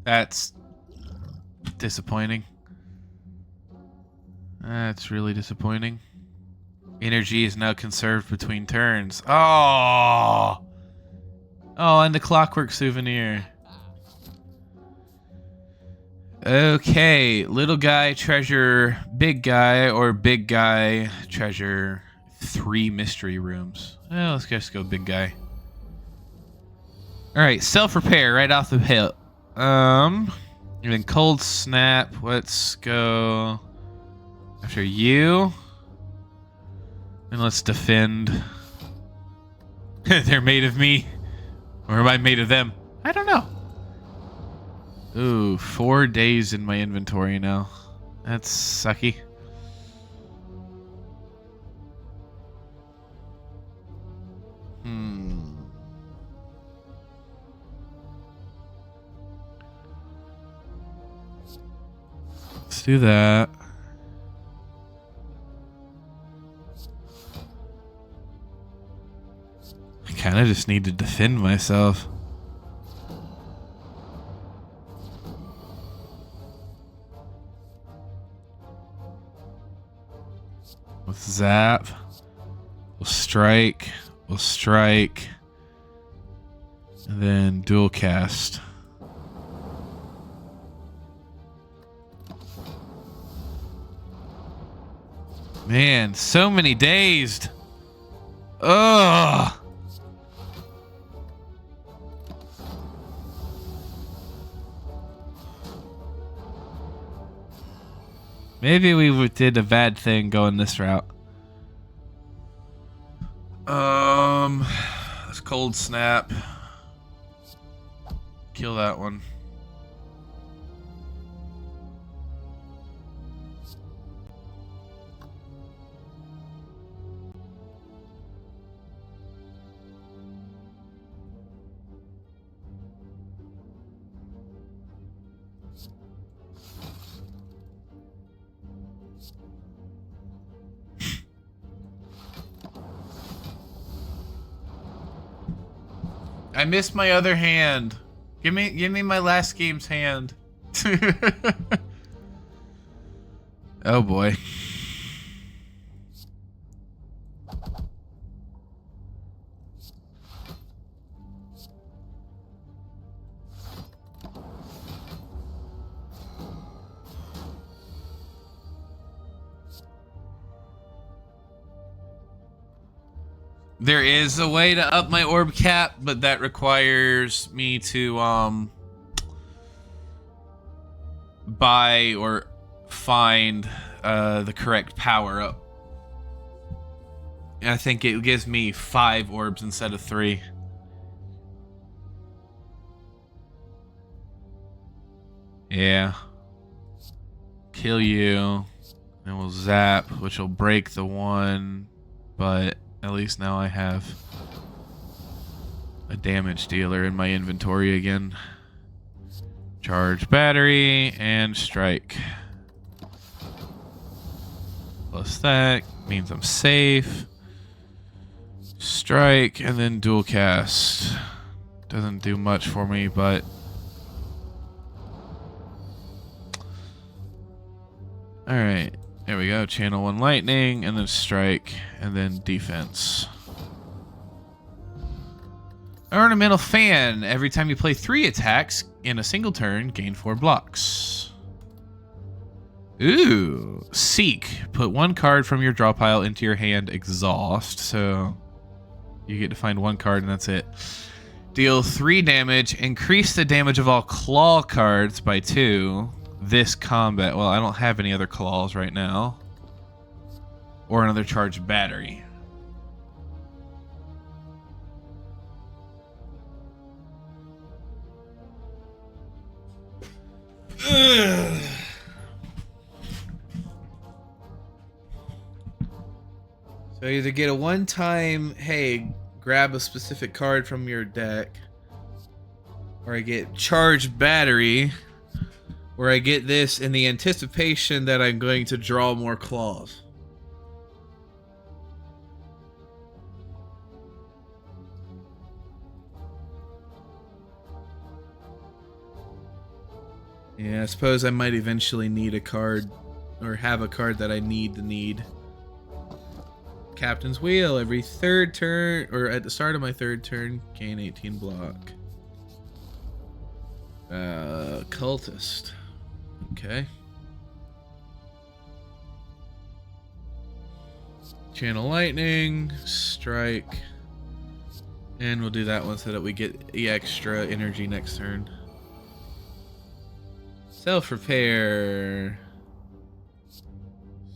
That's disappointing. That's really disappointing. Energy is now conserved between turns. Oh! Oh, and the clockwork souvenir. Okay, little guy treasure big guy, or big guy treasure 3 mystery rooms. Well, let's just go big guy. Alright, self-repair right off the hill. And then cold snap. Let's go after you. And let's defend. They're made of me. Or am I made of them? I don't know. Ooh, 4 days in my inventory now. That's sucky. Let's do that. I kind of just need to defend myself. With zap, we'll strike, and then dual cast. Man, so many dazed. Ugh. Maybe we did a bad thing going this route. Let's cold snap. Kill that one. I missed my other hand. Give me my last game's hand. Oh boy. There is a way to up my orb cap, but that requires me to buy or find the correct power up. I think it gives me 5 orbs instead of 3. Yeah. Kill you. And we'll zap, which will break the one, but at least now I have a damage dealer in my inventory again. Charge battery and strike. Plus that means I'm safe. Strike and then dual cast. Doesn't do much for me, but alright. There we go. Channel 1 lightning and then strike and then defense. Ornamental fan. Every time you play 3 attacks in a single turn, gain 4 blocks. Ooh. Seek. Put 1 card from your draw pile into your hand. Exhaust. So you get to find 1 card and that's it. Deal 3 damage. Increase the damage of all claw cards by 2. This combat. Well, I don't have any other claws right now. Or another charged battery. Ugh. So either get a one-time, hey, grab a specific card from your deck, or I get charged battery, or I get this in the anticipation that I'm going to draw more claws. Yeah, I suppose I might eventually need a card, or have a card that I need. Captain's Wheel. Every 3rd turn, or at the start of my 3rd turn, gain 18 block. Cultist. Okay. Channel Lightning, strike, and we'll do that one so that we get the extra energy next turn. Self-repair,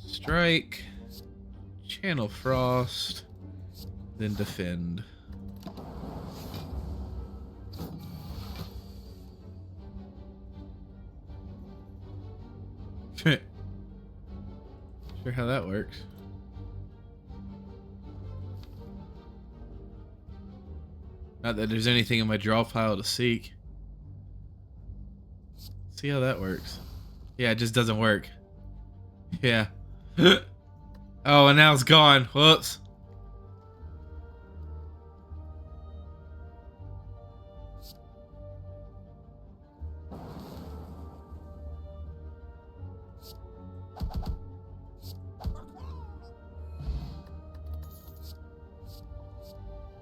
strike, channel frost, then defend. Sure how that works. Not that there's anything in my draw pile to seek. See how that works. Yeah, it just doesn't work. Yeah. Oh, and now it's gone. Whoops.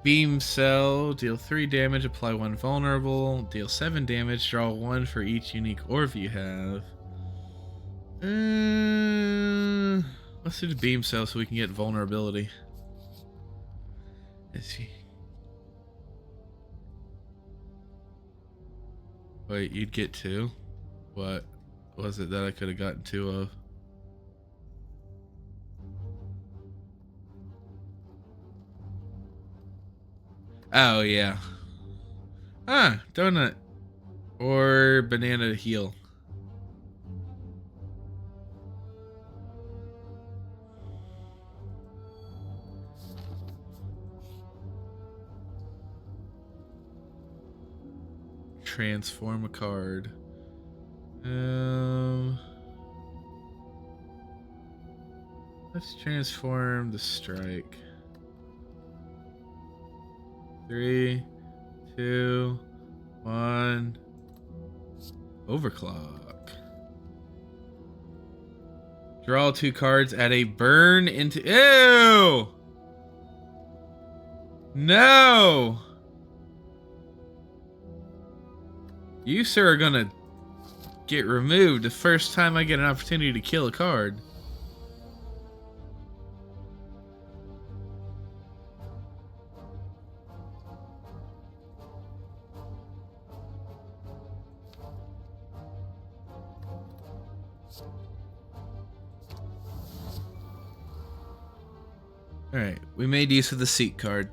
Beam Cell, deal 3 damage, apply 1 vulnerable, deal 7 damage, draw 1 for each unique orb you have. Let's do the Beam Cell so we can get vulnerability. Let's see. Wait, you'd get 2? What was it that I could have gotten 2 of? Oh, yeah. Ah, donut. Or banana to heal. Transform a card. Let's transform the strike. 3, 2, 1. Overclock. Draw 2 cards, add a burn into... Ew! No! You, sir, are gonna get removed the first time I get an opportunity to kill a card. Alright, we made use of the seat card.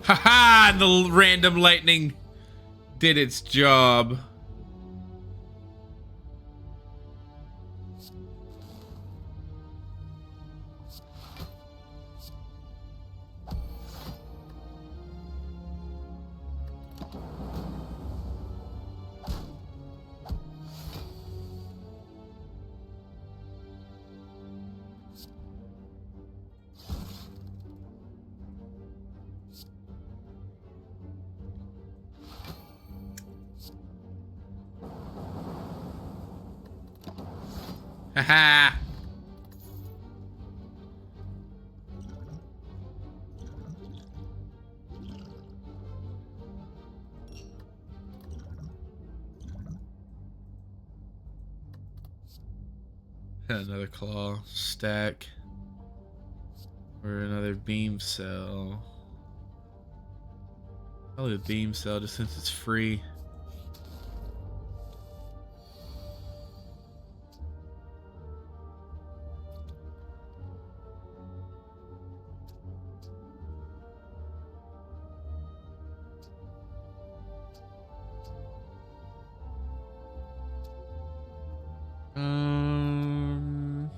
Haha! The random lightning did its job. Haha! Another claw stack. Or another beam cell. Probably a beam cell just since it's free. Um,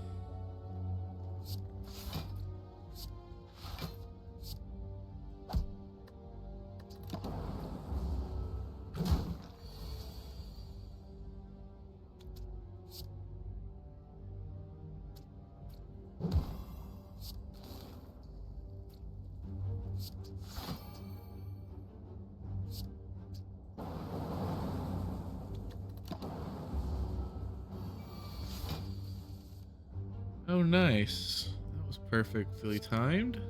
oh, nice. That was perfectly timed.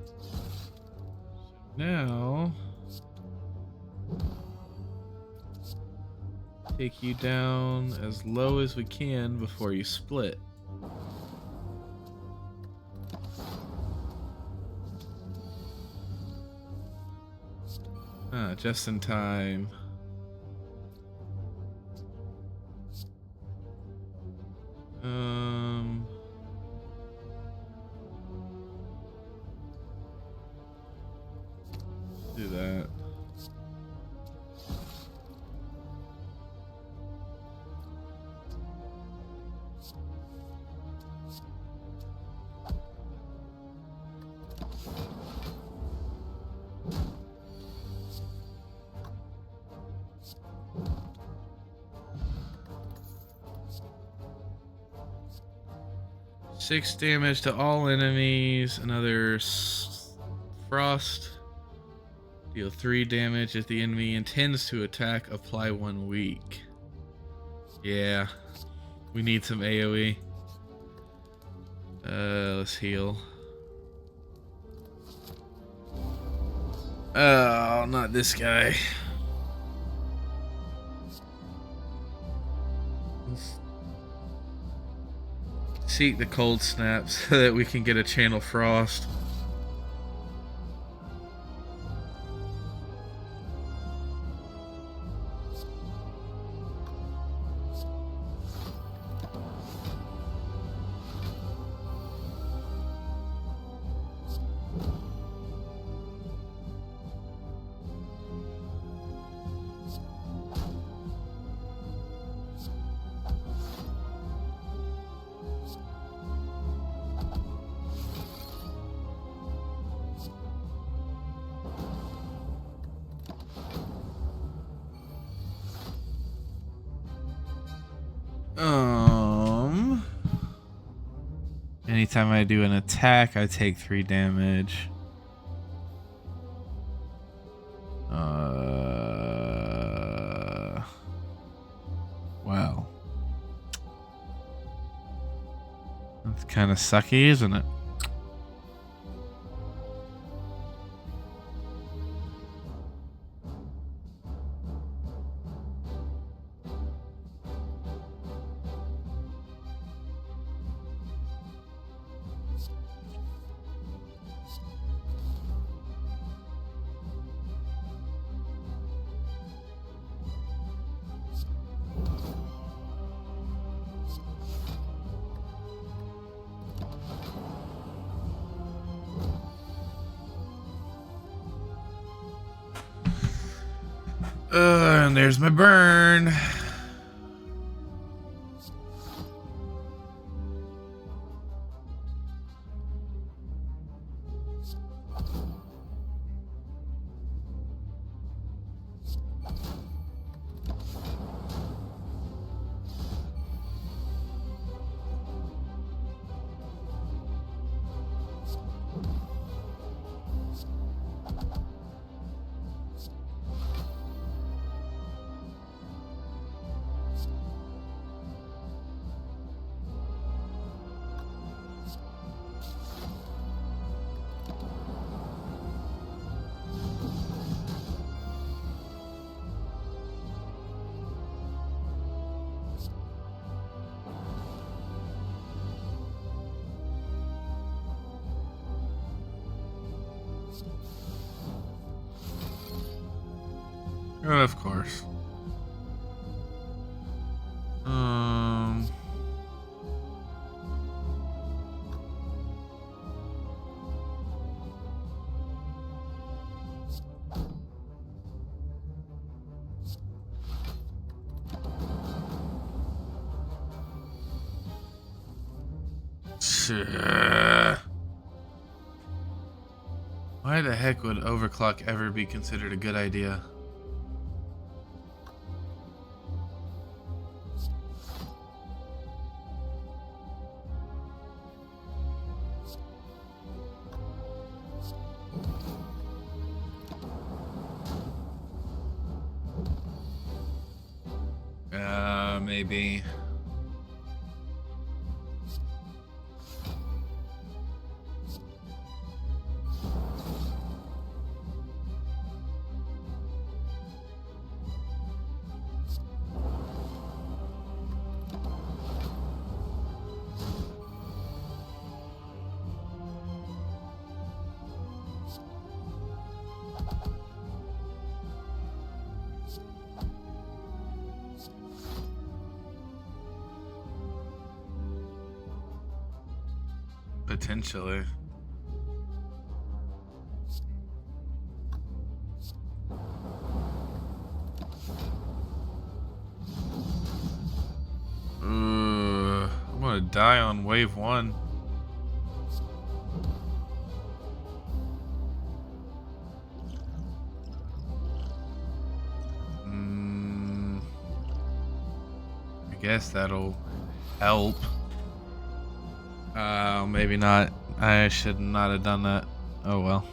Now, take you down as low as we can before you split. Ah, just in time. Do that. Six damage to all enemies. Another frost. Deal 3 damage if the enemy intends to attack. Apply 1 weak. Yeah, we need some AoE. Let's heal. Oh, not this guy. Seek the cold snap so that we can get a channel frost. Anytime I do an attack, I take 3 damage. Wow. That's kind of sucky, isn't it? And there's my burn. Of course. Why the heck would overclock ever be considered a good idea? Maybe. Potentially. I'm gonna die on wave 1. I guess that'll help. Maybe not. I should not have done that. Oh well.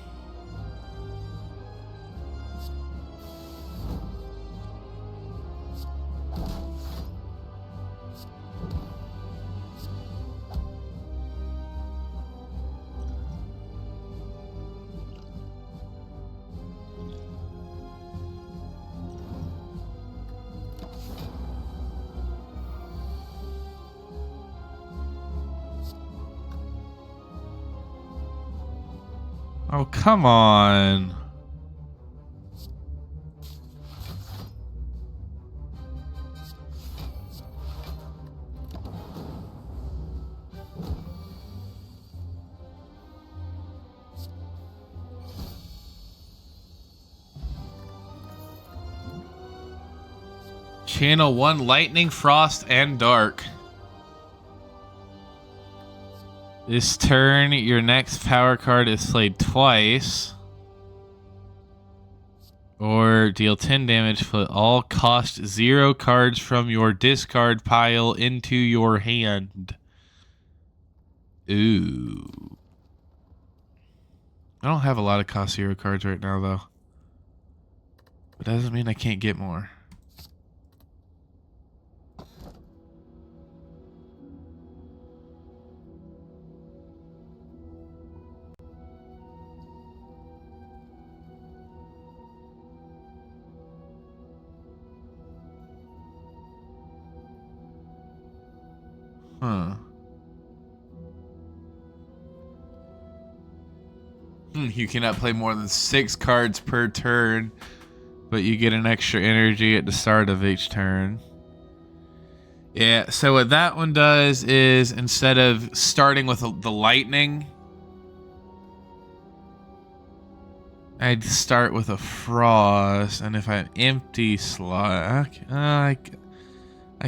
Oh, come on. Channel 1 Lightning, Frost, and Dark. This turn, your next power card is played twice. Or deal 10 damage, put all cost 0 cards from your discard pile into your hand. Ooh. I don't have a lot of cost 0 cards right now, though. But that doesn't mean I can't get more. Huh. You cannot play more than 6 cards per turn, but you get an extra energy at the start of each turn. Yeah, so what that one does is instead of starting with the lightning, I'd start with a frost, and if I have empty slot, I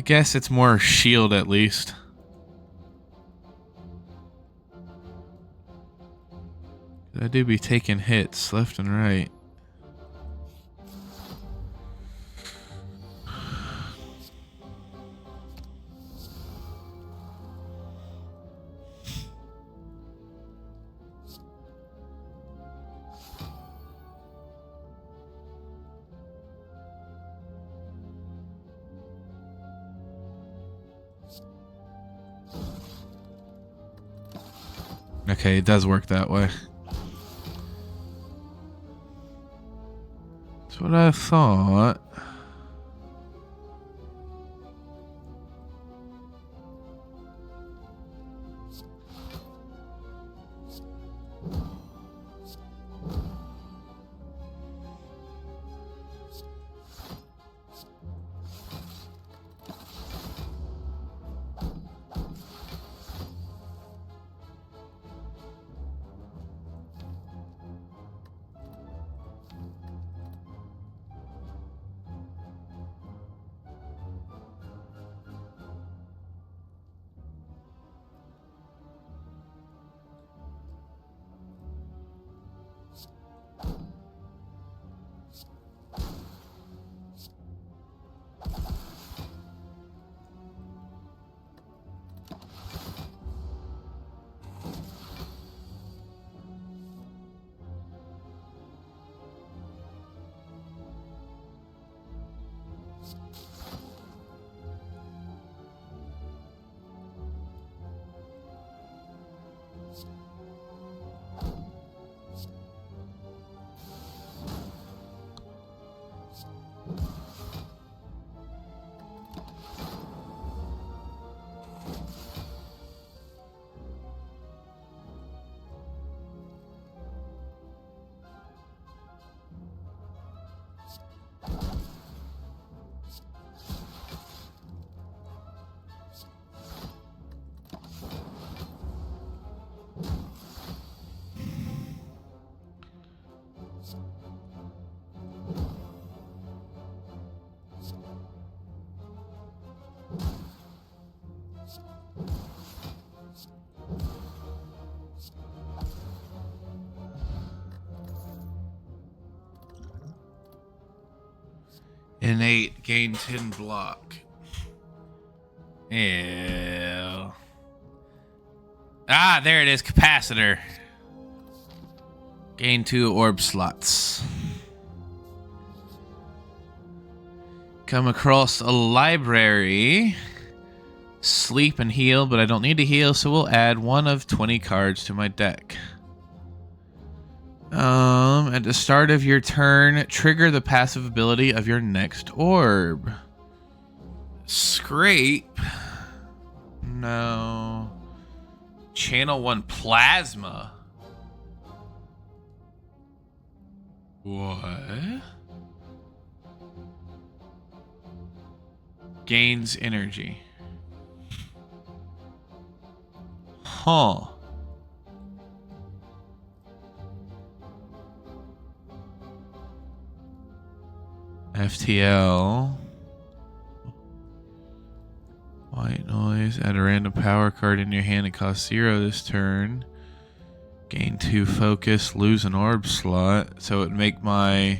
guess it's more shield at least. I do be taking hits left and right. Okay, it does work that way. That's what I thought. Innate, gain 10 block. Ew. Ah, there it is, capacitor. Gain 2 orb slots. Come across a library. Sleep and heal, but I don't need to heal, so we'll add 1 of 20 cards to my deck. At the start of your turn, trigger the passive ability of your next orb. Scrape? No. Channel 1 plasma. What? Gains energy. Huh. FTL. White noise. Add a random power card in your hand. It costs 0 this turn. Gain 2 focus. Lose an orb slot. So it would make my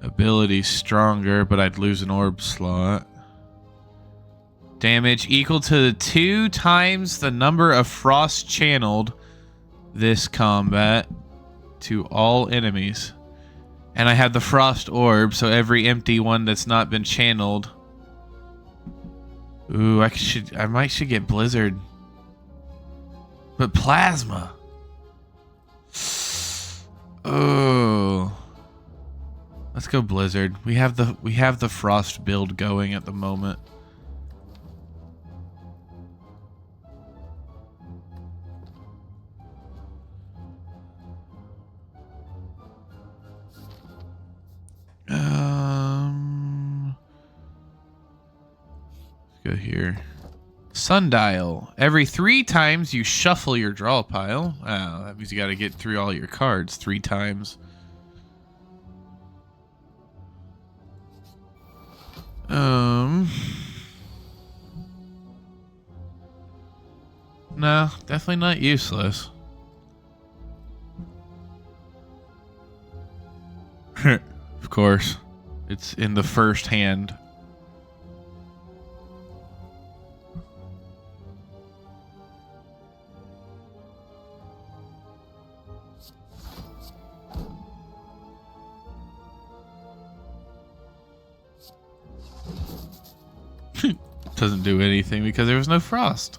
ability stronger, but I'd lose an orb slot. Damage equal to 2 times the number of frost channeled this combat to all enemies. And I have the frost orb, so every empty one that's not been channeled. Ooh, I might should get Blizzard. But plasma. Oh. Let's go Blizzard. We have the frost build going at the moment. Let's go here. Sundial. Every 3 times you shuffle your draw pile. Oh, that means you got to get through all your cards 3 times. No, definitely not useless. Of course. It's in the first hand. Doesn't do anything because there was no frost.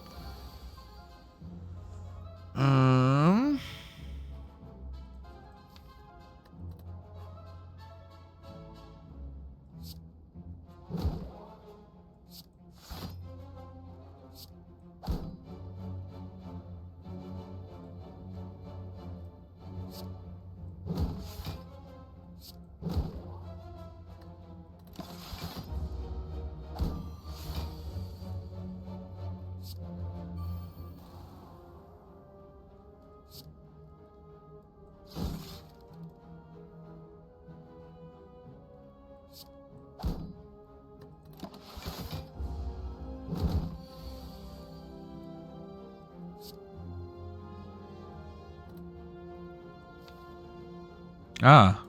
Ah.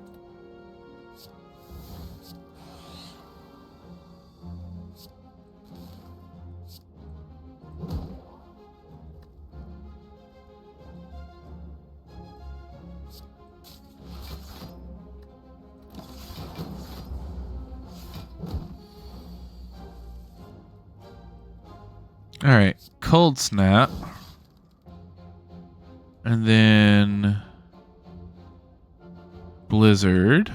All right, cold snap. And then Blizzard.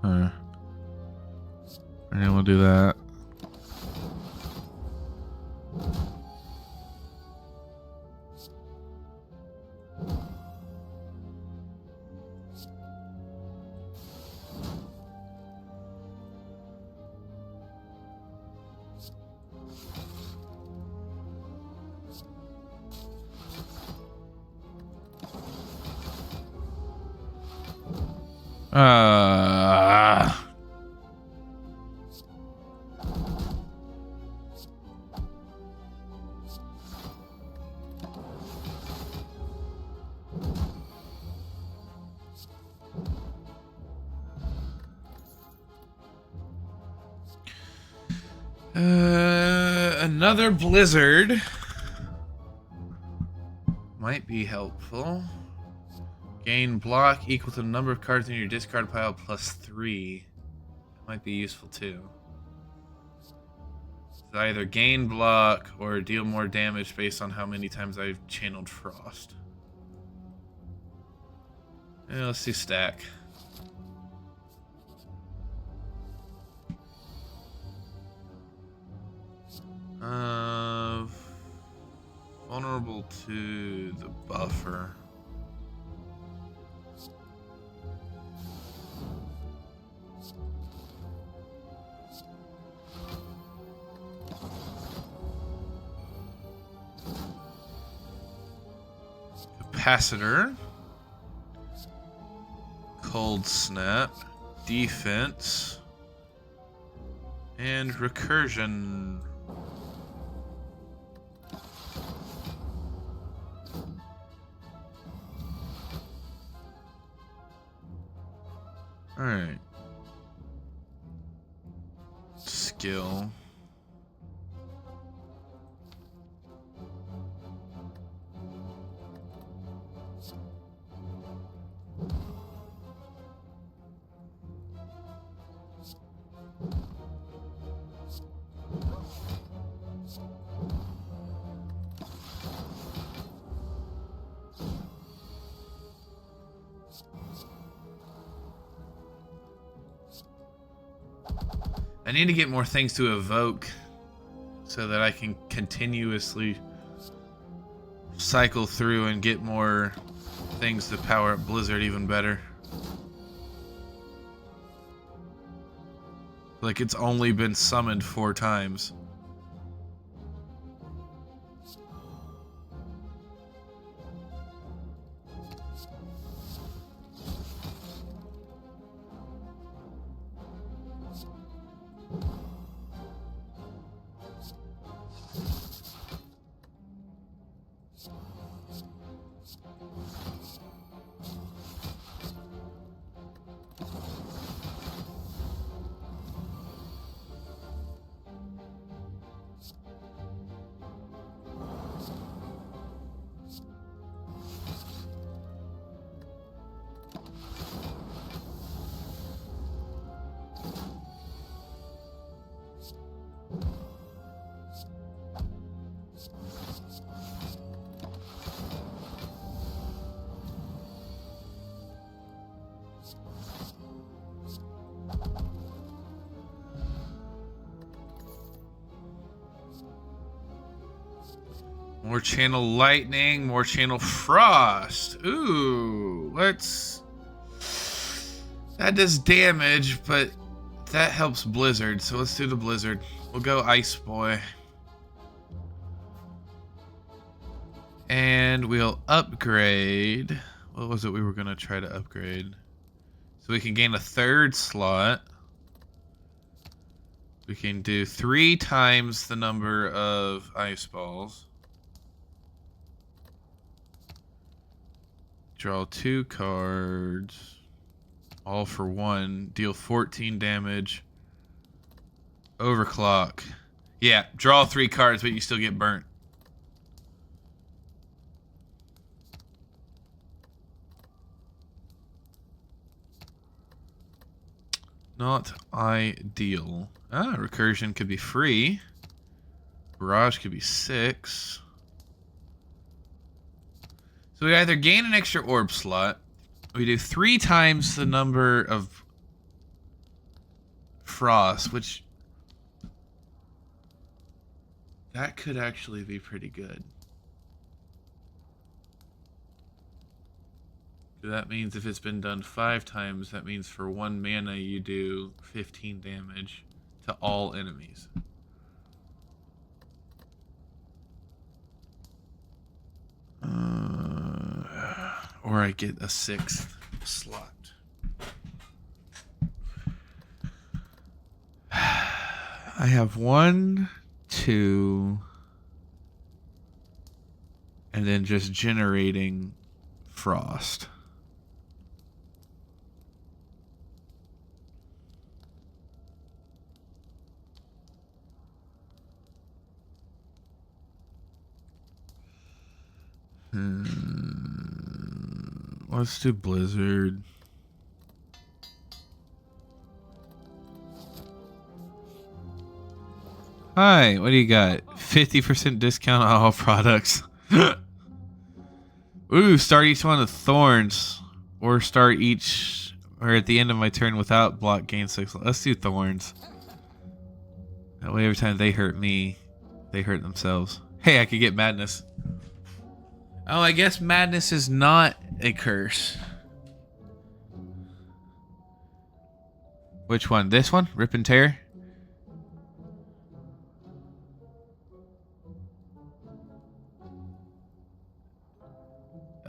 Huh. And then we'll do that. Another Blizzard might be helpful. Gain block equal to the number of cards in your discard pile plus 3. That might be useful too. So either gain block or deal more damage based on how many times I've channeled Frost. Yeah, let's do stack. Vulnerable to the buffer. Capacitor. Cold snap. Defense. And recursion. skill. I need to get more things to evoke so that I can continuously cycle through and get more things to power up Blizzard even better. Like it's only been summoned 4 times. More channel lightning, more channel frost. Ooh, let's... That does damage, but that helps Blizzard, so let's do the Blizzard. We'll go Ice Boy. And we'll upgrade... What was it we were going to try to upgrade? So we can gain a 3rd slot. We can do 3 times the number of ice balls. Draw 2 cards. All for 1. Deal 14 damage. Overclock. Yeah, draw 3 cards, but you still get burnt. Not ideal. Ah, recursion could be free. Barrage could be 6. So we either gain an extra orb slot, we do 3 times the number of frost, which that could actually be pretty good. That means if it's been done 5 times, that means for 1 mana you do 15 damage to all enemies. Or I get a 6th slot. I have 1, 2, and then just generating frost. Let's do Blizzard. Hi, what do you got? 50% discount on all products. Ooh, start each one with thorns. Or start each, or at the end of my turn without block, gain 6. Let's do thorns. That way every time they hurt me, they hurt themselves. Hey, I could get madness. Oh, I guess madness is not a curse. Which one? This one? Rip and tear?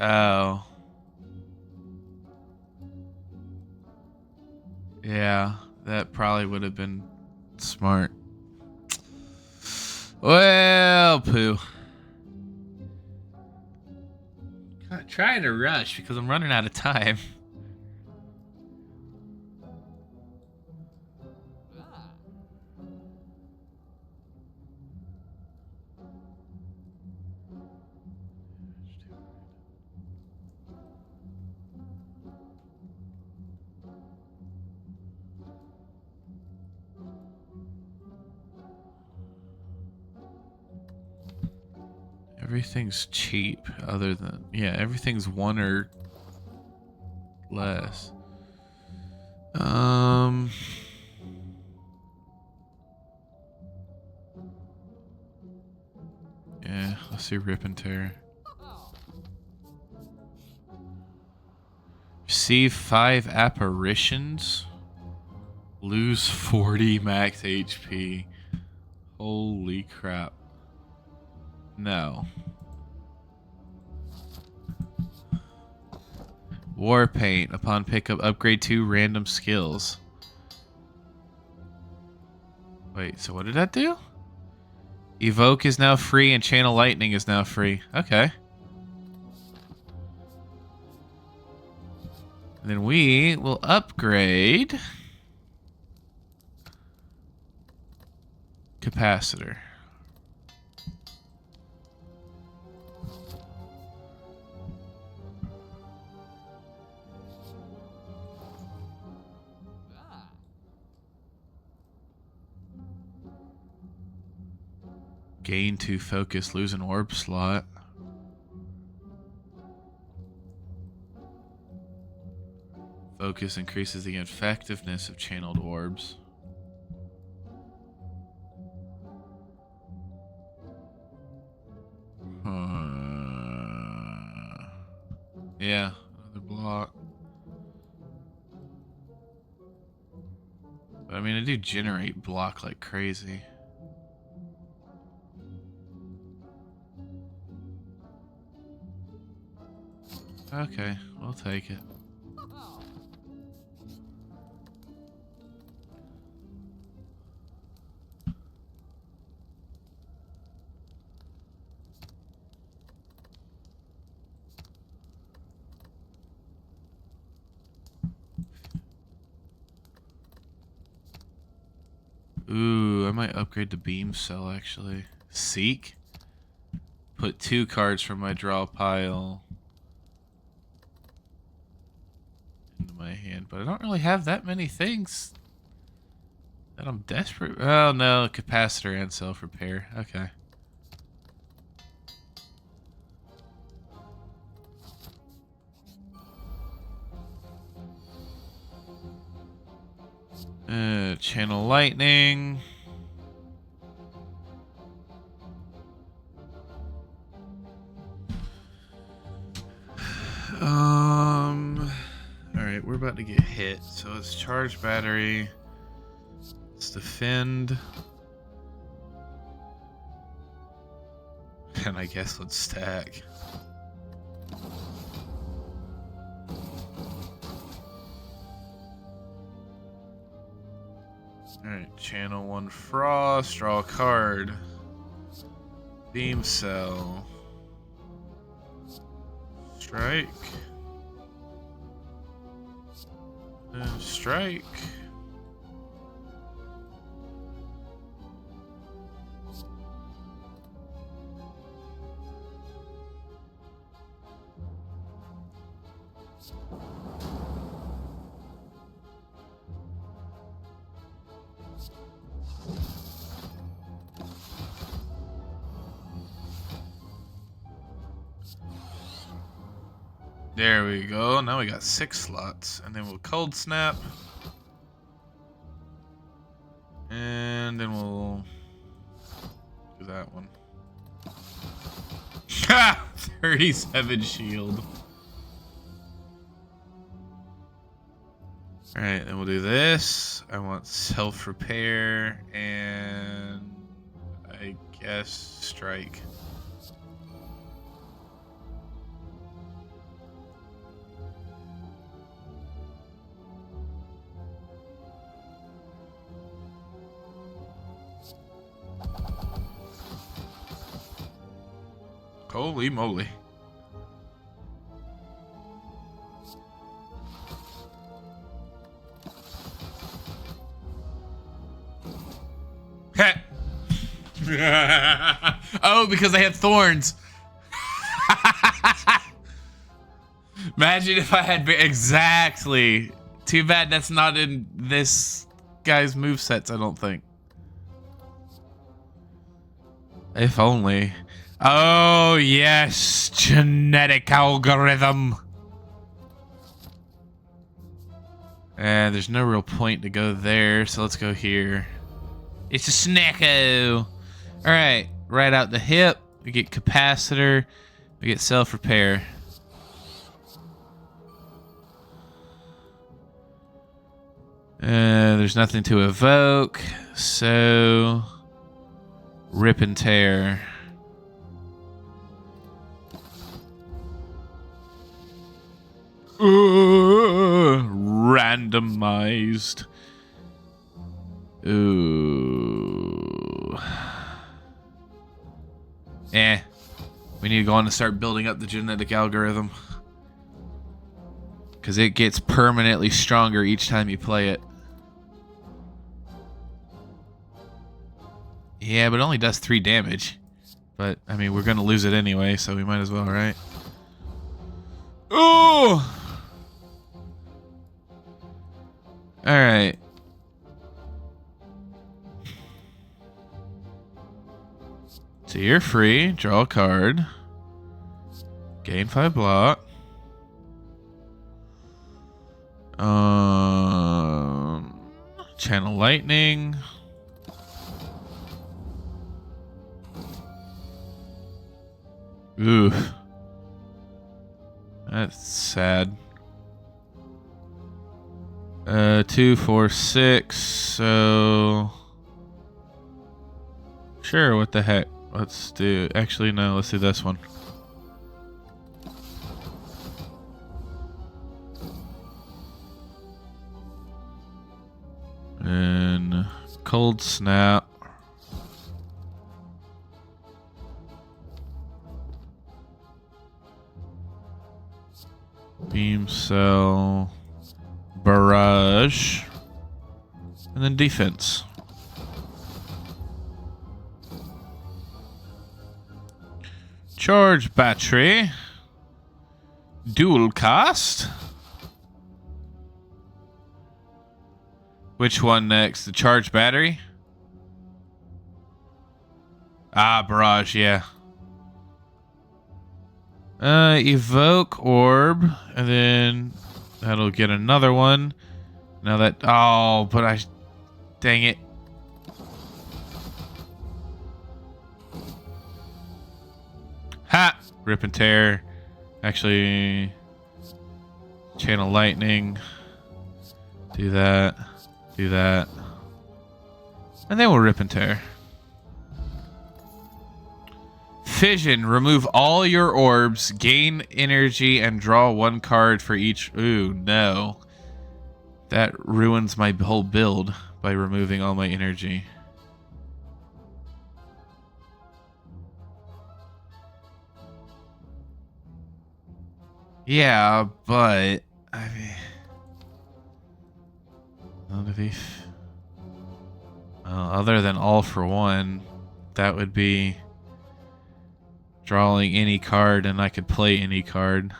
Oh. Yeah, that probably would have been smart. Well, poo. I'm trying to rush because I'm running out of time. Everything's cheap other than... Yeah, everything's 1 or less. Yeah, let's see Rip and Tear. Receive 5 apparitions. Lose 40 max HP. Holy crap. No. War Paint. Upon pickup, upgrade 2 random skills. Wait, so what did that do? Evoke is now free and Channel Lightning is now free. Okay. And then we will upgrade Capacitor. Gain 2 focus, lose an orb slot. Focus increases the effectiveness of channeled orbs. Yeah, another block. But I mean, I do generate block like crazy. Okay, we'll take it. Ooh, I might upgrade the beam cell actually. Seek? Put 2 cards from my draw pile into my hand, but I don't really have that many things that I'm desperate. Oh no, capacitor and self repair. Okay. Channel Lightning. Alright, we're about to get hit. So let's charge battery. Let's defend. And I guess let's stack. Alright, channel 1 Frost, draw a card. Beam Cell. Strike. And strike. There we go. Now we got 6 slots. And then we'll cold snap. And then we'll do that one. Ha! 37 shield. Alright, then we'll do this. I want self-repair and I guess strike. Holy moly. Oh, because they have thorns. Imagine if I had exactly. Too bad that's not in this guy's movesets, I don't think. If only. Oh, yes. Genetic algorithm. And there's no real point to go there, so let's go here. It's a snacko. All right, right out the hip. We get capacitor. We get self-repair. There's nothing to evoke, so rip and tear. Randomized. Ooh. We need to go on and start building up the genetic algorithm. Because it gets permanently stronger each time you play it. Yeah, but it only does 3 damage. But, I mean, we're going to lose it anyway, so we might as well, right? Ooh! Alright. So you're free. Draw a card. Gain 5 block. Channel lightning. Ooh. That's sad. 2, 4, 6. So sure, what the heck? Let's do. Actually, no. Let's do this one. And cold snap. Beam cell. Barrage. And then defense. Charge battery. Dual cast. Which one next? The charge battery? Ah, barrage, yeah. Evoke orb, and then that'll get another one. Now that, oh, but I, dang it. Ha! Rip and tear. Actually, channel lightning. Do that. Do that. And then we'll rip and tear. Fission. Remove all your orbs, gain energy, and draw 1 card for each. Ooh, no. That ruins my whole build by removing all my energy. Yeah, but I mean, other than all for one, that would be drawing any card, and I could play any card.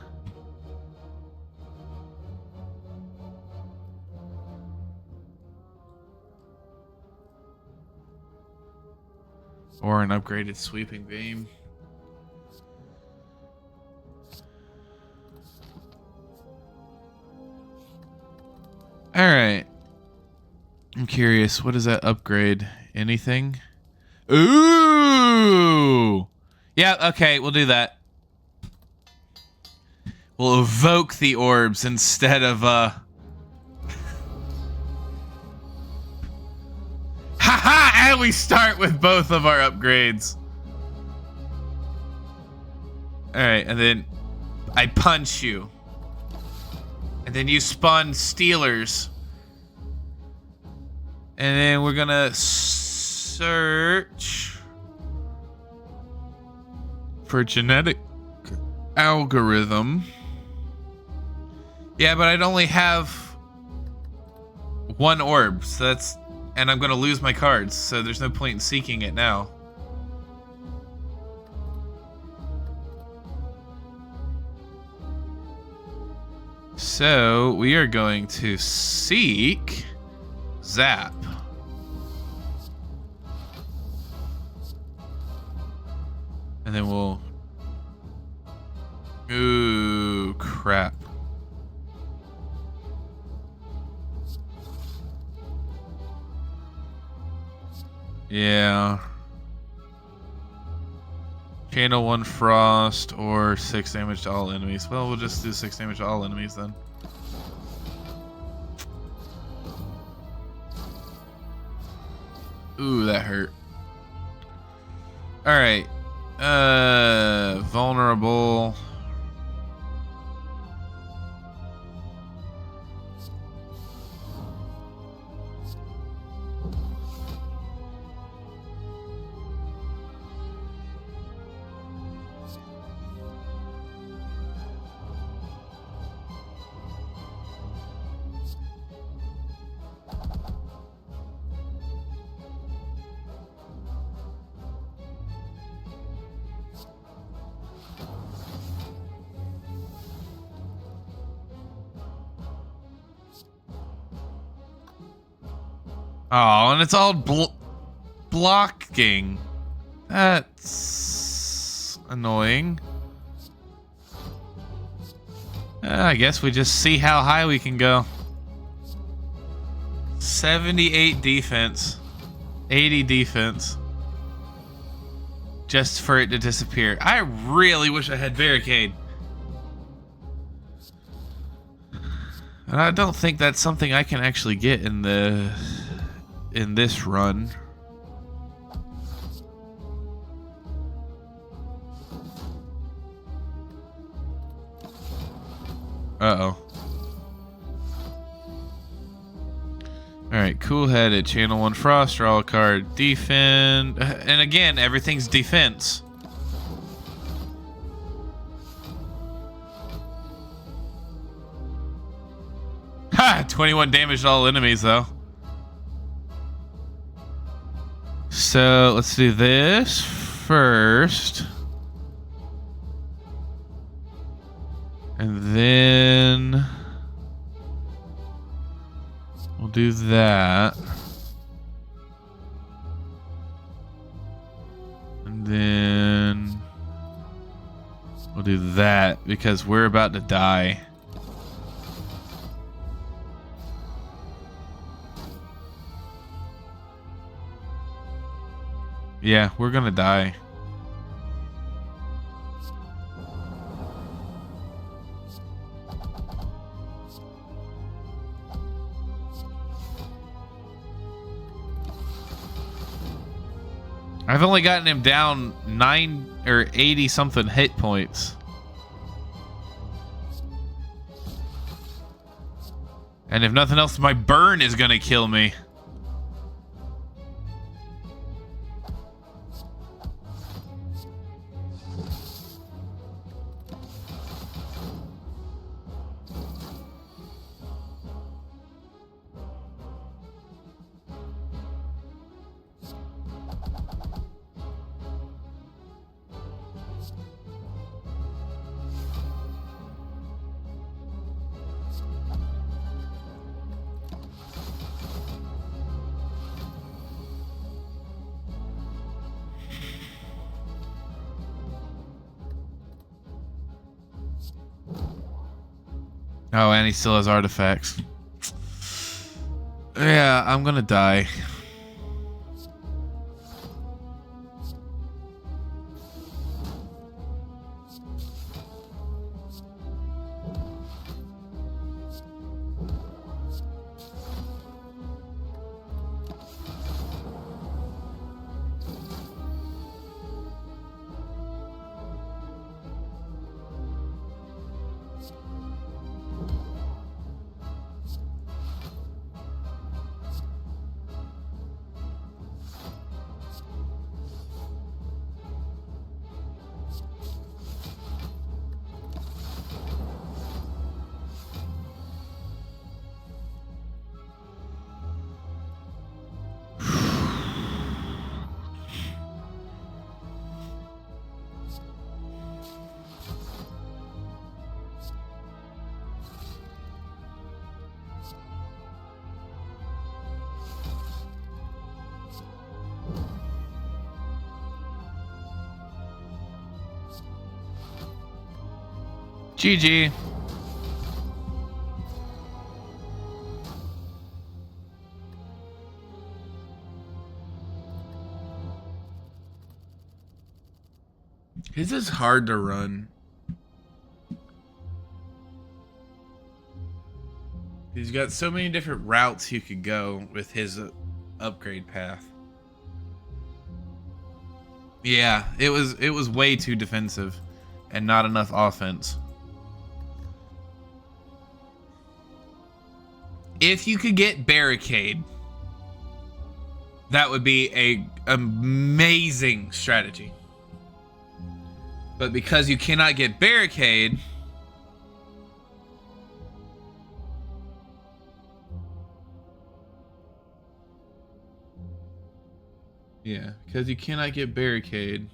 Or an upgraded sweeping beam. Alright. I'm curious, what does that upgrade? Anything? Ooh! Yeah, okay, we'll do that. We'll evoke the orbs instead of, Haha! And we start with both of our upgrades. Alright, and then I punch you. And then you spawn Steelers. And then we're gonna search for genetic algorithm. Yeah, but I'd only have 1 orb, so that's, and I'm gonna lose my cards, so there's no point in seeking it now. So we are going to seek Zap. And And then we'll... Ooh, crap. Yeah. Channel 1 frost or 6 damage to all enemies. Well, we'll just do 6 damage to all enemies then. Ooh, that hurt. Alright. Vulnerable. Oh, and it's all blocking. That's annoying. I guess we just see how high we can go. 78 defense. 80 defense. Just for it to disappear. I really wish I had barricade. And I don't think that's something I can actually get in this run. Uh-oh. Alright, cool-headed. Channel 1 frost, draw a card, defend. And again, everything's defense. Ha! 21 damage to all enemies, though. So, let's do this first. And then... we'll do that. And then... we'll do that, because we're about to die. Yeah, we're gonna die. I've only gotten him down 9 or 80 something hit points. And if nothing else, my burn is gonna kill me. Oh, and he still has artifacts. Yeah, I'm gonna die. GG. His is hard to run. He's got so many different routes you could go with his upgrade path. Yeah, it was way too defensive and not enough offense. If you could get barricade, that would be a amazing strategy. But because you cannot get barricade, yeah, because you cannot get barricade,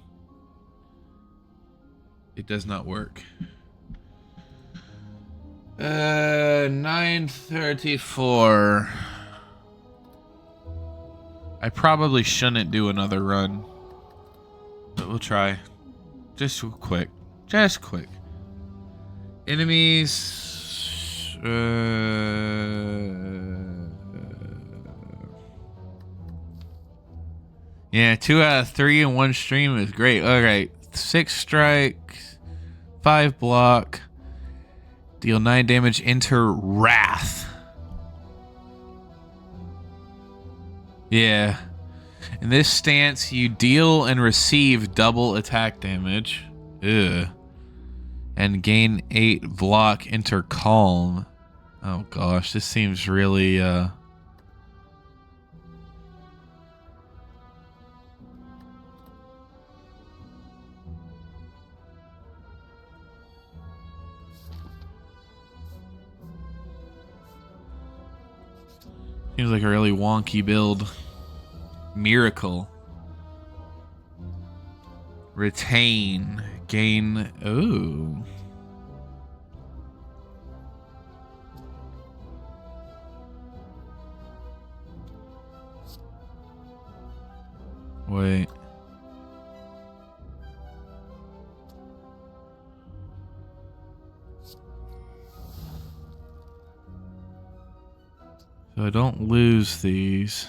it does not work. 9:34. I probably shouldn't do another run, but we'll try. Just quick. Just quick. Enemies. Yeah, 2 out of 3 in one stream is great. Alright. 6 strikes. 5 block. Deal 9 damage. Enter Wrath. Yeah. In this stance, you deal and receive double attack damage. Ugh. And gain 8 block. Enter Calm. Oh gosh, this seems really seems like a really wonky build. Miracle. Retain. Gain. Ooh. Wait. So I don't lose these.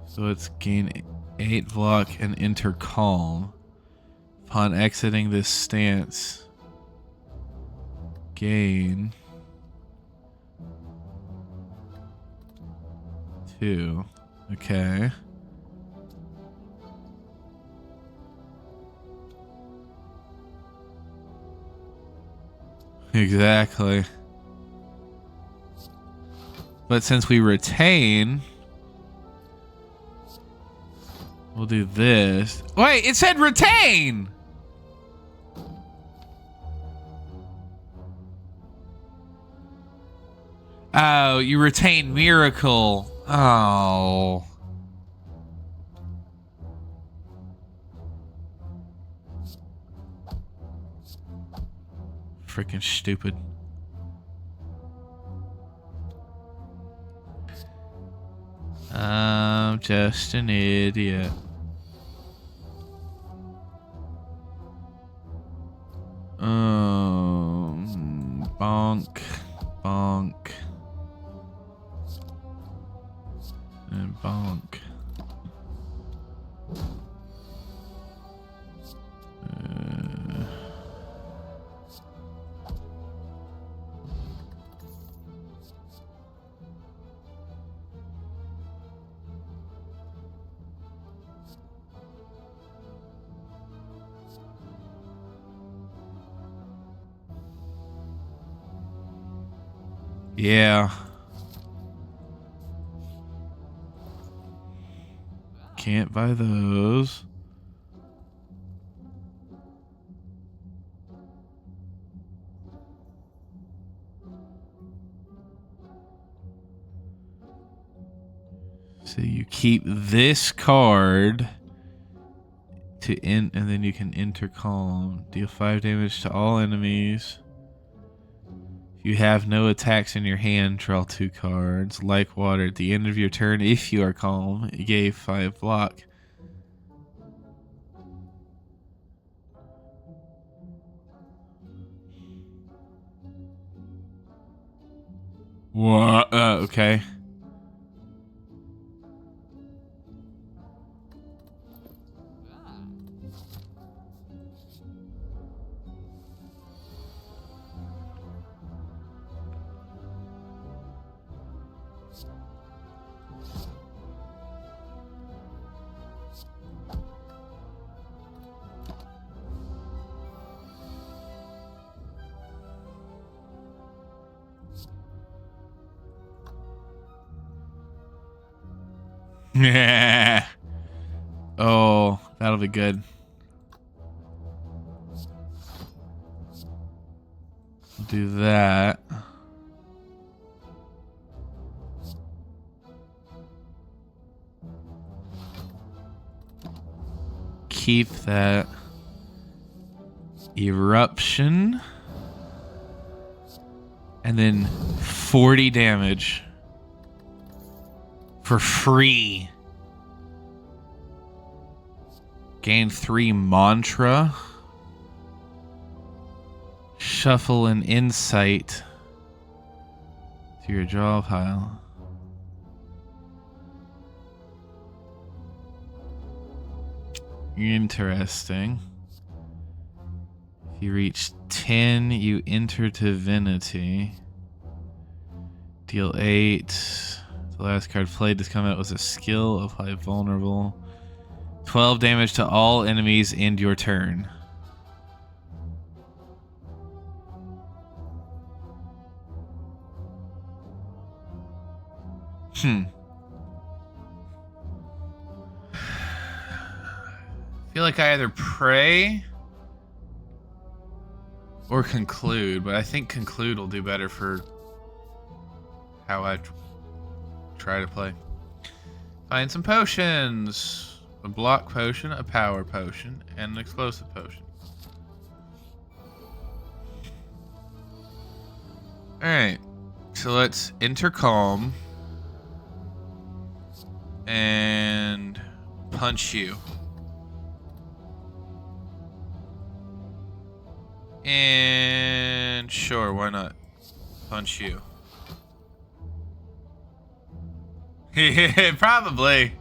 So it's gain 8 block and enter Calm. Upon exiting this stance, gain 2. Okay. Exactly. But since we retain, we'll do this. Wait, it said retain! Oh, you retain Miracle. Oh. Freaking stupid. I'm just an idiot. Bonk, bonk, and bonk. Yeah. Can't buy those. So you keep this card to and then you can enter Calm. Deal 5 damage to all enemies. If you have no attacks in your hand, draw 2 cards. Like water, at the end of your turn, if you are calm, you gave 5 block. What? Okay. Yeah. Oh, that'll be good. Do that. Keep that. Eruption. And then 40 damage. For free. Gain 3 mantra. Shuffle an insight to your draw pile. Interesting. If you reach 10, you enter divinity. Deal 8. The last card played this combat was a skill. Apply vulnerable. 12 damage to all enemies end your turn. I feel like I either pray or conclude, but I think conclude will do better for how I try to play. Find some potions. A block potion, a power potion, and an explosive potion. Alright, so let's enter calm and punch you. And sure, why not? Punch you. Probably.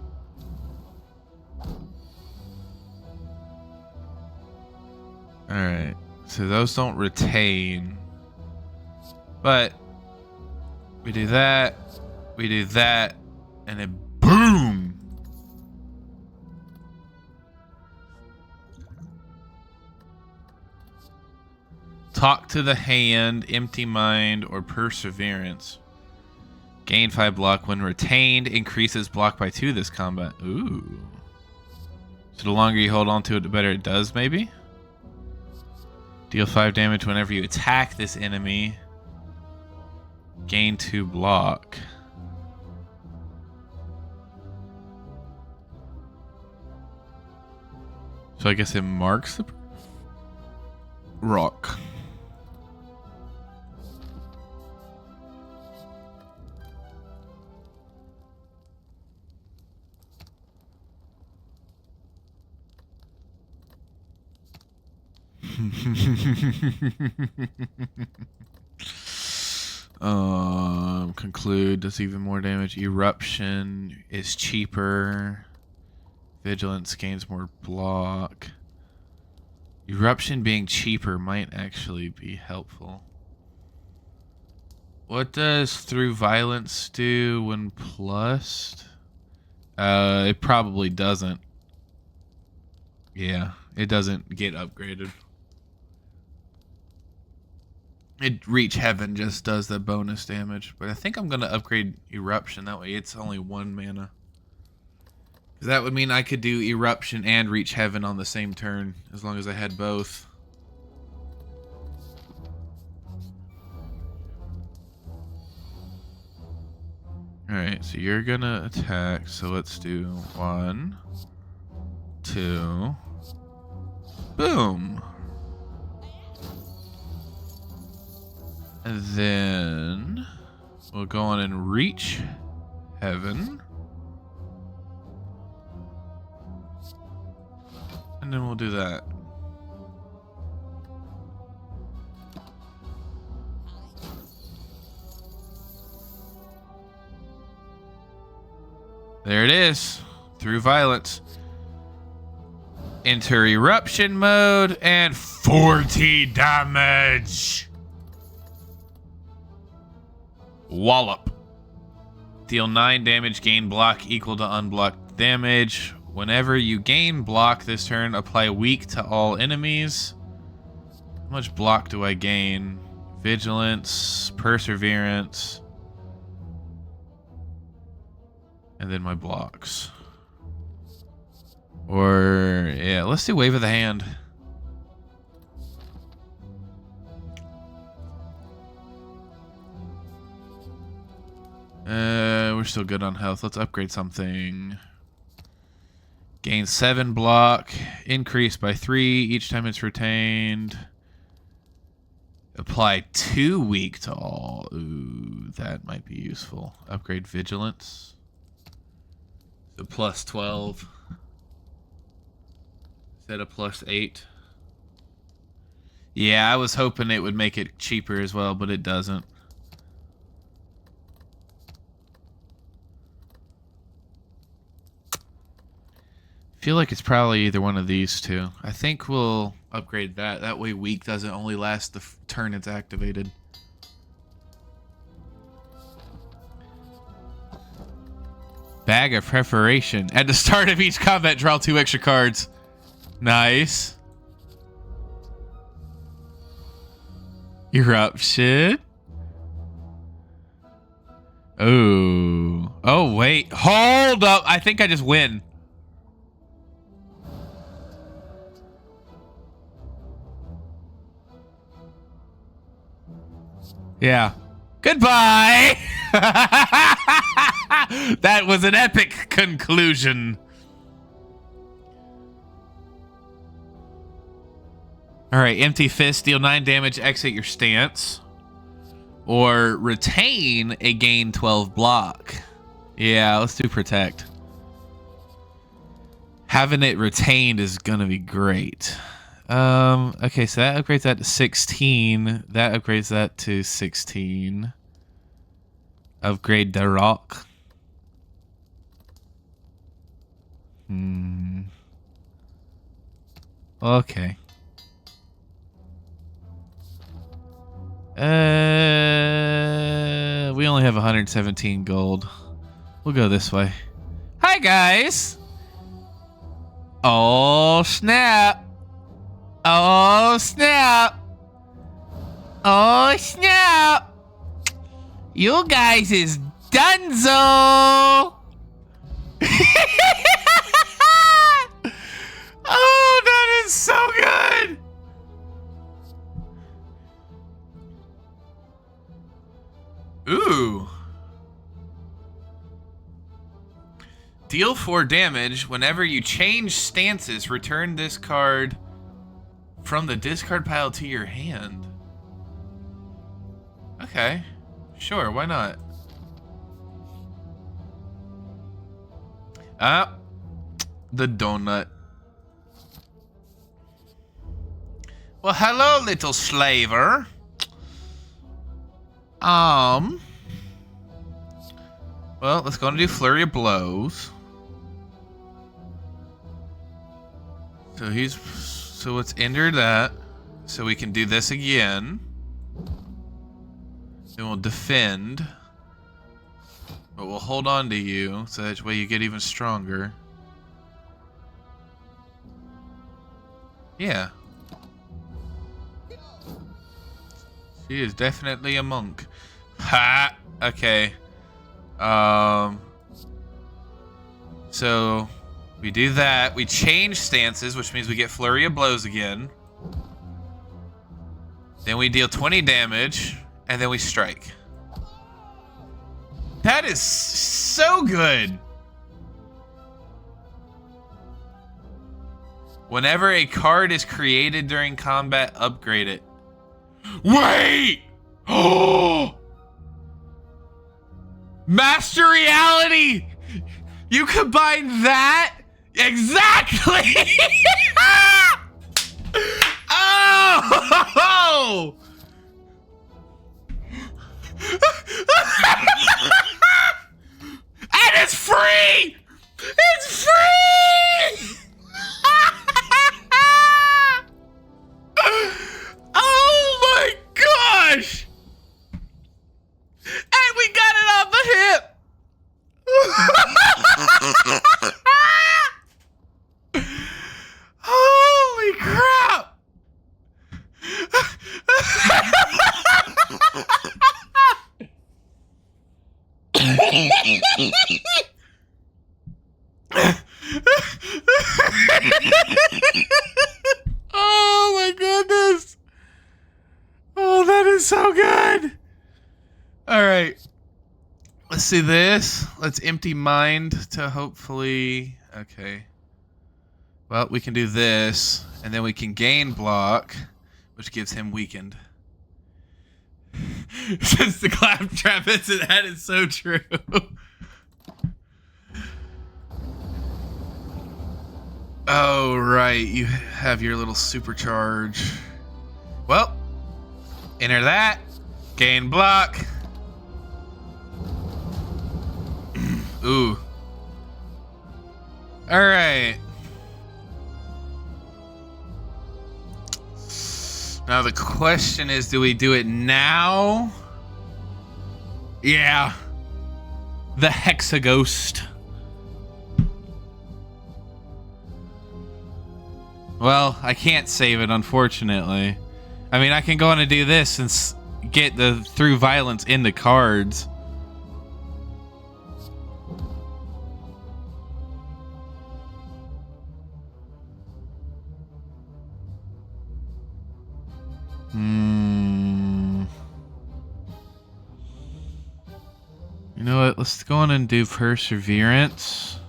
Alright, so those don't retain. But we do that, and then boom! Talk to the hand, empty mind, or perseverance. Gain 5 block when retained. Increases block by 2 this combat. Ooh. So the longer you hold on to it, the better it does, maybe? Deal 5 damage whenever you attack this enemy. Gain 2 block. So I guess it marks the rock. Conclude does even more damage. Eruption is cheaper. Vigilance gains more block. Eruption being cheaper might actually be helpful. What does through violence do when plussed? It probably doesn't. Yeah, it doesn't get upgraded. It Reach Heaven just does the bonus damage, but I think I'm gonna upgrade Eruption. That way it's only 1 mana. Because that would mean I could do Eruption and Reach Heaven on the same turn, as long as I had both. Alright, so you're gonna attack, so let's do 1, 2, boom! And then we'll go on and Reach Heaven. And then we'll do that. There it is. Through violence. Enter eruption mode and 40 damage. Wallop. Deal 9 damage, gain block equal to unblocked damage. Whenever you gain block this turn, apply weak to all enemies. How much block do I gain? Vigilance, perseverance, and then my blocks. Or, yeah, let's do Wave of the Hand. We're still good on health. Let's upgrade something. Gain 7 block. Increase by 3 each time it's retained. Apply 2 weak to all. Ooh, that might be useful. Upgrade vigilance. So plus 12. Instead of plus 8. Yeah, I was hoping it would make it cheaper as well, but it doesn't. Feel like it's probably either one of these two. I think we'll upgrade that. That way weak doesn't only last the turn it's activated. Bag of preparation. At the start of each combat, draw 2 extra cards. Nice. Eruption. Oh. Oh, wait. Hold up. I think I just win. Yeah. Goodbye. That was an epic conclusion. All right, empty fist, deal 9 damage, exit your stance. Or retain a gain 12 block. Yeah, let's do protect. Having it retained is gonna be great. Okay, so that upgrades that to 16. That upgrades that to 16. Upgrade the rock. Okay. We only have 117 gold. We'll go this way. Hi, guys. Oh, snap. Oh, snap. Oh, snap. You guys is donezo. Oh, that is so good. Ooh. Deal 4 damage. Whenever you change stances, return this card from the discard pile to your hand. Okay. Sure, why not? Ah. The donut. Well, hello, little slaver. Well, let's go and do Flurry of Blows. So let's enter that. So we can do this again. Then we'll defend. But we'll hold on to you, so that way you get even stronger. Yeah. She is definitely a monk. Ha! Okay. So we do that. We change stances, which means we get Flurry of Blows again. Then we deal 20 damage, and then we strike. That is so good. Whenever a card is created during combat, upgrade it. Wait! Oh! Master Reality! You combine that? Exactly! Oh! And it's free! do this. Let's empty mind to hopefully... Okay. Well, we can do this, and then we can gain block, which gives him weakened. Since the claptrap isn't, that is so true. Oh, right. You have your little supercharge. Well, enter that. Gain block. Ooh. Alright. Now the question is, do we do it now? Yeah. The Hexaghost. Well, I can't save it, unfortunately. I mean, I can go on and do this and get the through violence into cards. You know what? Let's go on and do Perseverance.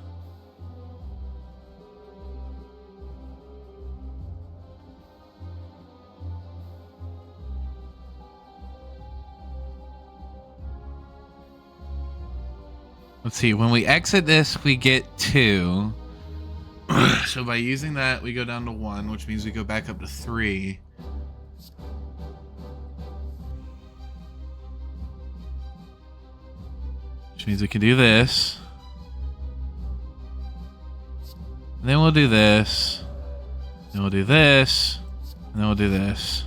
Let's see, when we exit this, we get 2. So by using that, we go down to 1, which means we go back up to 3. Which means we can do this. And then we'll do this. Then we'll do this. And then we'll do this.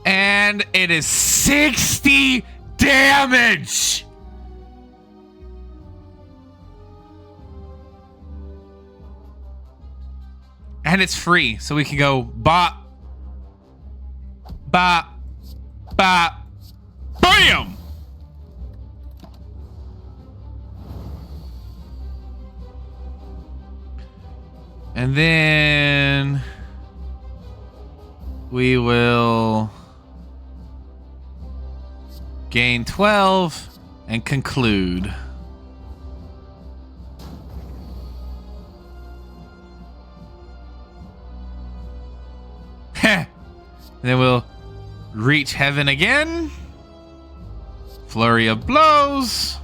And it is 60 damage! And it's free, so we can go bop, bop, bop, BAM! And then we will gain 12 and conclude. And then we'll reach heaven again. Flurry of blows.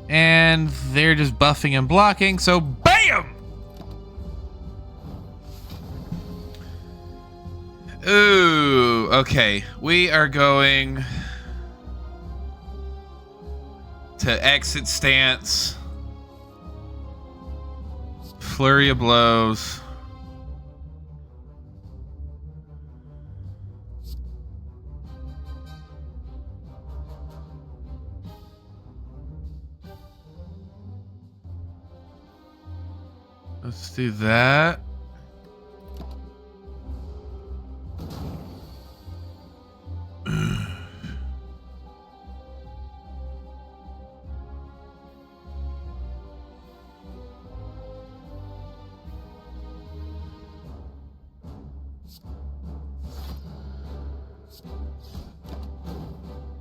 And they're just buffing and blocking, so BAM! Ooh, okay. We are going to exit stance. Flurry of blows. Let's do that.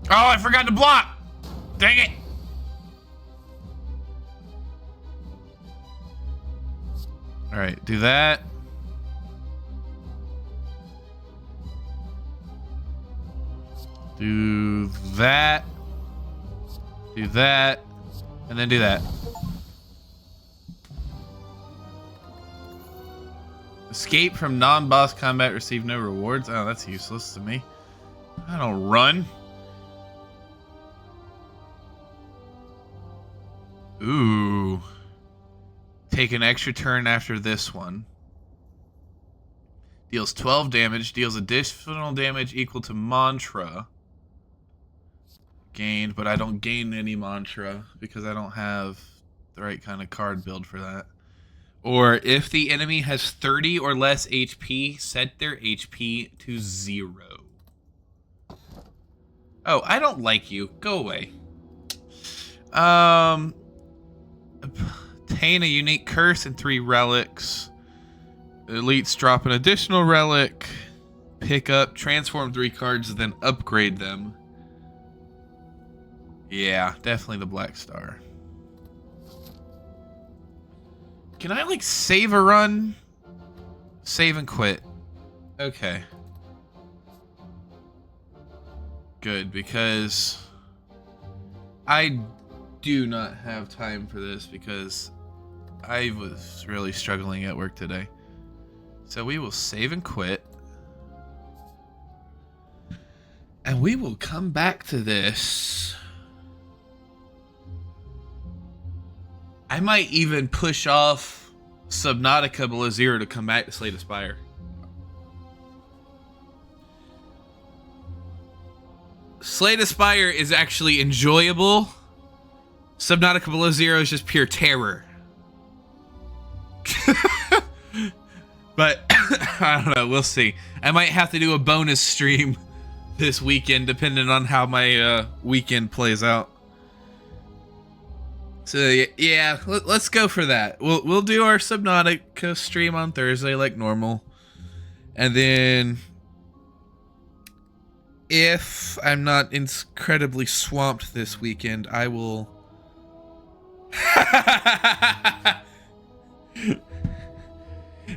Oh, I forgot to block. Dang it. All right, do that. Do that. Do that. And then do that. Escape from non-boss combat, receive no rewards. Oh, that's useless to me. I don't run. Ooh. Take an extra turn after this one. Deals 12 damage. Deals additional damage equal to mantra. Gained, but I don't gain any mantra because I don't have the right kind of card build for that. Or if the enemy has 30 or less HP, set their HP to 0. Oh, I don't like you. Go away. obtain a unique curse and 3 relics. Elites drop an additional relic. Pick up, transform 3 cards, then upgrade them. Yeah, definitely the Black Star. Can I, like, save a run? Save and quit. Okay. Good, because I do not have time for this because I was really struggling at work today. So we will save and quit. And we will come back to this. I might even push off Subnautica Below Zero to come back to Slay the Spire. Slay the Spire is actually enjoyable. Subnautica Below Zero is just pure terror. But I don't know, we'll see. I might have to do a bonus stream this weekend depending on how my weekend plays out. So yeah, let's go for that. We'll do our Subnautica stream on Thursday like normal. And then if I'm not incredibly swamped this weekend, I will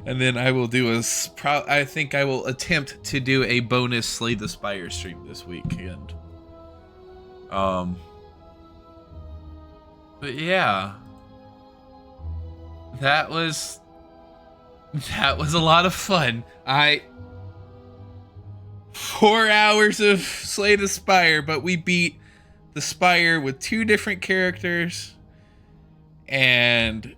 and then I will do I think I will attempt to do a bonus Slay the Spire stream this weekend. But yeah, that was a lot of fun. 4 hours of Slay the Spire, but we beat the Spire with 2 different characters and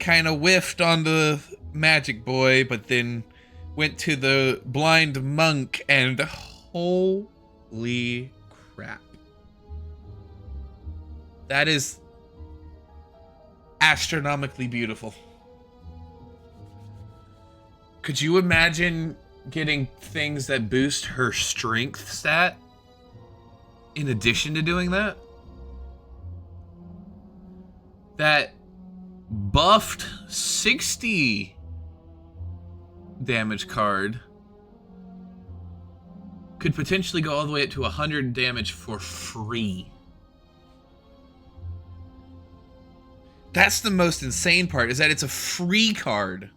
kind of whiffed on the Magic Boy, but then went to the Blind Monk, and holy crap. That is astronomically beautiful. Could you imagine getting things that boost her strength stat in addition to doing that? That buffed 60 damage card could potentially go all the way up to 100 damage for free. That's the most insane part, is that it's a free card.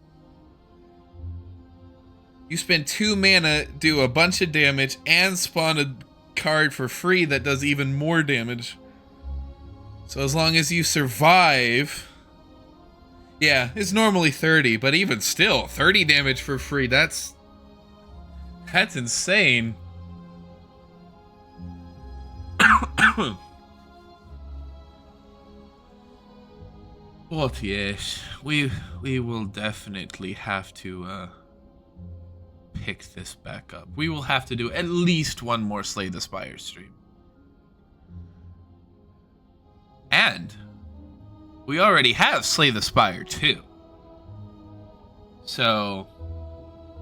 You spend 2 mana, do a bunch of damage, and spawn a card for free that does even more damage. So as long as you survive... Yeah, it's normally 30, but even still, 30 damage for free, that's insane. But yes, we will definitely have to pick this back up. We will have to do at least one more Slay the Spire stream. And we already have Slay the Spire 2. So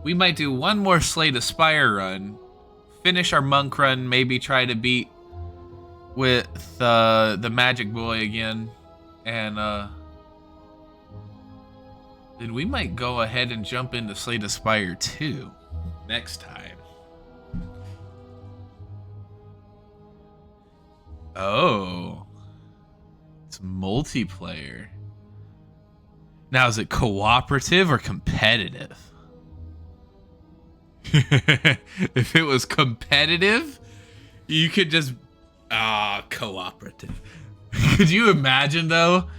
we might do one more Slay the Spire run, finish our monk run, maybe try to beat with the Magic Boy again, and then we might go ahead and jump into Slay the Spire 2 next time. Oh. It's multiplayer. Now, is it cooperative or competitive? If it was competitive, you could just... cooperative. Could you imagine, though,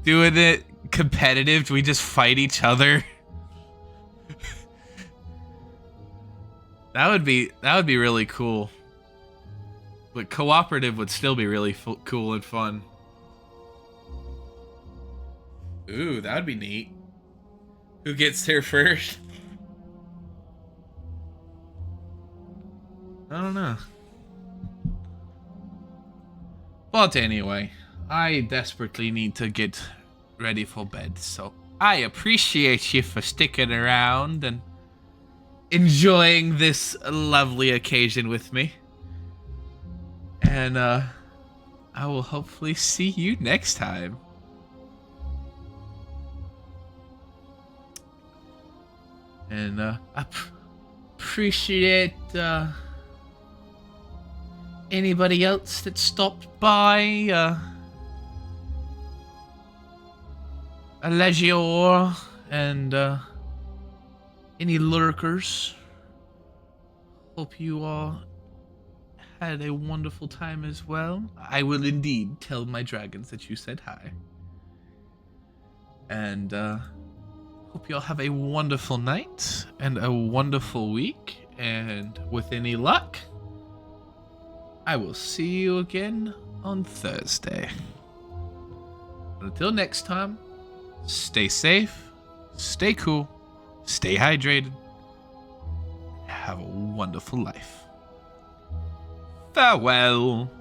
doing it competitive? Do we just fight each other? That would be really cool. But cooperative would still be really cool and fun. Ooh, that would be neat. Who gets there first? I don't know. But anyway, I desperately need to get ready for bed, so I appreciate you for sticking around and enjoying this lovely occasion with me. And I will hopefully see you next time. And appreciate anybody else that stopped by. Legior and any lurkers. Hope you all had a wonderful time as well. I will indeed tell my dragons that you said hi. And hope you all have a wonderful night and a wonderful week. And with any luck, I will see you again on Thursday. Until next time, stay safe, stay cool, stay hydrated, have a wonderful life. Farewell.